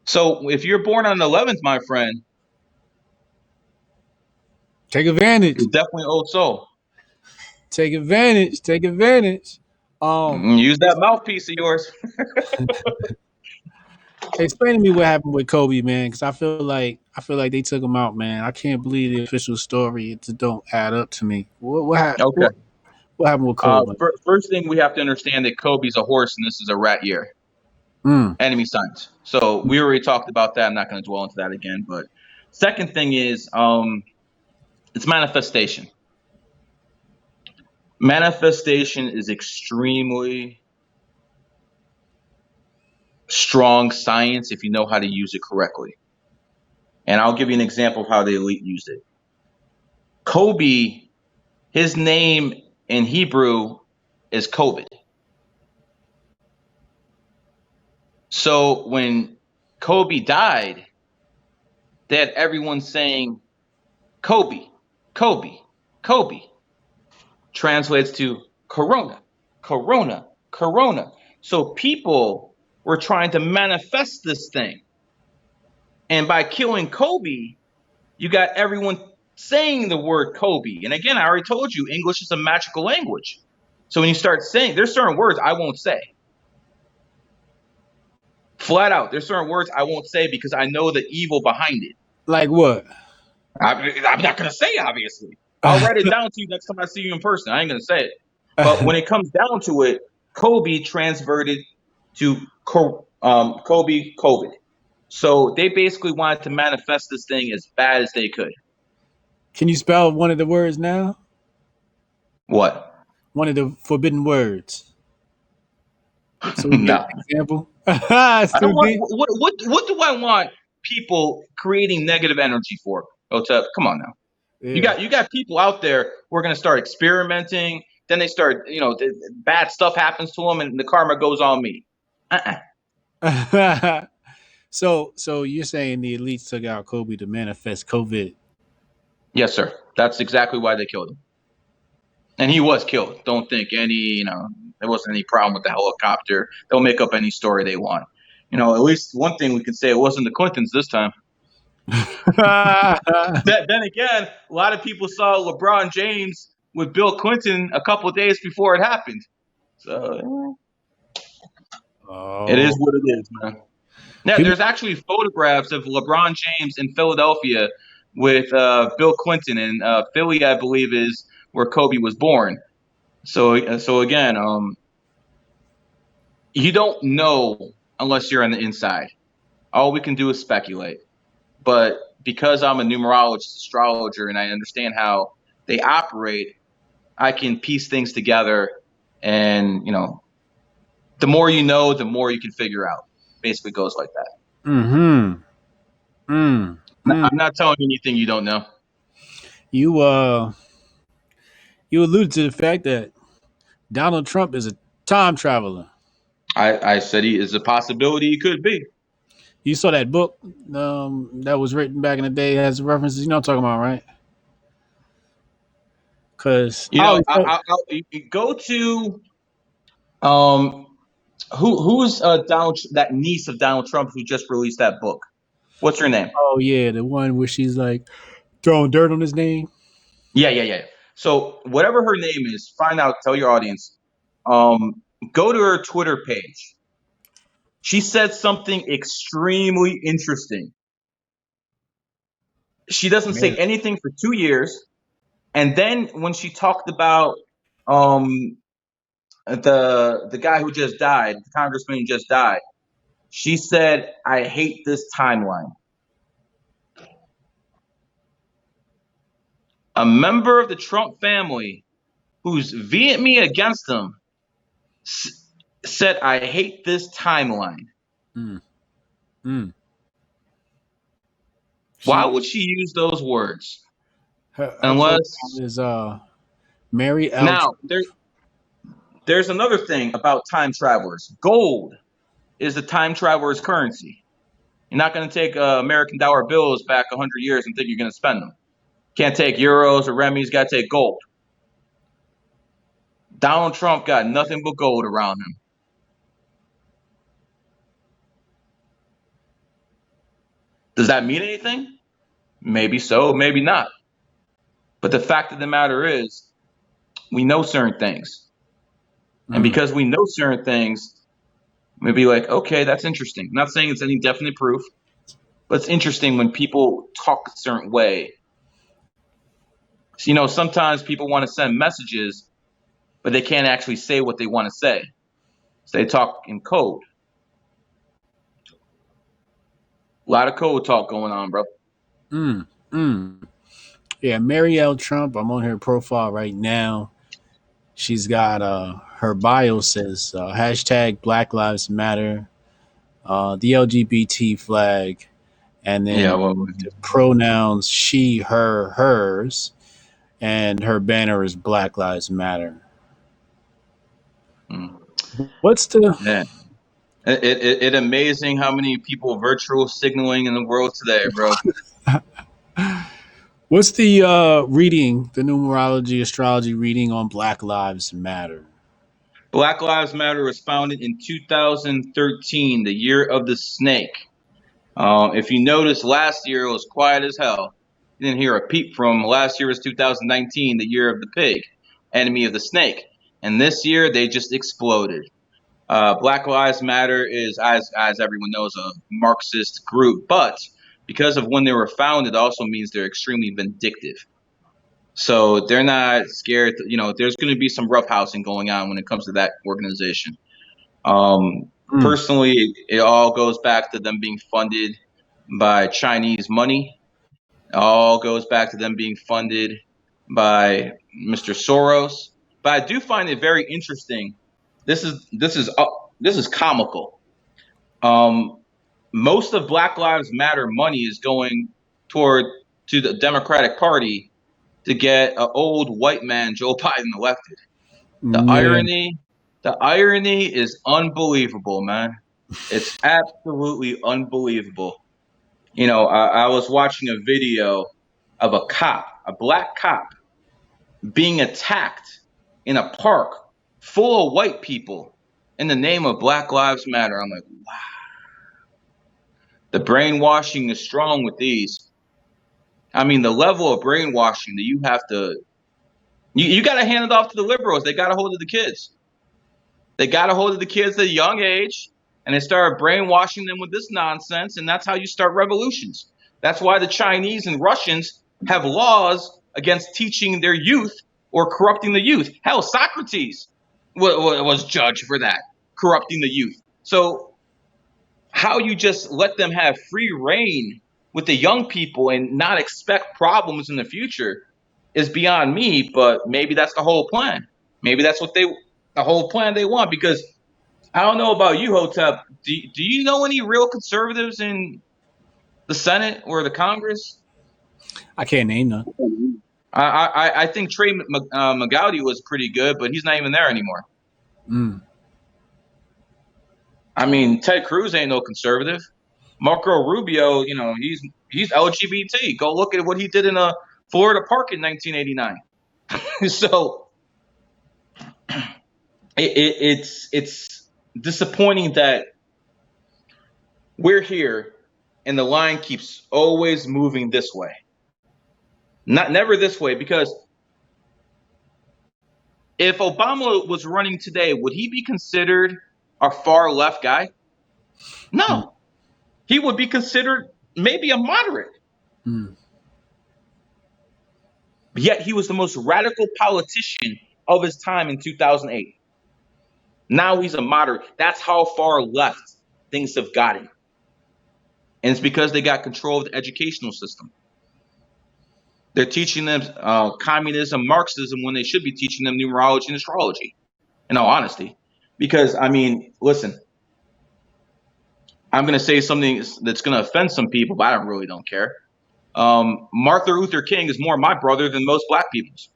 Speaker 2: So if you're born on the 11th, my friend,
Speaker 1: Take advantage.
Speaker 2: you're definitely an old soul.
Speaker 1: Take advantage. Take advantage.
Speaker 2: Use that mouthpiece of yours.
Speaker 1: Explain to me what happened with Kobe, man, because I feel like they took him out, man. I can't believe the official story. It just don't add up to me.
Speaker 2: Okay.
Speaker 1: What happened with Kobe?
Speaker 2: First thing we have to understand that Kobe's a horse and this is a rat year.
Speaker 1: Mm.
Speaker 2: Enemy signs. So we already talked about that. I'm not going to dwell into that again. But second thing is it's manifestation. Manifestation is extremely strong science if you know how to use it correctly. And I'll give you an example of how the elite used it. Kobe, his name in Hebrew is COVID. So when Kobe died, they had everyone saying Kobe, Kobe, Kobe. Translates to Corona, Corona, Corona. So people were trying to manifest this thing. And by killing Kobe, you got everyone saying the word Kobe. And again, I already told you, English is a magical language. So when you start saying, there's certain words I won't say. Flat out, there's certain words I won't say because I know the evil behind it.
Speaker 1: Like what?
Speaker 2: I'm not going to say, obviously. I'll write it down to you next time I see you in person. I ain't going to say it. But when it comes down to it, Kobe transverted to Kobe COVID. So they basically wanted to manifest this thing as bad as they could.
Speaker 1: Can you spell one of the words now?
Speaker 2: What?
Speaker 1: One of the forbidden words. So we get
Speaker 2: No.
Speaker 1: an example. It's
Speaker 2: I don't
Speaker 1: too
Speaker 2: want.
Speaker 1: deep.
Speaker 2: What do I want people creating negative energy for? Hotep, come on now.
Speaker 1: Yeah.
Speaker 2: You got people out there who are going to start experimenting. Then they start, bad stuff happens to them, and the karma goes on me.
Speaker 1: So you're saying the elites took out Kobe to manifest COVID?
Speaker 2: Yes, sir. That's exactly why they killed him. And he was killed. Don't think there wasn't any problem with the helicopter. They'll make up any story they want. At least one thing we can say, it wasn't the Clintons this time. Then again, a lot of people saw LeBron James with Bill Clinton a couple of days before it happened. So it is
Speaker 1: Oh,
Speaker 2: what it is, man. Yeah,
Speaker 1: people.
Speaker 2: there's actually photographs of LeBron James in Philadelphia with Bill Clinton, and Philly, I believe, is where Kobe was born. So again, you don't know unless you're on the inside. All we can do is speculate. But because I'm a numerologist, astrologer, and I understand how they operate, I can piece things together. And, the more you know, the more you can figure out. Basically goes like that.
Speaker 1: Mm-hmm.
Speaker 2: I'm not telling you anything you don't know.
Speaker 1: You you alluded to the fact that Donald Trump is a time traveler.
Speaker 2: I said he is a possibility. He could be.
Speaker 1: You saw that book that was written back in the day has references. You know what I'm talking about, right? Because
Speaker 2: You
Speaker 1: I
Speaker 2: know,
Speaker 1: always felt,
Speaker 2: you go to um who's Donald, that niece of Donald Trump who just released that book. What's her name?
Speaker 1: oh yeah, the one where she's like throwing dirt on his name.
Speaker 2: Yeah. So whatever her name is, find out. Tell your audience. Um, go to her Twitter page. She said something extremely interesting. She doesn't say
Speaker 1: Mary.
Speaker 2: anything for 2 years, and then when she talked about um the guy who just died, the congressman who just died, she said, "I hate this timeline." A member of the Trump family who's vehemently against them said, "I hate this timeline."
Speaker 1: Mm, mm.
Speaker 2: Why
Speaker 1: She
Speaker 2: would she use those words?
Speaker 1: her
Speaker 2: Unless
Speaker 1: profile is Mary L.
Speaker 2: now there's another thing about time travelers. Gold is the time traveler's currency. You're not going to take American dollar bills back 100 years and think you're going to spend them. Can't take euros or remis. Got to take gold. Donald Trump got nothing but gold around him. Does that mean anything? Maybe so, maybe not. But the fact of the matter is, we know certain things. And
Speaker 1: Mm,
Speaker 2: because we know certain things, maybe like, okay, that's interesting. I'm not saying it's any definite proof, but it's interesting when people talk a certain way. So, sometimes people want to send messages, but they can't actually say what they want to say. So they talk in code. A lot of code talk going on, bro.
Speaker 1: mm, mm. Yeah, Mary L. Trump. I'm on her profile right now. She's got her bio says hashtag Black Lives Matter, the LGBT flag, and
Speaker 2: Yeah,
Speaker 1: then the pronouns she, her, hers, and her banner is Black Lives Matter.
Speaker 2: mm,
Speaker 1: What's the
Speaker 2: yeah. It amazing how many people virtual signaling in the world today, bro.
Speaker 1: what's the reading, the numerology astrology reading on Black Lives Matter?
Speaker 2: Black Lives Matter was founded in 2013, the year of the snake. If you notice, last year it was quiet as hell. You didn't hear a peep from. Last year was 2019, the year of the pig, enemy of the snake. And this year they just exploded. Black Lives Matter is, as everyone knows, a Marxist group, but because of when they were founded, also means they're extremely vindictive. So they're not scared. There's going to be some roughhousing going on when it comes to that organization.
Speaker 1: Mm,
Speaker 2: Personally, it all goes back to them being funded by Chinese money. It all goes back to them being funded by Mr. Soros. But I do find it very interesting. This is comical. Um, Most of Black Lives Matter money is going toward to the Democratic Party to get an old white man, Joe Biden, elected. The
Speaker 1: yeah.
Speaker 2: irony, the irony is unbelievable, man. It's absolutely unbelievable. I was watching a video of a cop, a black cop, being attacked in a park full of white people in the name of Black Lives Matter. I'm like, wow, the brainwashing is strong with these. I mean, the level of brainwashing that you have to, you got to hand it off to the liberals. They got a hold of the kids. They got a hold of the kids at a young age, and they started brainwashing them with this nonsense, and that's how you start revolutions. That's why the Chinese and Russians have laws against teaching their youth or corrupting the youth. Hell, Socrates was judged for that, corrupting the youth. So how you just let them have free reign with the young people and not expect problems in the future is beyond me, but maybe that's the whole plan. Maybe that's the whole plan they want, because I don't know about you, Hotep. Do you know any real conservatives in the Senate or the Congress?
Speaker 1: I can't name none.
Speaker 2: I think Trey McGowdy was pretty good, but he's not even there anymore.
Speaker 1: Mm.
Speaker 2: I mean, Ted Cruz ain't no conservative. Marco Rubio, he's LGBT. Go look at what he did in a Florida park in 1989. So it's disappointing that we're here and the line keeps always moving this way. Never this way, because if Obama was running today, would he be considered a far left guy? No. He would be considered maybe a moderate. Yet he was the most radical politician of his time in 2008. Now he's a moderate. That's how far left things have gotten. And it's because they got control of the educational system. They're teaching them communism, Marxism, when they should be teaching them numerology and astrology, in all honesty. Because, I mean, listen, I'm going to say something that's going to offend some people, but I really don't care. Martin Luther King is more my brother than most black people's.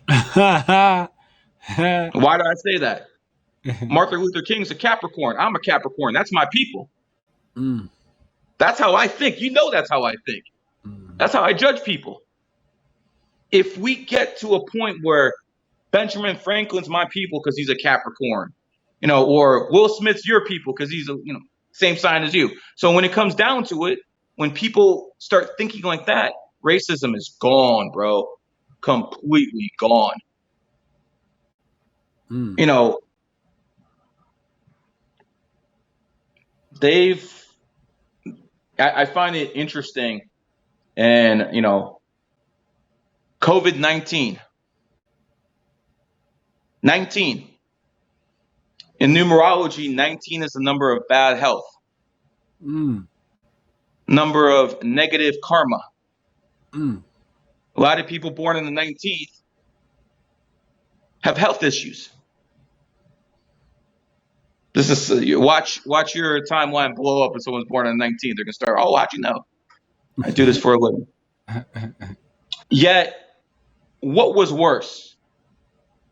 Speaker 2: Why do I say that? Martin Luther King's a Capricorn. I'm a Capricorn. That's my people. That's how I think. You know that's how I think. That's how I judge people. If we get to a point where Benjamin Franklin's my people because he's a Capricorn, or Will Smith's your people because he's a same sign as you. So when it comes down to it, when people start thinking like that, racism is gone, bro. Completely gone. I find it interesting, and COVID-19. 19. In numerology, 19 is the number of bad health. Number of negative karma. A lot of people born in the 19th have health issues. This is watch your timeline blow up if someone's born on the 19th. They're gonna start, how'd you know? I do this for a living. Yet, what was worse?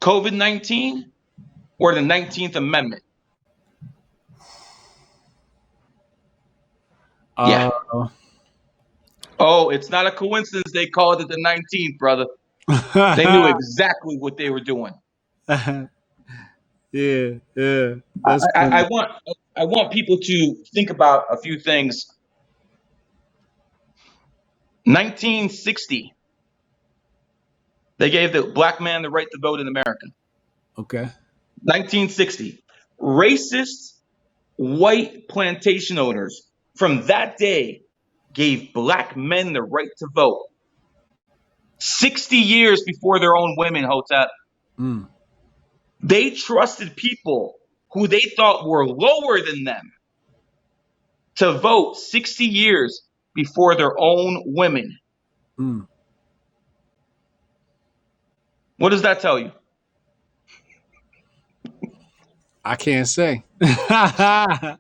Speaker 2: COVID-19 or the 19th Amendment? Yeah. Oh, it's not a coincidence they called it the 19th, brother. They knew exactly what they were doing.
Speaker 1: Yeah.
Speaker 2: I want people to think about a few things. 1960, they gave the black man the right to vote in America.
Speaker 1: Okay.
Speaker 2: 1960, racist white plantation owners from that day gave black men the right to vote. 60 years before their own women, Hotep. They trusted people who they thought were lower than them to vote 60 years before their own women. What does that tell you?
Speaker 1: I can't say. I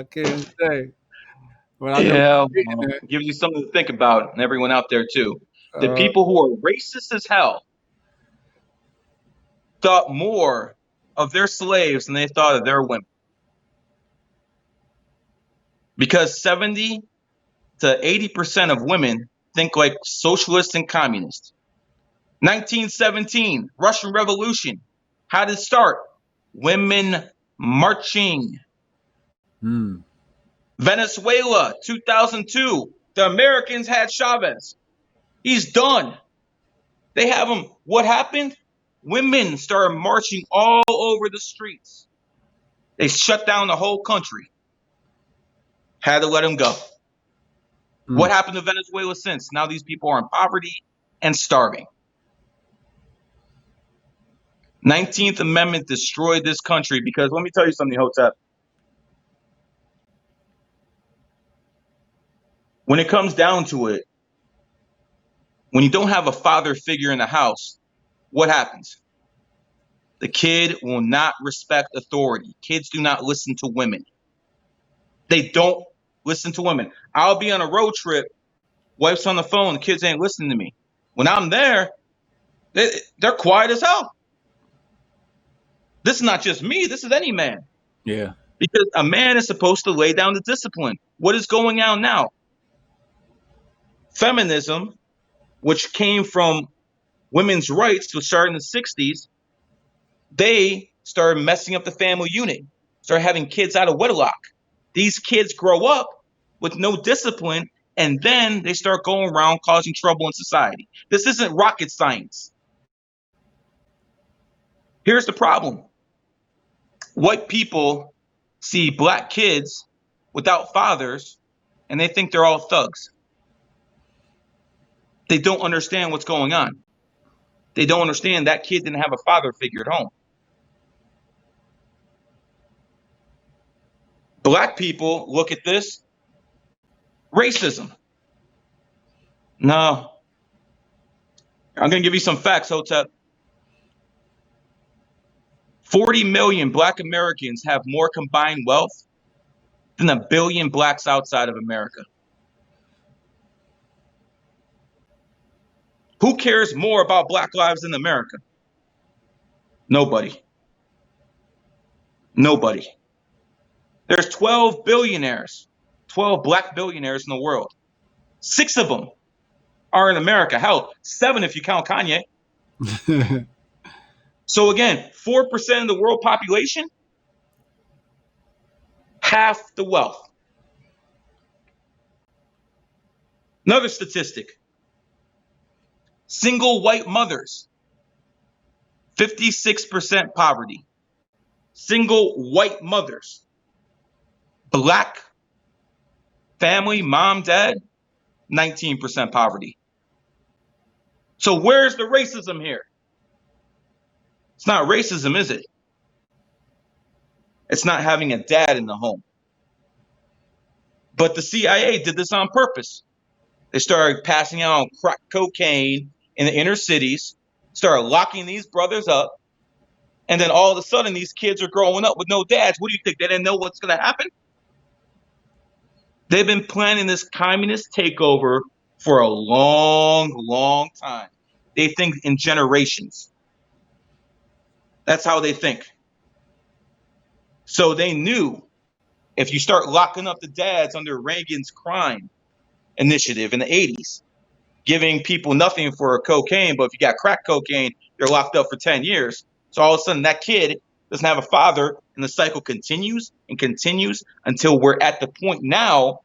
Speaker 1: can't say. But I know
Speaker 2: gives you something to think about, and everyone out there too. The people who are racist as hell thought more of their slaves than they thought of their women. Because 70 to 80% of women think like socialists and communists. 1917, Russian Revolution. How did it start? Women marching. Venezuela, 2002. The Americans had Chavez. He's done. They have him. What happened? Women started marching all over the streets. They shut down the whole country. Had to let him go. What happened to Venezuela since? Now these people are in poverty and starving. 19th Amendment destroyed this country because, let me tell you something, Hotep. When it comes down to it, when you don't have a father figure in the house, what happens? The kid will not respect authority. Kids do not listen to women. They don't listen to women. I'll be on a road trip, wife's on the phone, the kids ain't listening to me. When I'm there, they're quiet as hell. This is not just me, this is any man.
Speaker 1: Yeah.
Speaker 2: Because a man is supposed to lay down the discipline. What is going on now? Feminism, which came from women's rights, which started in the 60s, they started messing up the family unit, started having kids out of wedlock. These kids grow up with no discipline, and then they start going around causing trouble in society. This isn't rocket science. Here's the problem. White people see black kids without fathers, and they think they're all thugs. They don't understand what's going on. They don't understand that kid didn't have a father figure at home. Black people look at this racism. No. I'm going to give you some facts, Hotep. 40 million black Americans have more combined wealth than 1 billion blacks outside of America. Who cares more about black lives in America? Nobody. Nobody. There's 12 billionaires, 12 black billionaires in the world. 6 of them are in America. Hell, 7 if you count Kanye. So again, 4% of the world population, half the wealth. Another statistic. Single white mothers, 56% poverty. Single white mothers. Black family, mom, dad, 19% poverty. So where's the racism here? It's not racism, is it? It's not having a dad in the home. But the CIA did this on purpose. They started passing out crack cocaine in the inner cities, started locking these brothers up, and then all of a sudden these kids are growing up with no dads. What do you think? They didn't know what's going to happen? They've been planning this communist takeover for a long, long time. They think in generations. That's how they think. So they knew if you start locking up the dads under Reagan's crime initiative in the 80s, giving people nothing for cocaine, but if you got crack cocaine, you're locked up for 10 years. So all of a sudden that kid doesn't have a father, and the cycle continues and continues until we're at the point now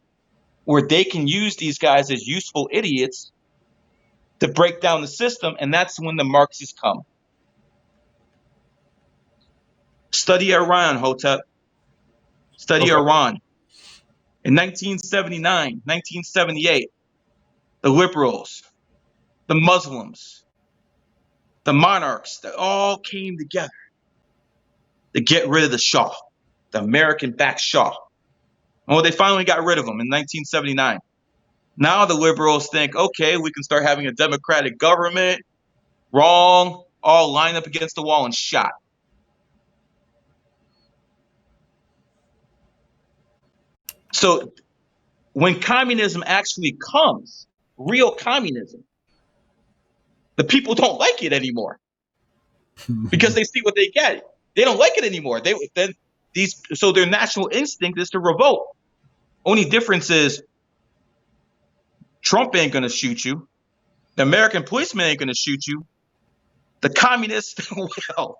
Speaker 2: where they can use these guys as useful idiots to break down the system, and that's when the Marxists come. Study Iran, Hotep. Study Iran. In 1979, 1978, the liberals, the Muslims, the monarchs, they all came together to get rid of the Shah, the American-backed Shah. Well, they finally got rid of him in 1979. Now the liberals think, okay, we can start having a democratic government. Wrong. All lined up against the wall and shot. So when communism actually comes, real communism, the people don't like it anymore because they see what they get. They don't like it anymore. So their national instinct is to revolt. Only difference is Trump ain't going to shoot you. The American policeman ain't going to shoot you. The communists will.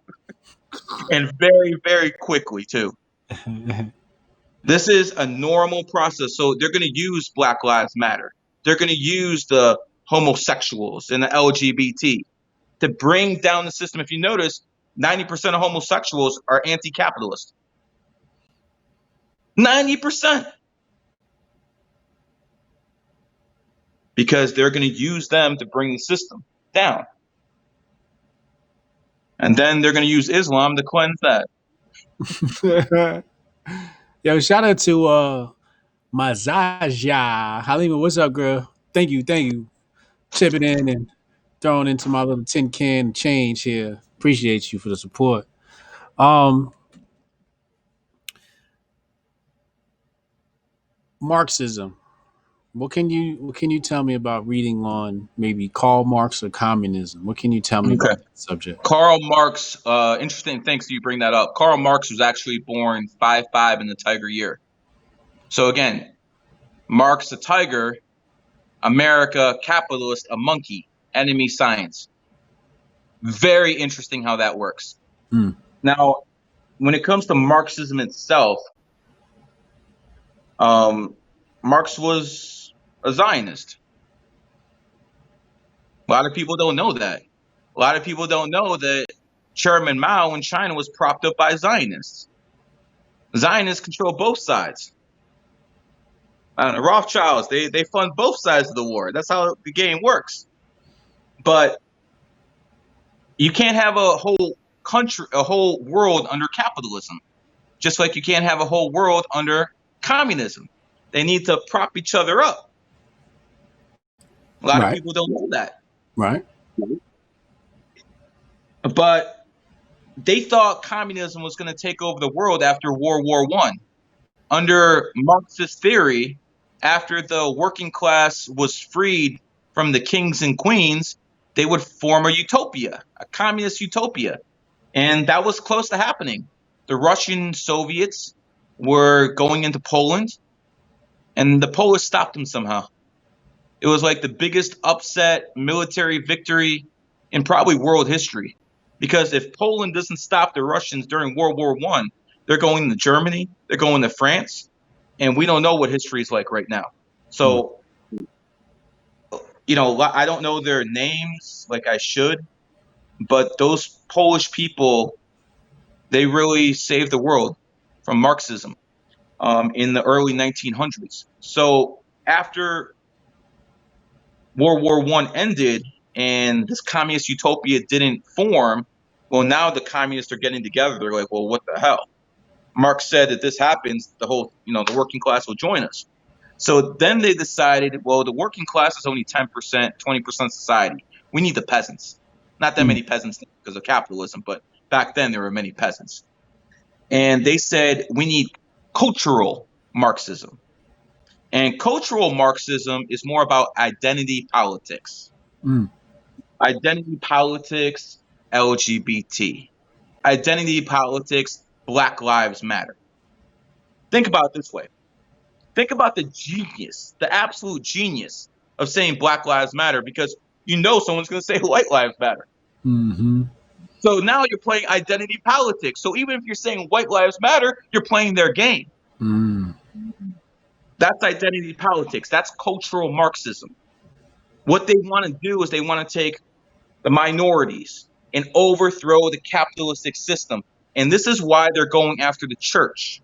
Speaker 2: And very, very quickly, too. This is a normal process. So they're going to use Black Lives Matter. They're going to use the homosexuals and the LGBT to bring down the system. If you notice, 90% of homosexuals are anti-capitalist. 90%. Because they're going to use them to bring the system down. And then they're going to use Islam to cleanse that.
Speaker 1: Yo, shout out to Mazaja. Halima, what's up, girl? Thank you. Chipping in and throwing into my little tin can change here. Appreciate you for the support. Marxism. What can you tell me about reading on maybe Karl Marx or communism? What can you tell me
Speaker 2: Okay.
Speaker 1: about that subject?
Speaker 2: Karl Marx, interesting. Thanks you bring that up. Karl Marx was actually born 5/5 in the Tiger year. So again, Marx the tiger, America capitalist, a monkey, enemy science. Very interesting how that works.
Speaker 1: Mm.
Speaker 2: Now, when it comes to Marxism itself, Marx was a Zionist. A lot of people don't know that. A lot of people don't know that Chairman Mao in China was propped up by Zionists. Zionists control both sides. I don't know, Rothschilds, they fund both sides of the war. That's how the game works. But you can't have a whole country, a whole world under capitalism, just like you can't have a whole world under communism. They need to prop each other up. A lot of
Speaker 1: Right.
Speaker 2: people don't know that.
Speaker 1: Right.
Speaker 2: But they thought communism was going to take over the world after World War I. Under Marxist theory, after the working class was freed from the kings and queens, they would form a utopia, a communist utopia. And that was close to happening. The Russian Soviets were going into Poland, and the Polish stopped them somehow. It was like the biggest upset military victory in probably world history. Because if Poland doesn't stop the Russians during World War I, they're going to Germany, they're going to France, and we don't know what history is like right now.
Speaker 1: Mm.
Speaker 2: So, I don't know their names like I should, but those Polish people, they really saved the world from Marxism in the early 1900s. So after World War I ended and this communist utopia didn't form, well, now the communists are getting together. They're like, well, what the hell? Marx said that this happens, the working class will join us. So then they decided, well, the working class is only 10%, 20% society. We need the peasants. Not that
Speaker 1: Mm.
Speaker 2: many peasants because of capitalism, but back then there were many peasants. And they said, we need cultural Marxism. And cultural Marxism is more about identity politics.
Speaker 1: Mm.
Speaker 2: Identity politics, LGBT. Identity politics, Black Lives Matter. Think about it this way. Think about the genius, the absolute genius of saying Black Lives Matter, because someone's going to say White Lives Matter.
Speaker 1: Mm-hmm.
Speaker 2: So now you're playing identity politics. So even if you're saying White Lives Matter, you're playing their game.
Speaker 1: Mm.
Speaker 2: That's identity politics. That's cultural Marxism. What they want to do is they want to take the minorities and overthrow the capitalistic system. And this is why they're going after the church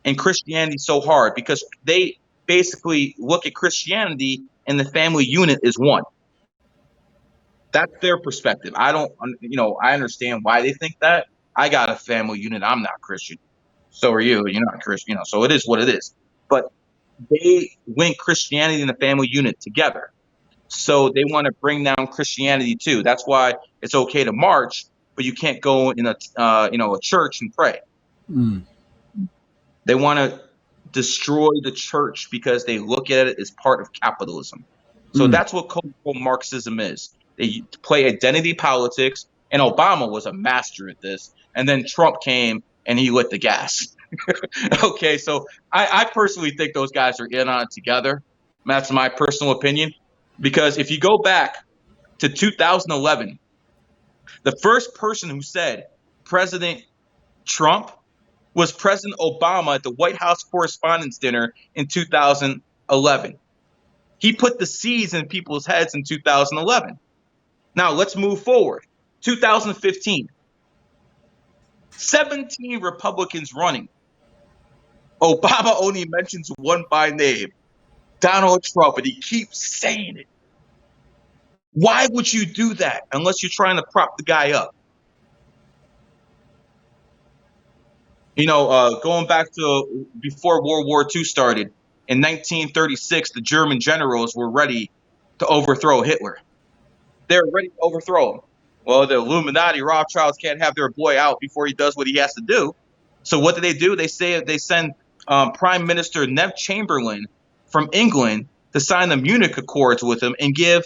Speaker 2: and Christianity so hard, because they basically look at Christianity and the family unit is one. That's their perspective. I don't, I understand why they think that. I got a family unit. I'm not Christian. So are you. You're not Christian. So it is what it is. But they link Christianity and the family unit together. So they want to bring down Christianity too. That's why it's okay to march, but you can't go in a church and pray.
Speaker 1: Mm.
Speaker 2: They want to destroy the church because they look at it as part of capitalism. So
Speaker 1: Mm.
Speaker 2: that's what cultural Marxism is. They play identity politics, and Obama was a master at this. And then Trump came and he lit the gas. Okay, so I personally think those guys are in on it together. That's my personal opinion. Because if you go back to 2011, the first person who said President Trump was President Obama at the White House Correspondents' Dinner in 2011. He put the seeds in people's heads in 2011. Now let's move forward. 2015, 17 Republicans running. Obama only mentions one by name, Donald Trump, and he keeps saying it. Why would you do that unless you're trying to prop the guy up? Going back to before World War II started, in 1936, the German generals were ready to overthrow Hitler. They're ready to overthrow him. Well, the Illuminati Rothschilds can't have their boy out before he does what he has to do. So what do? They send Prime Minister Neville Chamberlain from England to sign the Munich Accords with him and give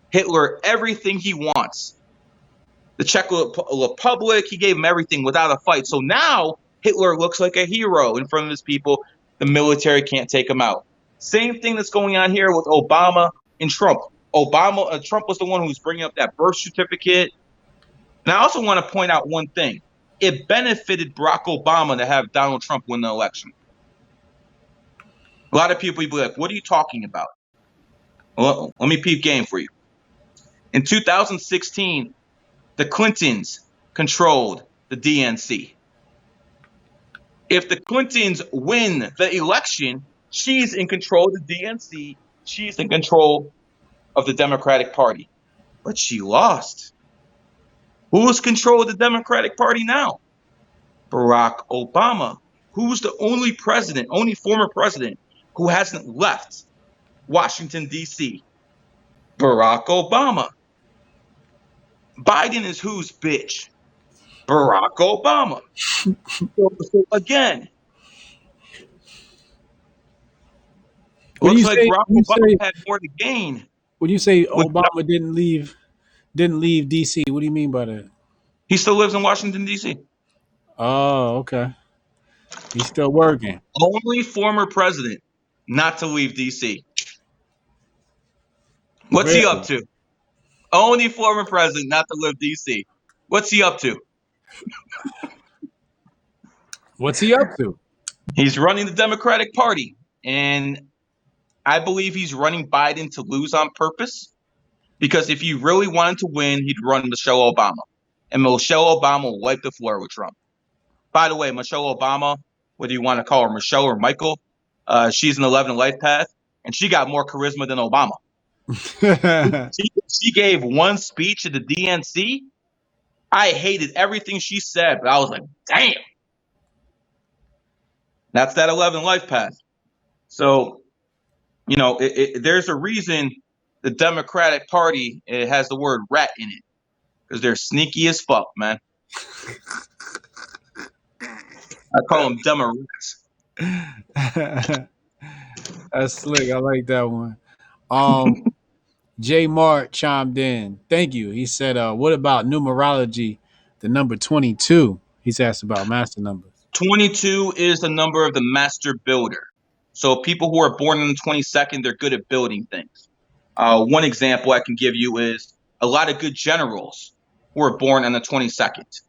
Speaker 2: Hitler everything he wants. The Czech Republic, he gave him everything without a fight. So now Hitler looks like a hero in front of his people. The military can't take him out. Same thing that's going on here with Obama and Trump. Trump was the one who was bringing up that birth certificate. And I also want to point out one thing. It benefited Barack Obama to have Donald Trump win the election. A lot of people will be like, what are you talking about? Well, let me peep game for you. In 2016, the Clintons controlled the DNC. If the Clintons win the election, she's in control of the DNC. She's in control of the Democratic Party. But she lost. Who's control of the Democratic Party now? Barack Obama, who's the only former president who hasn't left Washington, D.C. Barack Obama. Biden is whose bitch? Barack Obama. So again, looks like Barack Obama had more to gain.
Speaker 1: When you say Obama didn't leave DC, what do you mean by that?
Speaker 2: He still lives in Washington, D.C.
Speaker 1: Oh, okay. He's still working.
Speaker 2: Only former president not to leave D.C. What's he up to? Only former president not to leave D.C. What's he up to?
Speaker 1: What's he up to?
Speaker 2: He's running the Democratic Party, and I believe he's running Biden to lose on purpose, because if he really wanted to win, he'd run Michelle Obama, and Michelle Obama will wipe the floor with Trump. By the way, Michelle Obama, whether you want to call her Michelle or Michael, she's an 11 life path, and she got more charisma than Obama. She gave one speech at the DNC. I hated everything she said, but I was like, damn. That's that 11 life path. So, there's a reason the Democratic Party has the word rat in it, because they're sneaky as fuck, man. I call them Democrats.
Speaker 1: That's slick. I like that one. J Mart chimed in. Thank you. He said, what about numerology, the number 22? He's asked about master numbers.
Speaker 2: 22 is the number of the master builder. So people who are born on the 22nd, they're good at building things. One example I can give you is a lot of good generals who are born on the 22nd.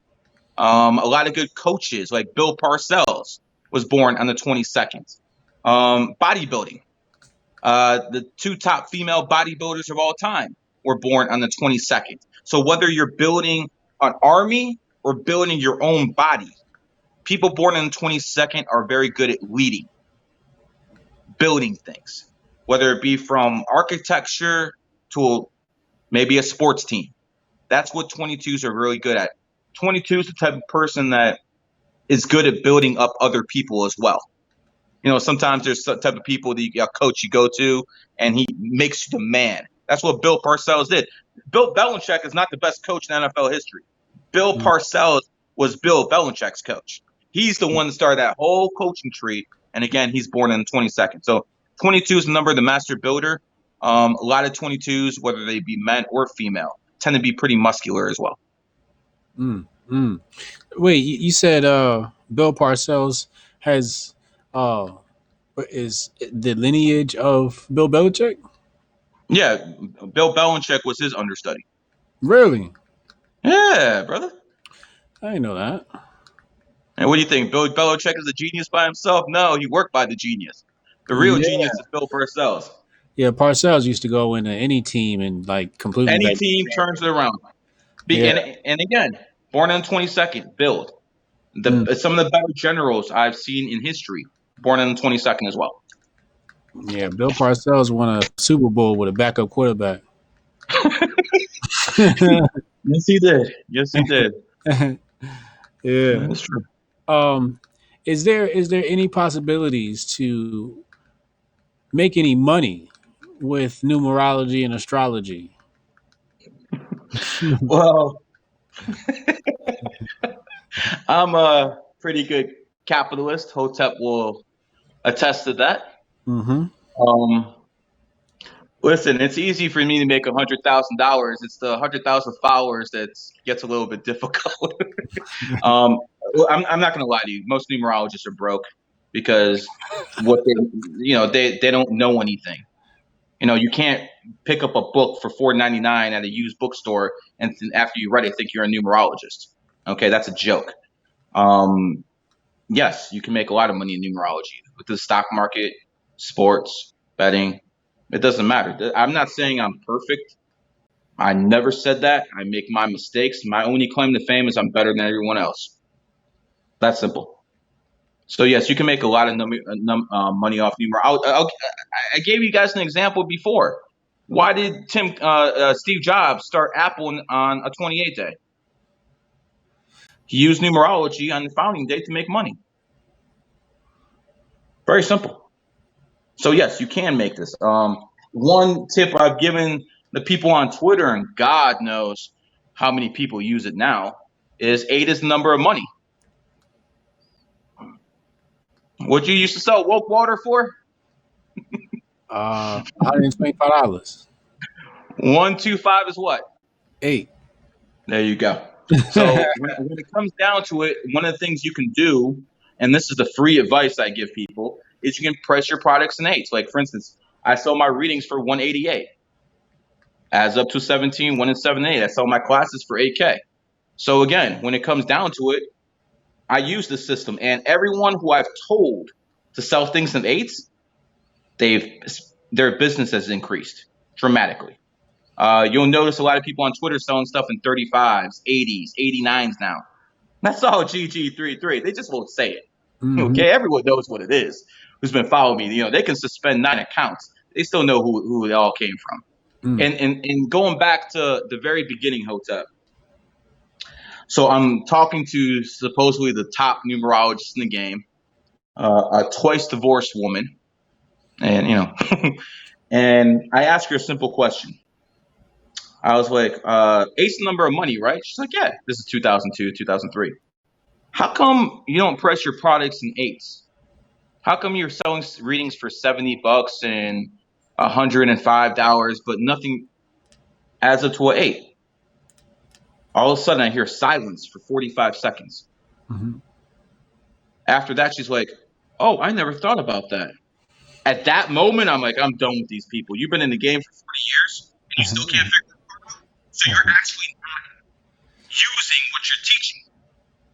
Speaker 2: A lot of good coaches, like Bill Parcells, was born on the 22nd. Bodybuilding. The two top female bodybuilders of all time were born on the 22nd. So whether you're building an army or building your own body, people born on the 22nd are very good at leading, building things, whether it be from architecture to maybe a sports team. That's what 22s are really good at. 22 is the type of person that is good at building up other people as well. Sometimes there's some type of people that a coach you go to, and he makes you the man. That's what Bill Parcells did. Bill Belichick is not the best coach in NFL history. Bill Parcells was Bill Belichick's coach. He's the one that started that whole coaching tree. And again, he's born on the 22nd. So 22 is the number of the master builder. A lot of 22s, whether they be men or female, tend to be pretty muscular as well.
Speaker 1: Wait, you said Bill Parcells has is the lineage of Bill Belichick?
Speaker 2: Yeah, Bill Belichick was his understudy.
Speaker 1: Really?
Speaker 2: Yeah, brother.
Speaker 1: I didn't know that.
Speaker 2: And what do you think? Bill Belichick is a genius by himself? No, he worked by the genius. The real genius is Bill Parcells.
Speaker 1: Yeah, Parcells used to go into any team and completely.
Speaker 2: Any team turns it around. And again, born on the 22nd, build. Some of the better generals I've seen in history, born on the 22nd as well.
Speaker 1: Yeah, Bill Parcells won a Super Bowl with a backup quarterback.
Speaker 2: Yes, he did. Yes, he did.
Speaker 1: Yeah,
Speaker 2: that's true.
Speaker 1: Is there any possibilities to make any money with numerology and astrology?
Speaker 2: Well, I'm a pretty good capitalist. Hotep will attest to that.
Speaker 1: Mm-hmm.
Speaker 2: Listen, it's easy for me to make $100,000. It's the 100,000 followers that gets a little bit difficult. um, I'm not going to lie to you. Most numerologists are broke because what they don't know anything. You can't pick up a book for $4.99 at a used bookstore, and after you read it, think you're a numerologist. Okay, that's a joke. Yes, you can make a lot of money in numerology with the stock market, sports, betting. It doesn't matter. I'm not saying I'm perfect. I never said that. I make my mistakes. My only claim to fame is I'm better than everyone else. That's simple. So yes, you can make a lot of money off numerology. I gave you guys an example before. Why did Steve Jobs start Apple on a 28th day? He used numerology on the founding day to make money. Very simple. So yes, you can make this. One tip I've given the people on Twitter, and God knows how many people use it now, is 8 is the number of money. What you used to sell woke water for?
Speaker 1: $125.
Speaker 2: 125 is what?
Speaker 1: 8.
Speaker 2: There you go. So when it comes down to it, one of the things you can do, and this is the free advice I give people, is you can price your products in 8s. Like for instance, I sell my readings for 188. As up to 17, 1 and 7 8. I sell my classes for 8K. So again, when it comes down to it, I use this system, and everyone who I've told to sell things in 8s, their business has increased dramatically. You'll notice a lot of people on Twitter selling stuff in 35s, 80s, 89s now. That's all GG33. They just won't say it.
Speaker 1: Mm-hmm.
Speaker 2: Okay, everyone knows what it is. Who's been following me? They can suspend 9 accounts. They still know who it all came from. And going back to the very beginning, Hotep. So I'm talking to supposedly the top numerologist in the game, a twice divorced woman, and and I asked her a simple question. I was like, "Eight's the number of money, right?" She's like, "Yeah, this is 2002, 2003. How come you don't price your products in 8s? How come you're selling readings for $70 and $105, but nothing adds up to an 8?" All of a sudden, I hear silence for 45 seconds.
Speaker 1: Mm-hmm.
Speaker 2: After that, she's like, "Oh, I never thought about that." At that moment, I'm like, I'm done with these people. You've been in the game for 40 years, and you still can't figure it out. So you're actually not using what you're teaching.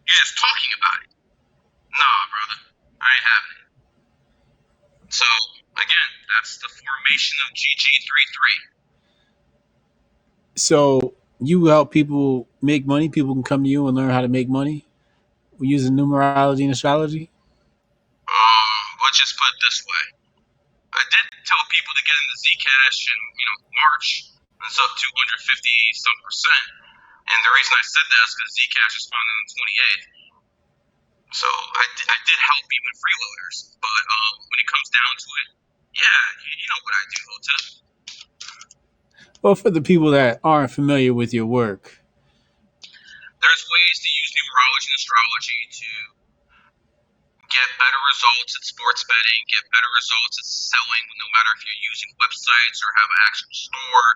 Speaker 2: You're just talking about it. Nah, brother, I ain't having it. So, again, that's the formation of GG33.
Speaker 1: So you help people make money. People can come to you and learn how to make money using numerology and astrology.
Speaker 2: Let's just put it this way. I did tell people to get into Zcash in March. It's up 250 some percent. And the reason I said that is because Zcash is founded on the 28th. So I did help even freeloaders. But when it comes down to it, yeah, you know what I do, Hotep.
Speaker 1: Well, for the people that aren't familiar with your work,
Speaker 2: There's ways to use numerology and astrology to get better results at sports betting, get better results at selling, no matter if you're using websites or have an actual store.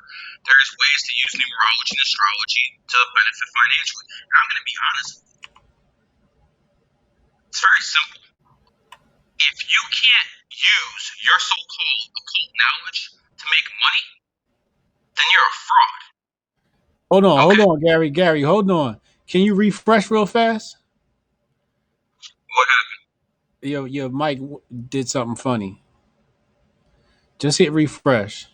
Speaker 2: There's ways to use numerology and astrology to benefit financially. And I'm going to be honest, it's very simple. If you can't use your so-called occult knowledge to make money, then you're a fraud.
Speaker 1: hold on, Gary, hold on. Can you refresh real fast?
Speaker 2: What happened?
Speaker 1: Your mic did something funny. Just hit refresh.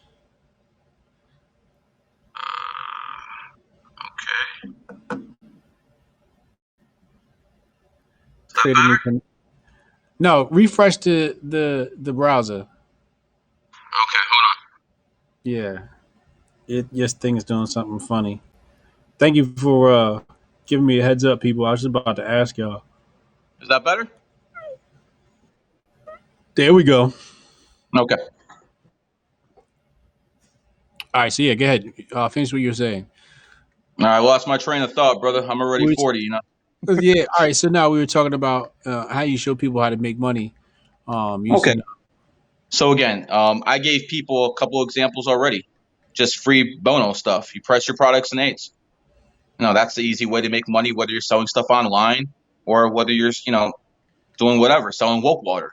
Speaker 2: Okay.
Speaker 1: Create a new No, refresh the browser.
Speaker 2: Okay, hold on.
Speaker 1: Yeah, your thing is doing something funny. Thank you for giving me a heads up, people. I was just about to ask y'all.
Speaker 2: Is that better?
Speaker 1: There we go.
Speaker 2: Okay.
Speaker 1: All right, so yeah, go ahead. Finish what you were saying.
Speaker 2: I lost my train of thought, brother. I'm already 40,
Speaker 1: Yeah. All right. So now we were talking about how you show people how to make money.
Speaker 2: Okay.
Speaker 1: Using
Speaker 2: So again, I gave people a couple examples already. Just free bono stuff. You price your products in eights. That's the easy way to make money, whether you're selling stuff online or whether you're, doing whatever, selling woke water.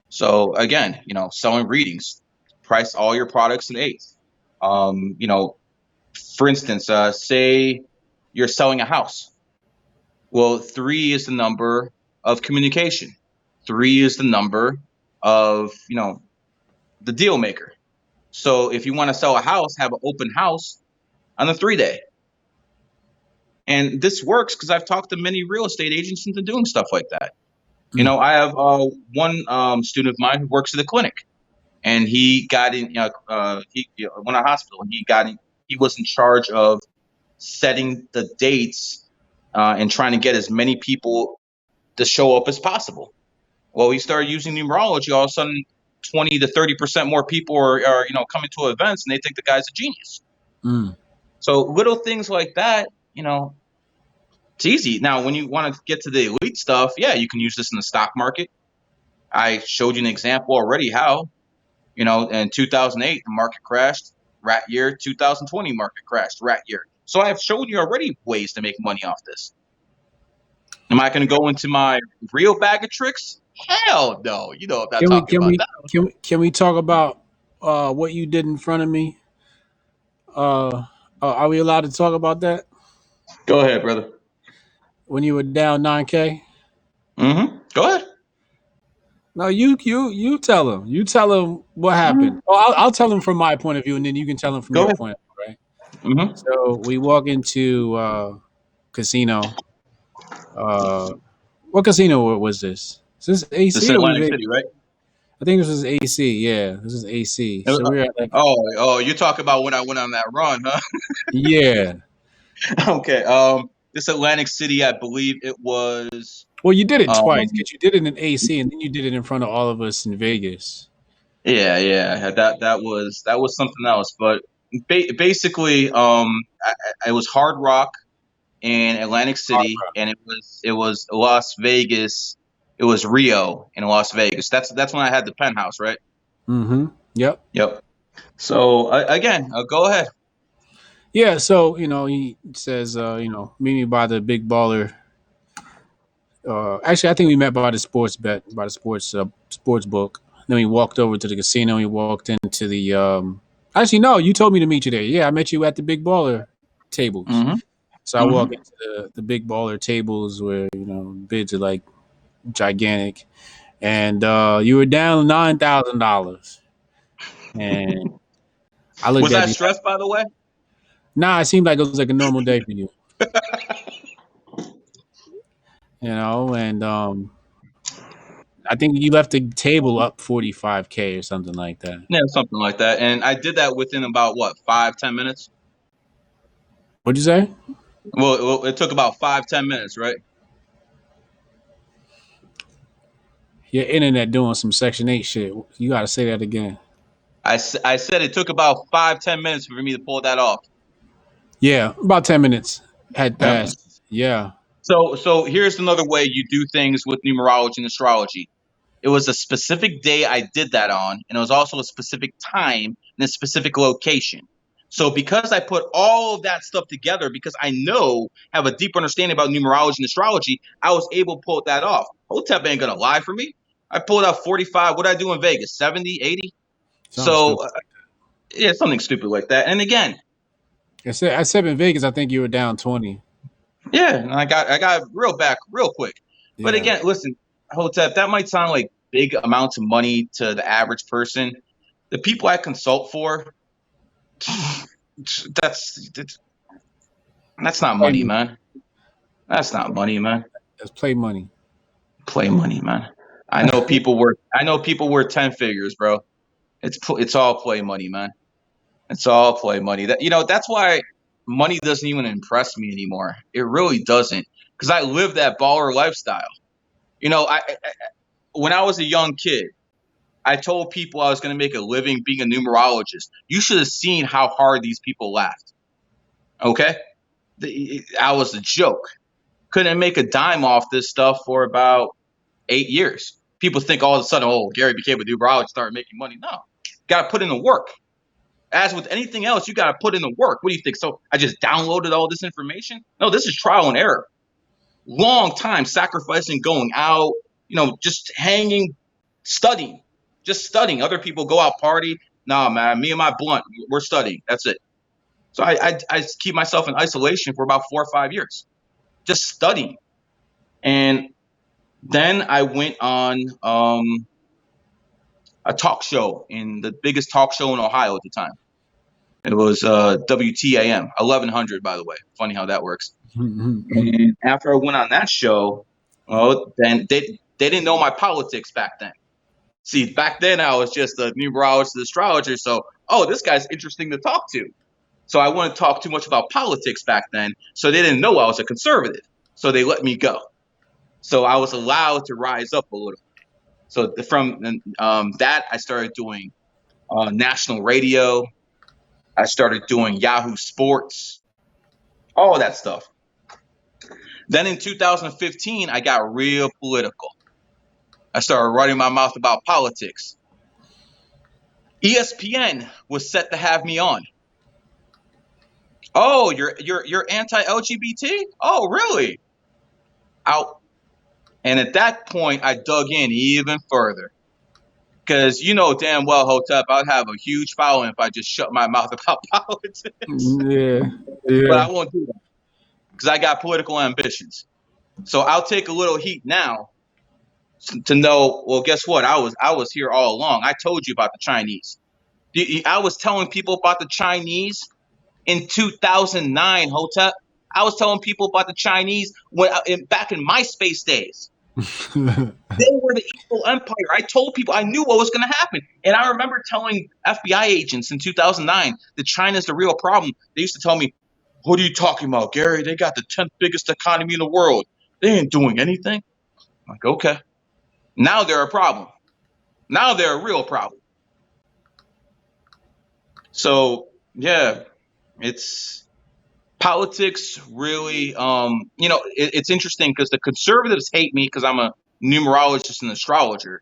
Speaker 2: So again, selling readings, price all your products in eights. For instance, say you're selling a house. Well, three is the number of communication. Three is the number of, the deal maker. So if you want to sell a house, have an open house on the 3 day. And this works because I've talked to many real estate agents into doing stuff like that.
Speaker 1: Mm.
Speaker 2: I have one student of mine who works at a clinic, and he got in. He went to hospital, and he was in charge of setting the dates and trying to get as many people to show up as possible. Well, he started using numerology. All of a sudden, 20 to 30% more people are coming to events, and they think the guy's a genius.
Speaker 1: Mm.
Speaker 2: So little things like that, it's easy. Now, when you want to get to the elite stuff, yeah, you can use this in the stock market. I showed you an example already how, in 2008, the market crashed, rat year. 2020 market crashed, rat year. So I've showed you already ways to make money off this. Am I going to go into my real bag of tricks? Hell no. I'm not
Speaker 1: Can we
Speaker 2: talking
Speaker 1: can
Speaker 2: about
Speaker 1: we
Speaker 2: that.
Speaker 1: can we talk about what you did in front of me? Are we allowed to talk about that
Speaker 2: Go ahead, brother.
Speaker 1: when you were down 9K?
Speaker 2: Go ahead.
Speaker 1: No, you tell him. You tell him what happened.
Speaker 2: Mhm.
Speaker 1: Oh, I'll tell him from my point of view, and then you can tell him from
Speaker 2: Go
Speaker 1: your
Speaker 2: ahead.
Speaker 1: point of view, right?
Speaker 2: hmm
Speaker 1: So we walk into casino. Uh, what casino was this? Is this
Speaker 2: This
Speaker 1: AC or we
Speaker 2: Atlantic
Speaker 1: Vegas?
Speaker 2: City, right?
Speaker 1: I think this was AC. Yeah, this is AC. So we're at like,
Speaker 2: Oh, you talk about when I went on that run, huh?
Speaker 1: yeah.
Speaker 2: Okay. This Atlantic City, I believe it was.
Speaker 1: Well, you did it twice
Speaker 2: Um,
Speaker 1: because you did it in AC, and then you did it in front of all of us in Vegas.
Speaker 2: yeah. That was something else. But basically, it was Hard Rock in Atlantic City, and it was Las Vegas. It was Rio in Las Vegas. That's when I had the penthouse, right?
Speaker 1: Mm-hmm. Yep.
Speaker 2: Yep. So again, go ahead.
Speaker 1: Yeah. So he says, meet me by the big baller. Actually, I think we met by the sports bet, by the sports book. Then we walked over to the casino. We walked into the. Actually, no, you told me to meet you there. Yeah, I met you at the big baller tables.
Speaker 2: hmm
Speaker 1: So I walk
Speaker 2: hmm
Speaker 1: into the big baller tables where bids are like gigantic, and you were down $9,000, and I looked
Speaker 2: Was
Speaker 1: at
Speaker 2: I
Speaker 1: you.
Speaker 2: stressed, by the way?
Speaker 1: Nah, it seemed like it was like a normal day for you, and I think you left the table up 45K or something like that.
Speaker 2: Yeah, something like that. And I did that within about what, 5, 10 minutes?
Speaker 1: What'd you say?
Speaker 2: Well, it took about 5, 10 minutes, right?
Speaker 1: Your internet doing some Section 8 shit. You got to say that again.
Speaker 2: I said it took about 5, 10 minutes for me to pull that off.
Speaker 1: Yeah, about 10 minutes had
Speaker 2: Yep.
Speaker 1: passed. Yeah.
Speaker 2: So here's another way you do things with numerology and astrology. It was a specific day I did that on, and it was also a specific time and a specific location. So because I put all of that stuff together, because I have a deep understanding about numerology and astrology, I was able to pull that off. Hotep ain't gonna lie for me. I pulled out 45. What did I do in Vegas? 70, 80?
Speaker 1: Something
Speaker 2: So
Speaker 1: stupid.
Speaker 2: yeah, something stupid like that. And again,
Speaker 1: I said in Vegas, I think you were down 20.
Speaker 2: yeah, and I got real back real quick. But
Speaker 1: Yeah.
Speaker 2: again, listen, Hotep, that might sound like big amounts of money to the average person. The people I consult for, that's that's not
Speaker 1: Play
Speaker 2: money,
Speaker 1: money.
Speaker 2: man. That's not money, man.
Speaker 1: That's play money.
Speaker 2: Play money, man. I know people worth 10 figures, bro. It's all play money, man. It's all play money. That's why money doesn't even impress me anymore. It really doesn't, because I live that baller lifestyle. When I was a young kid, I told people I was going to make a living being a numerologist. You should have seen how hard these people laughed. Okay, I was a joke. Couldn't make a dime off this stuff for about 8 years. people think all of a sudden, oh, Gary became a numerologist, started making money. No, got to put in the work. As with anything else, you got to put in the work. What do you think? So I just downloaded all this information? No, this is trial and error. Long time sacrificing, going out, just hanging, studying, just studying. Other people go out party. Nah, man, me and my blunt, we're studying. That's it. So I keep myself in isolation for about 4 or 5 years, just studying. And then I went on a talk show in the biggest talk show in Ohio at the time. It was WTAM, 1100, by the way. Funny how that works. And after I went on that show, then they didn't know my politics back then. See, back then I was just a numerologist, astrologer. So, this guy's interesting to talk to. So I wouldn't talk too much about politics back then. So they didn't know I was a conservative. So they let me go. So I was allowed to rise up a little. So from that, I started doing national radio. I started doing Yahoo Sports, all that stuff. Then in 2015, I got real political. I started running my mouth about politics. ESPN was set to have me on. Oh, you're anti-LGBT? Oh, really? Out. And at that point, I dug in even further. Because you know damn well, Hotep, I'd have a huge following if I just shut my mouth about politics.
Speaker 1: Yeah.
Speaker 2: But I won't do that. Because I got political ambitions. So I'll take a little heat now to know, well, guess what? I was here all along. I told you about the Chinese. I was telling people about the Chinese in 2009, Hotep. I was telling people about the Chinese back in MySpace days. They were the evil empire. I told people, I knew what was going to happen. And I remember telling FBI agents in 2009 that China's the real problem. They used to tell me, what are you talking about, Gary? They got the 10th biggest economy in the world. They ain't doing anything. I'm like, okay. Now they're a problem. Now they're a real problem. So, yeah, it's politics really, it's interesting because the conservatives hate me because I'm a numerologist and astrologer.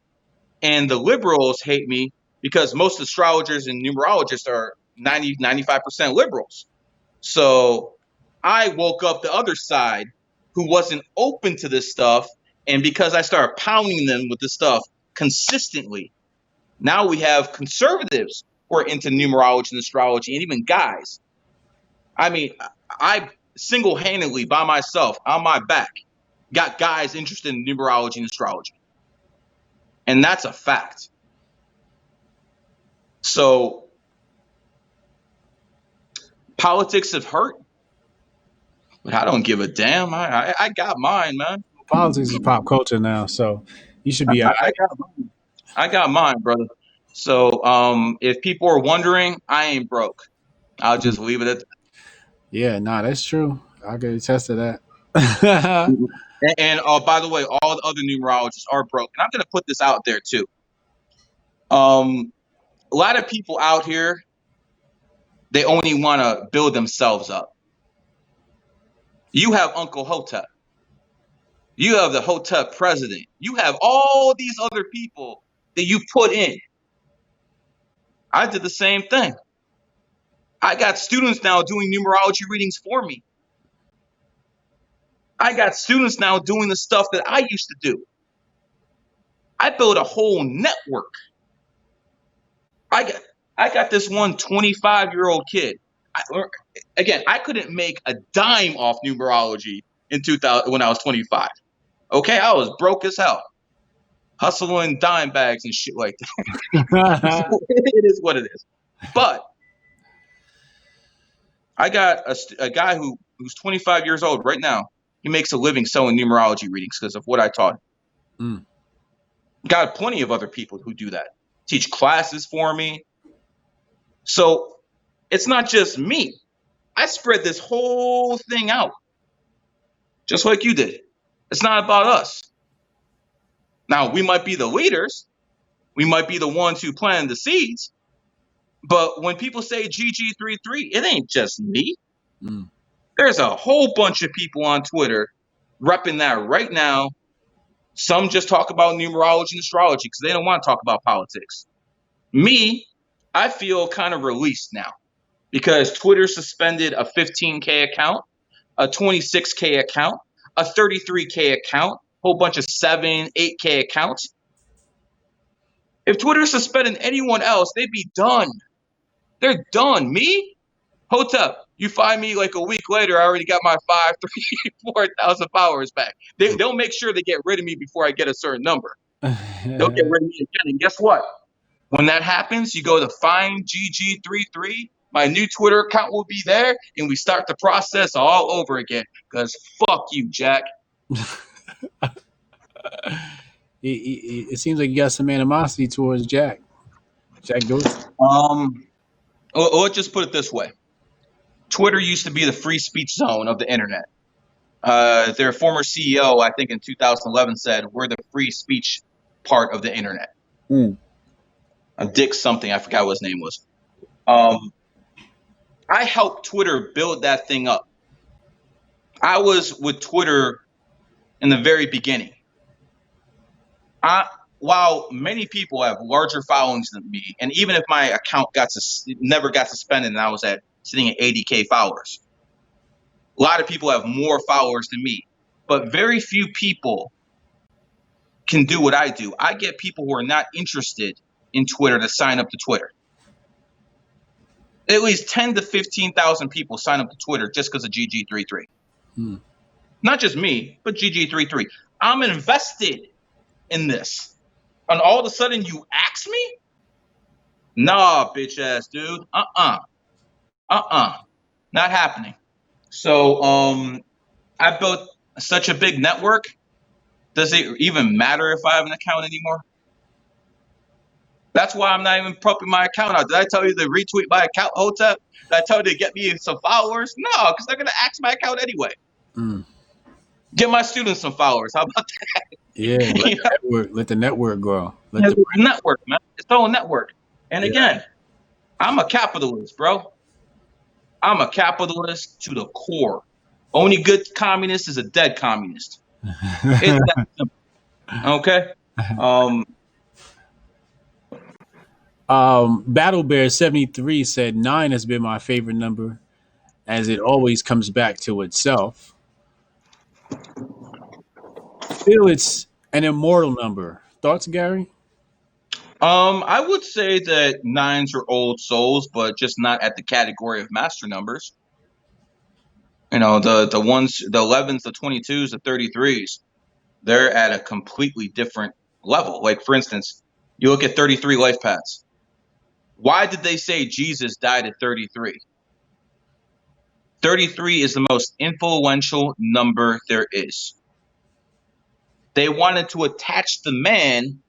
Speaker 2: And the liberals hate me because most astrologers and numerologists are 95% liberals. So I woke up the other side who wasn't open to this stuff. And because I started pounding them with this stuff consistently, now we have conservatives who are into numerology and astrology, and even guys. I mean, I single-handedly, by myself, on my back, got guys interested in numerology and astrology. And that's a fact. So politics have hurt, but I don't give a damn. I got mine, man.
Speaker 1: Politics is pop culture now, so you should be all right.
Speaker 2: I got mine, brother. So if people are wondering, I ain't broke. I'll just leave it at that.
Speaker 1: Yeah, nah, that's true. I can attest to that.
Speaker 2: And by the way, all the other numerologists are broke. And I'm going to put this out there too. A lot of people out here, they only want to build themselves up. You have Uncle Hotep. You have the Hotep president. You have all these other people that you put in. I did the same thing. I got students now doing numerology readings for me. I got students now doing the stuff that I used to do. I built a whole network. I got this one 25-year-old kid. I couldn't make a dime off numerology in 2000 when I was 25. Okay, I was broke as hell, hustling dime bags and shit like that. It is what it is. But I got a guy who's 25 years old right now. He makes a living selling numerology readings because of what I taught him. Got plenty of other people who do that. Teach classes for me. So it's not just me. I spread this whole thing out, just like you did. It's not about us. Now, we might be the leaders. We might be the ones who planted the seeds. But when people say GG33, it ain't just me. There's a whole bunch of people on Twitter repping that right now. Some just talk about numerology and astrology because they don't want to talk about politics. Me, I feel kind of released now because Twitter suspended a 15K account, a 26K account, a 33K account, whole bunch of 7, 8K accounts. If Twitter suspended anyone else, they'd be done. They're done. Me? Hotep, you find me like a week later, I already got my 5, 3, 4,000 followers back. They'll make sure they get rid of me before I get a certain number. They'll get rid of me again. And guess what? When that happens, you go to find GG33. My new Twitter account will be there, and we start the process all over again. Because fuck you, Jack.
Speaker 1: It seems like you got some animosity towards Jack Dorsey.
Speaker 2: Let's just put it this way. Twitter used to be the free speech zone of the internet. Their former CEO, I think in 2011, said, we're the free speech part of the internet. Dick something, I forgot what his name was. I helped Twitter build that thing up. I was with Twitter in the very beginning. While many people have larger followings than me, and even if my account never got suspended and I was sitting at 80K followers, a lot of people have more followers than me, but very few people can do what I do. I get people who are not interested in Twitter to sign up to Twitter. At least 10 to 15,000 people sign up to Twitter just because of GG33. Not just me, but GG33. I'm invested in this. And all of a sudden you ask me? Nah, bitch ass dude. Not happening. So I built such a big network. Does it even matter if I have an account anymore? That's why I'm not even pumping my account out. Did I tell you to retweet my account, Hotep? Did I tell you to get me some followers? No, because they're going to ask my account anyway. Get my students some followers. How about that?
Speaker 1: Yeah, let the network grow.
Speaker 2: The network, man. It's all a network. And again, I'm a capitalist, bro. I'm a capitalist to the core. Only good communist is a dead communist. It's that simple. Okay?
Speaker 1: Battle Bear 73 said 9 has been my favorite number as it always comes back to itself. Feel it's an immortal number. Thoughts, Gary?
Speaker 2: I would say that 9s are old souls, but just not at the category of master numbers. You know, the ones, the 11s, the 22s, the 33s, they're at a completely different level. Like, for instance, you look at 33 life paths. Why did they say Jesus died at 33? 33 is the most influential number there is. They wanted to attach the man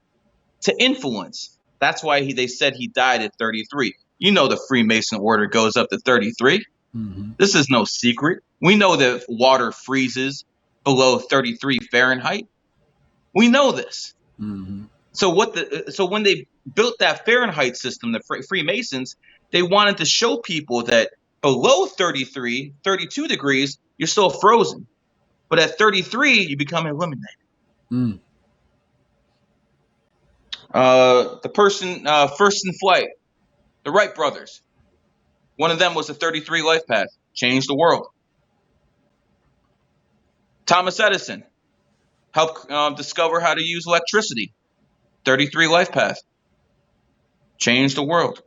Speaker 2: to influence. That's why they said he died at 33. You know the Freemason order goes up to 33. This is no secret. We know that water freezes below 33 Fahrenheit. We know this. So when they built that Fahrenheit system, the Freemasons, they wanted to show people that below 33, 32 degrees, you're still frozen. But at 33, you become eliminated. The person first in flight, the Wright brothers, one of them was a 33 life path, changed the world. Thomas Edison helped discover how to use electricity, 33 life path, changed the world.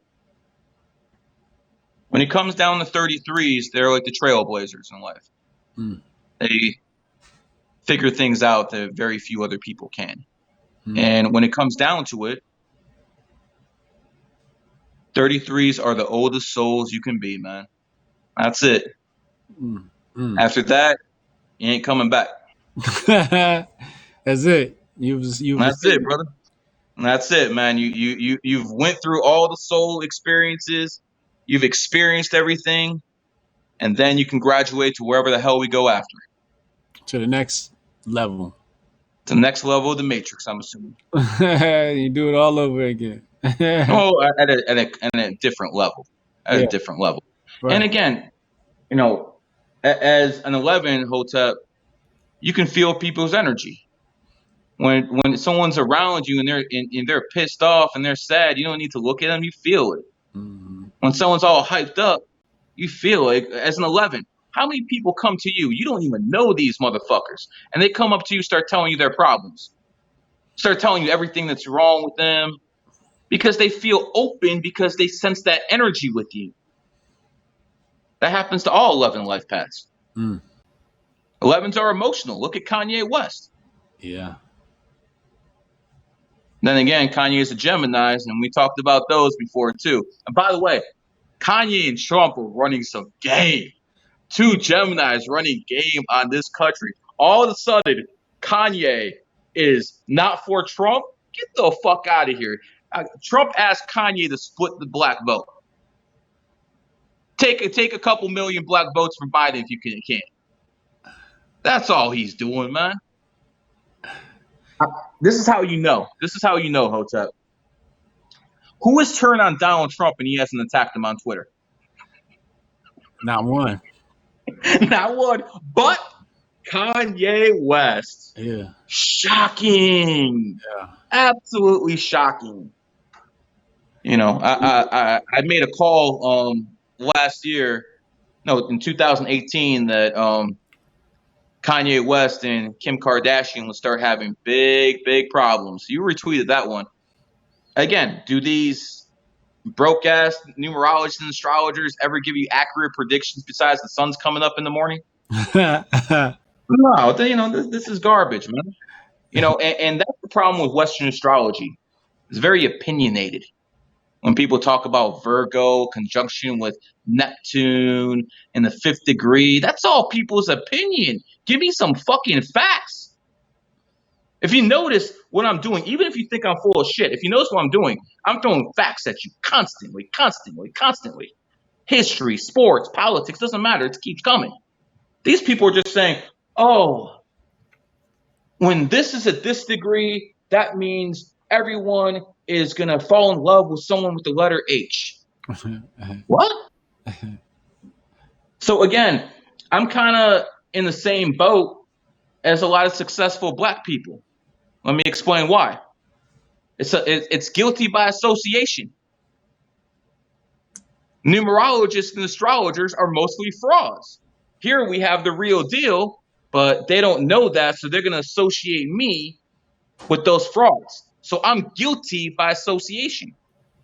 Speaker 2: When it comes down to 33s, they're like the trailblazers in life. They figure things out that very few other people can. And when it comes down to it, 33s are the oldest souls you can be, man. That's it. After that, you ain't coming back.
Speaker 1: That's it.
Speaker 2: That's it, brother. That's it, man. You've went through all the soul experiences. You've experienced everything, and then you can graduate to wherever the hell we go after.
Speaker 1: To the next level.
Speaker 2: To the next level of the Matrix, I'm assuming.
Speaker 1: You do it all over again.
Speaker 2: Oh, at a different level. At a different level. Right. And again, you know, as an 11 Hotep, you can feel people's energy. When someone's around you and they're pissed off and they're sad, you don't need to look at them. You feel it.
Speaker 1: Mm-hmm.
Speaker 2: When someone's all hyped up, you feel it. As an 11, how many people come to you? You don't even know these motherfuckers, and they come up to you, start telling you their problems, start telling you everything that's wrong with them, because they feel open, because they sense that energy with you. That happens to all 11 life paths. 11s are emotional. Look at Kanye West.
Speaker 1: Yeah.
Speaker 2: Then again, Kanye is a Gemini, and we talked about those before too. And by the way, Kanye and Trump are running some game. Two Geminis running game on this country. All of a sudden, Kanye is not for Trump. Get the fuck out of here. Trump asked Kanye to split the black vote. Take a couple million black votes from Biden if you can. That's all he's doing, man. This is how you know. This is how you know, Hotep. Who has turned on Donald Trump and he hasn't attacked him on Twitter?
Speaker 1: Not one.
Speaker 2: Not one, but Kanye West.
Speaker 1: Yeah.
Speaker 2: Shocking.
Speaker 1: Yeah.
Speaker 2: Absolutely shocking. You know, I made a call last year, no, in 2018, that Kanye West and Kim Kardashian will start having big problems. You retweeted that one. Again, do these broke ass numerologists and astrologers ever give you accurate predictions besides the sun's coming up in the morning? No, you know, this is garbage, man. You know, and that's the problem with Western astrology. It's very opinionated. When people talk about Virgo conjunction with Neptune in the 5th degree, that's all people's opinion. Give me some fucking facts. If you notice what I'm doing, even if you think I'm full of shit, if you notice what I'm doing, I'm throwing facts at you constantly. History, sports, politics, doesn't matter. It keeps coming. These people are just saying, oh, when this is at this degree, that means everyone is going to fall in love with someone with the letter H. What? So again, I'm kind of in the same boat as a lot of successful black people. Let me explain why. It's guilty by association. Numerologists and astrologers are mostly frauds. Here we have the real deal, but they don't know that, so they're going to associate me with those frauds. So I'm guilty by association.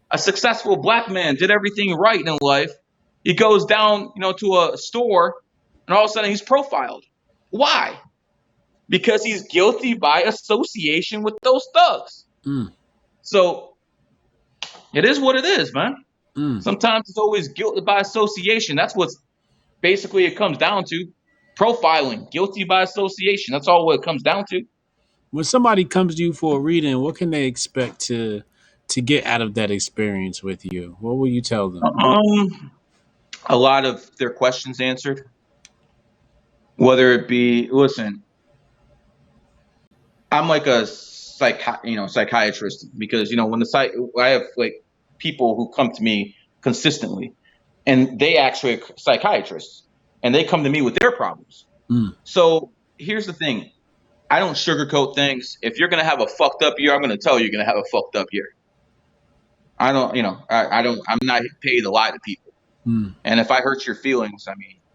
Speaker 2: A successful black man did everything right in life. He goes down, to a store, and all of a sudden he's profiled. Why? Because he's guilty by association with those thugs. So it is what it is, man. Sometimes it's always guilty by association. That's what's basically it comes down to. Profiling, guilty by association. That's all what it comes down to.
Speaker 1: When somebody comes to you for a reading, what can they expect to get out of that experience with you? What will you tell them?
Speaker 2: A lot of their questions answered. Whether it be, listen, I'm like a psychiatrist, because when I have like people who come to me consistently, and they actually are psychiatrists, and they come to me with their problems. So here's the thing. I don't sugarcoat things. If you're going to have a fucked up year, I'm going to tell you you're going to have a fucked up year. I don't, I'm not paid to lie to people. And if I hurt your feelings,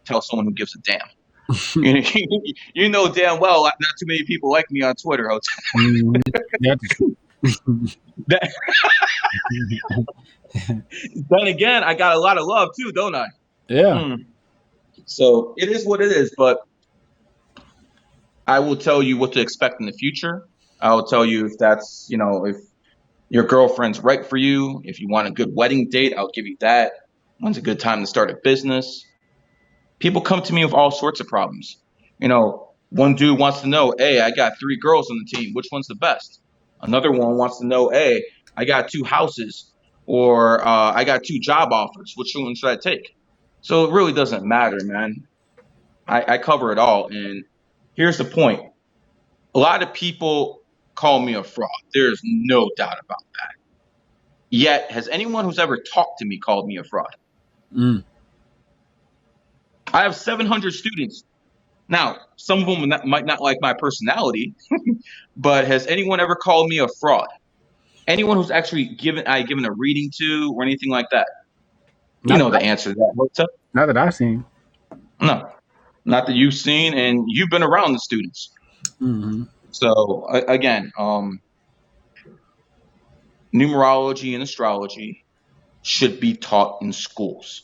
Speaker 2: tell someone who gives a damn. You know damn well not too many people like me on Twitter. Then again, I got a lot of love too, don't I?
Speaker 1: Yeah.
Speaker 2: So it is what it is, but I will tell you what to expect in the future. I will tell you if that's, if your girlfriend's right for you, if you want a good wedding date, I'll give you that. When's a good time to start a business? People come to me with all sorts of problems. One dude wants to know, hey, I got 3 girls on the team. Which one's the best? Another one wants to know, hey, I got 2 houses, or I got 2 job offers. Which one should I take? So it really doesn't matter, man. I cover it all. And here's the point. A lot of people call me a fraud. There's no doubt about that. Yet, has anyone who's ever talked to me called me a fraud? I have 700 students. Now, some of them might not like my personality, but has anyone ever called me a fraud? Anyone who's actually given a reading to or anything like that? You
Speaker 1: Not
Speaker 2: know the answer to that. Hotep.
Speaker 1: not that I've seen.
Speaker 2: No, not that you've seen, and you've been around the students.
Speaker 1: Mm-hmm.
Speaker 2: So again, numerology and astrology should be taught in schools.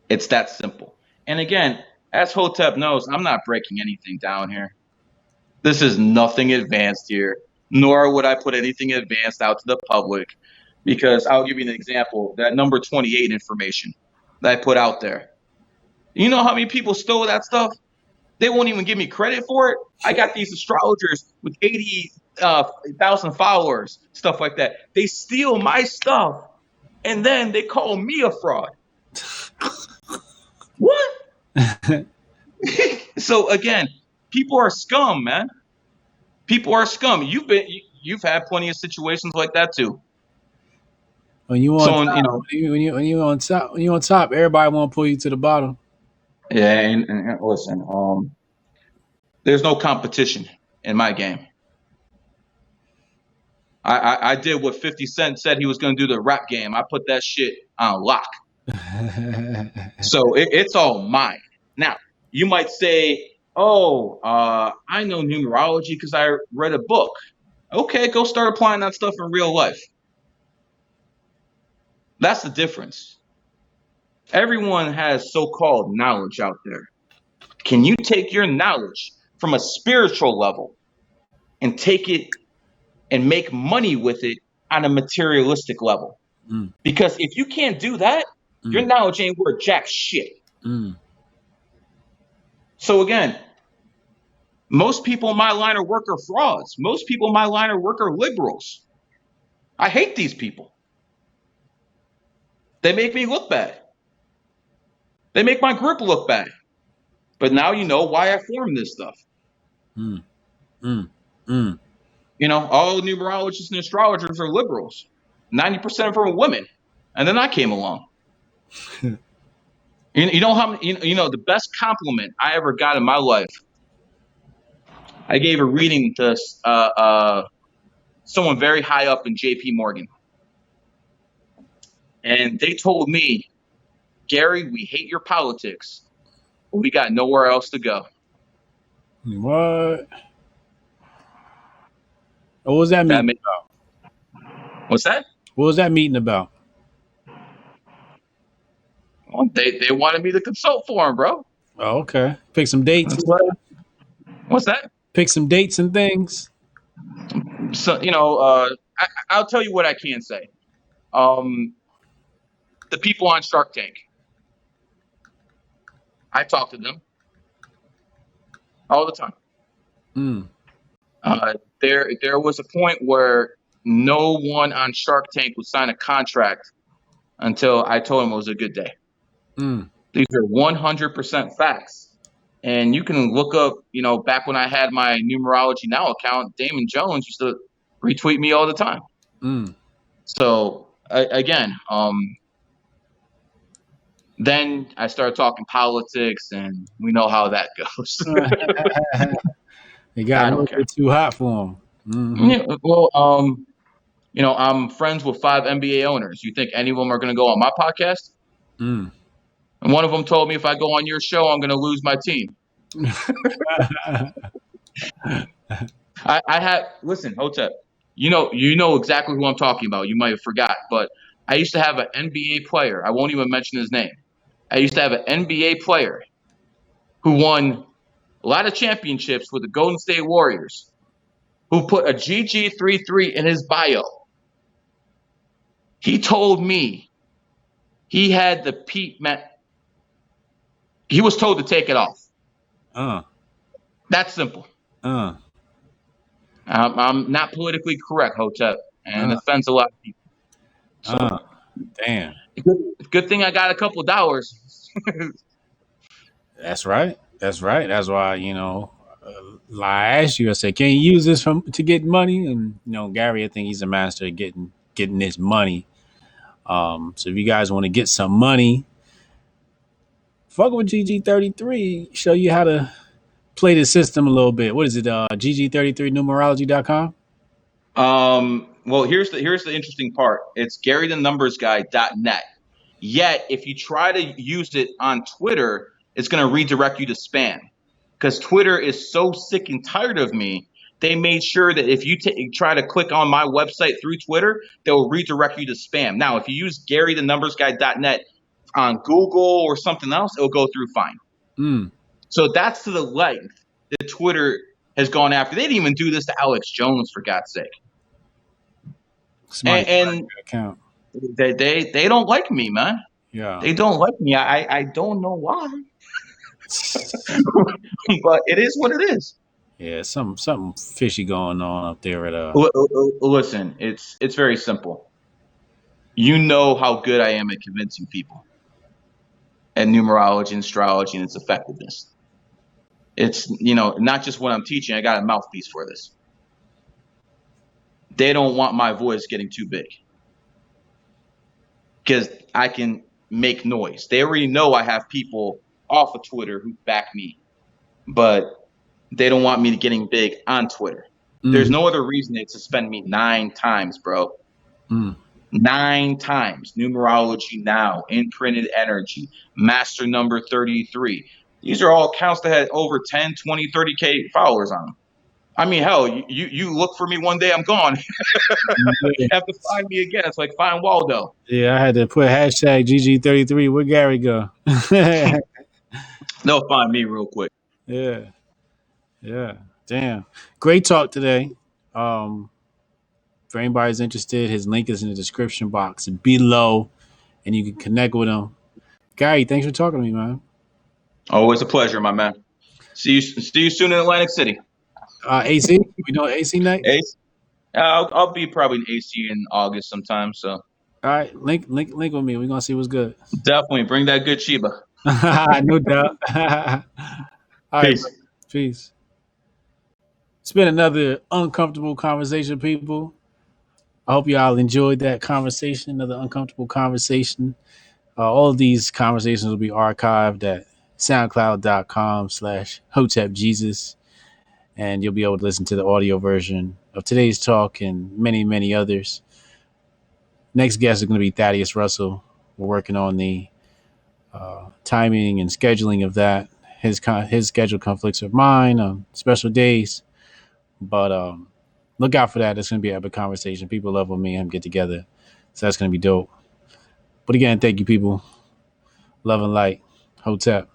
Speaker 2: It's that simple. And again, as Hotep knows, I'm not breaking anything down here. This is nothing advanced here, nor would I put anything advanced out to the public, because I'll give you an example. That number 28 information that I put out there. You know how many people stole that stuff? They won't even give me credit for it. I got these astrologers with 80,000 followers, stuff like that. They steal my stuff, and then they call me a fraud. What? So again, people are scum, man. People are scum. You've had plenty of situations like that too.
Speaker 1: When you on
Speaker 2: Someone,
Speaker 1: top, when you on top, everybody want to pull you to the bottom.
Speaker 2: yeah, and listen, there's no competition in my game. I did what 50 Cent said he was going to do the rap game. I put that shit on lock. So it's all mine. Now, you might say, oh, I know numerology because I read a book. Okay, go start applying that stuff in real life. That's the difference. Everyone has so-called knowledge out there. Can you take your knowledge from a spiritual level and take it and make money with it on a materialistic level?
Speaker 1: Mm.
Speaker 2: Because if you can't do that, your knowledge ain't worth jack shit. So again, most people in my line of work are frauds. Most people in my line of work are liberals. I hate these people. They make me look bad. They make my group look bad. But now you know why I formed this stuff. You know, all numerologists and astrologers are liberals. 90% of them are women. And then I came along. You know how you know the best compliment I ever got in my life? I gave a reading to someone very high up in JP Morgan. And they told me, Gary, we hate your politics, but we got nowhere else to go.
Speaker 1: What? What was that meeting about?
Speaker 2: What's that?
Speaker 1: What was that meeting about?
Speaker 2: Well, they wanted me to consult for them, bro.
Speaker 1: Oh, okay. Pick some dates.
Speaker 2: What's that?
Speaker 1: Pick some dates and things.
Speaker 2: So you know, I'll tell you what I can say. The people on Shark Tank, I talk to them all the time. There was a point where no one on Shark Tank would sign a contract until I told them it was a good day. These are 100% facts. And you can look up, you know, back when I had my Numerology Now account, Damon Jones used to retweet me all the time. So again, then I started talking politics, and we know how that goes.
Speaker 1: It got a little bit too hot for him.
Speaker 2: Yeah, well, you know, I'm friends with 5 NBA owners. You think any of them are going to go on my podcast? And one of them told me if I go on your show, I'm going to lose my team. I had listen, Hotep. You know exactly who I'm talking about. You might have forgot, but I used to have an NBA player. I won't even mention his name. I used to have an NBA player who won a lot of championships with the Golden State Warriors, who put a GG33 in his bio. He told me he had the he was told to take it off. That's simple. I'm not politically correct, Hotep, and it offends a lot of people. So,
Speaker 1: damn.
Speaker 2: Good thing I got a couple of dollars.
Speaker 1: That's right. That's right. That's why, you know, I asked you, I said, can you use this to get money? And, you know, Gary, I think he's a master at getting this money. So if you guys want to get some money, fuck with GG33, show you how to play the system a little bit. What is it? GG33numerology.com?
Speaker 2: Well, here's the interesting part. It's GaryTheNumbersGuy.net. Yet, if you try to use it on Twitter, it's going to redirect you to spam. Because Twitter is so sick and tired of me, they made sure that if you try to click on my website through Twitter, they'll redirect you to spam. Now, if you use GaryTheNumbersGuy.net on Google or something else, it'll go through fine.
Speaker 1: Mm.
Speaker 2: So that's to the length that Twitter has gone after. They didn't even do this to Alex Jones, for God's sake.
Speaker 1: Somebody
Speaker 2: And
Speaker 1: account.
Speaker 2: they don't like me, man.
Speaker 1: Yeah.
Speaker 2: They don't like me. I don't know why. But it is what it is.
Speaker 1: Yeah, something fishy going on up there at
Speaker 2: Listen, it's very simple. You know how good I am at convincing people at numerology and astrology and its effectiveness. It's not just what I'm teaching. I got a mouthpiece for this. They don't want my voice getting too big because I can make noise. They already know I have people off of Twitter who back me, but they don't want me getting big on Twitter. There's no other reason they suspend me 9 times, bro. 9 times. Numerology Now, Imprinted Energy, Master Number 33. These are all accounts that had over 10, 20, 30K followers on them. I mean, hell, you look for me one day, I'm gone. Have to find me again. It's like find Waldo.
Speaker 1: Yeah, I had to put hashtag GG33. Where Gary go?
Speaker 2: They'll find me real quick.
Speaker 1: Yeah. Yeah. Damn. Great talk today. For anybody's interested, his link is in the description box below, and you can connect with him. Gary, thanks for talking to me, man.
Speaker 2: Always a pleasure, my man. See you soon in Atlantic City.
Speaker 1: AC, we doing AC next?
Speaker 2: Ace? I'll be probably in AC in August sometime. So
Speaker 1: All right, link with me. We're gonna see what's good.
Speaker 2: definitely bring that good Chiba.
Speaker 1: No doubt. All right,
Speaker 2: Peace.
Speaker 1: bro. Peace. It's been another uncomfortable conversation, people. I hope y'all enjoyed that conversation, another uncomfortable conversation. All of these conversations will be archived at soundcloud.com/HotepJesus. And you'll be able to listen to the audio version of today's talk and many, many others. Next guest is going to be Thaddeus Russell. We're working on the timing and scheduling of that. His schedule conflicts with mine on special days, but look out for that. It's going to be an epic conversation. People love when me and him get together, so that's going to be dope. But again, thank you, people. Love and light. Hotep.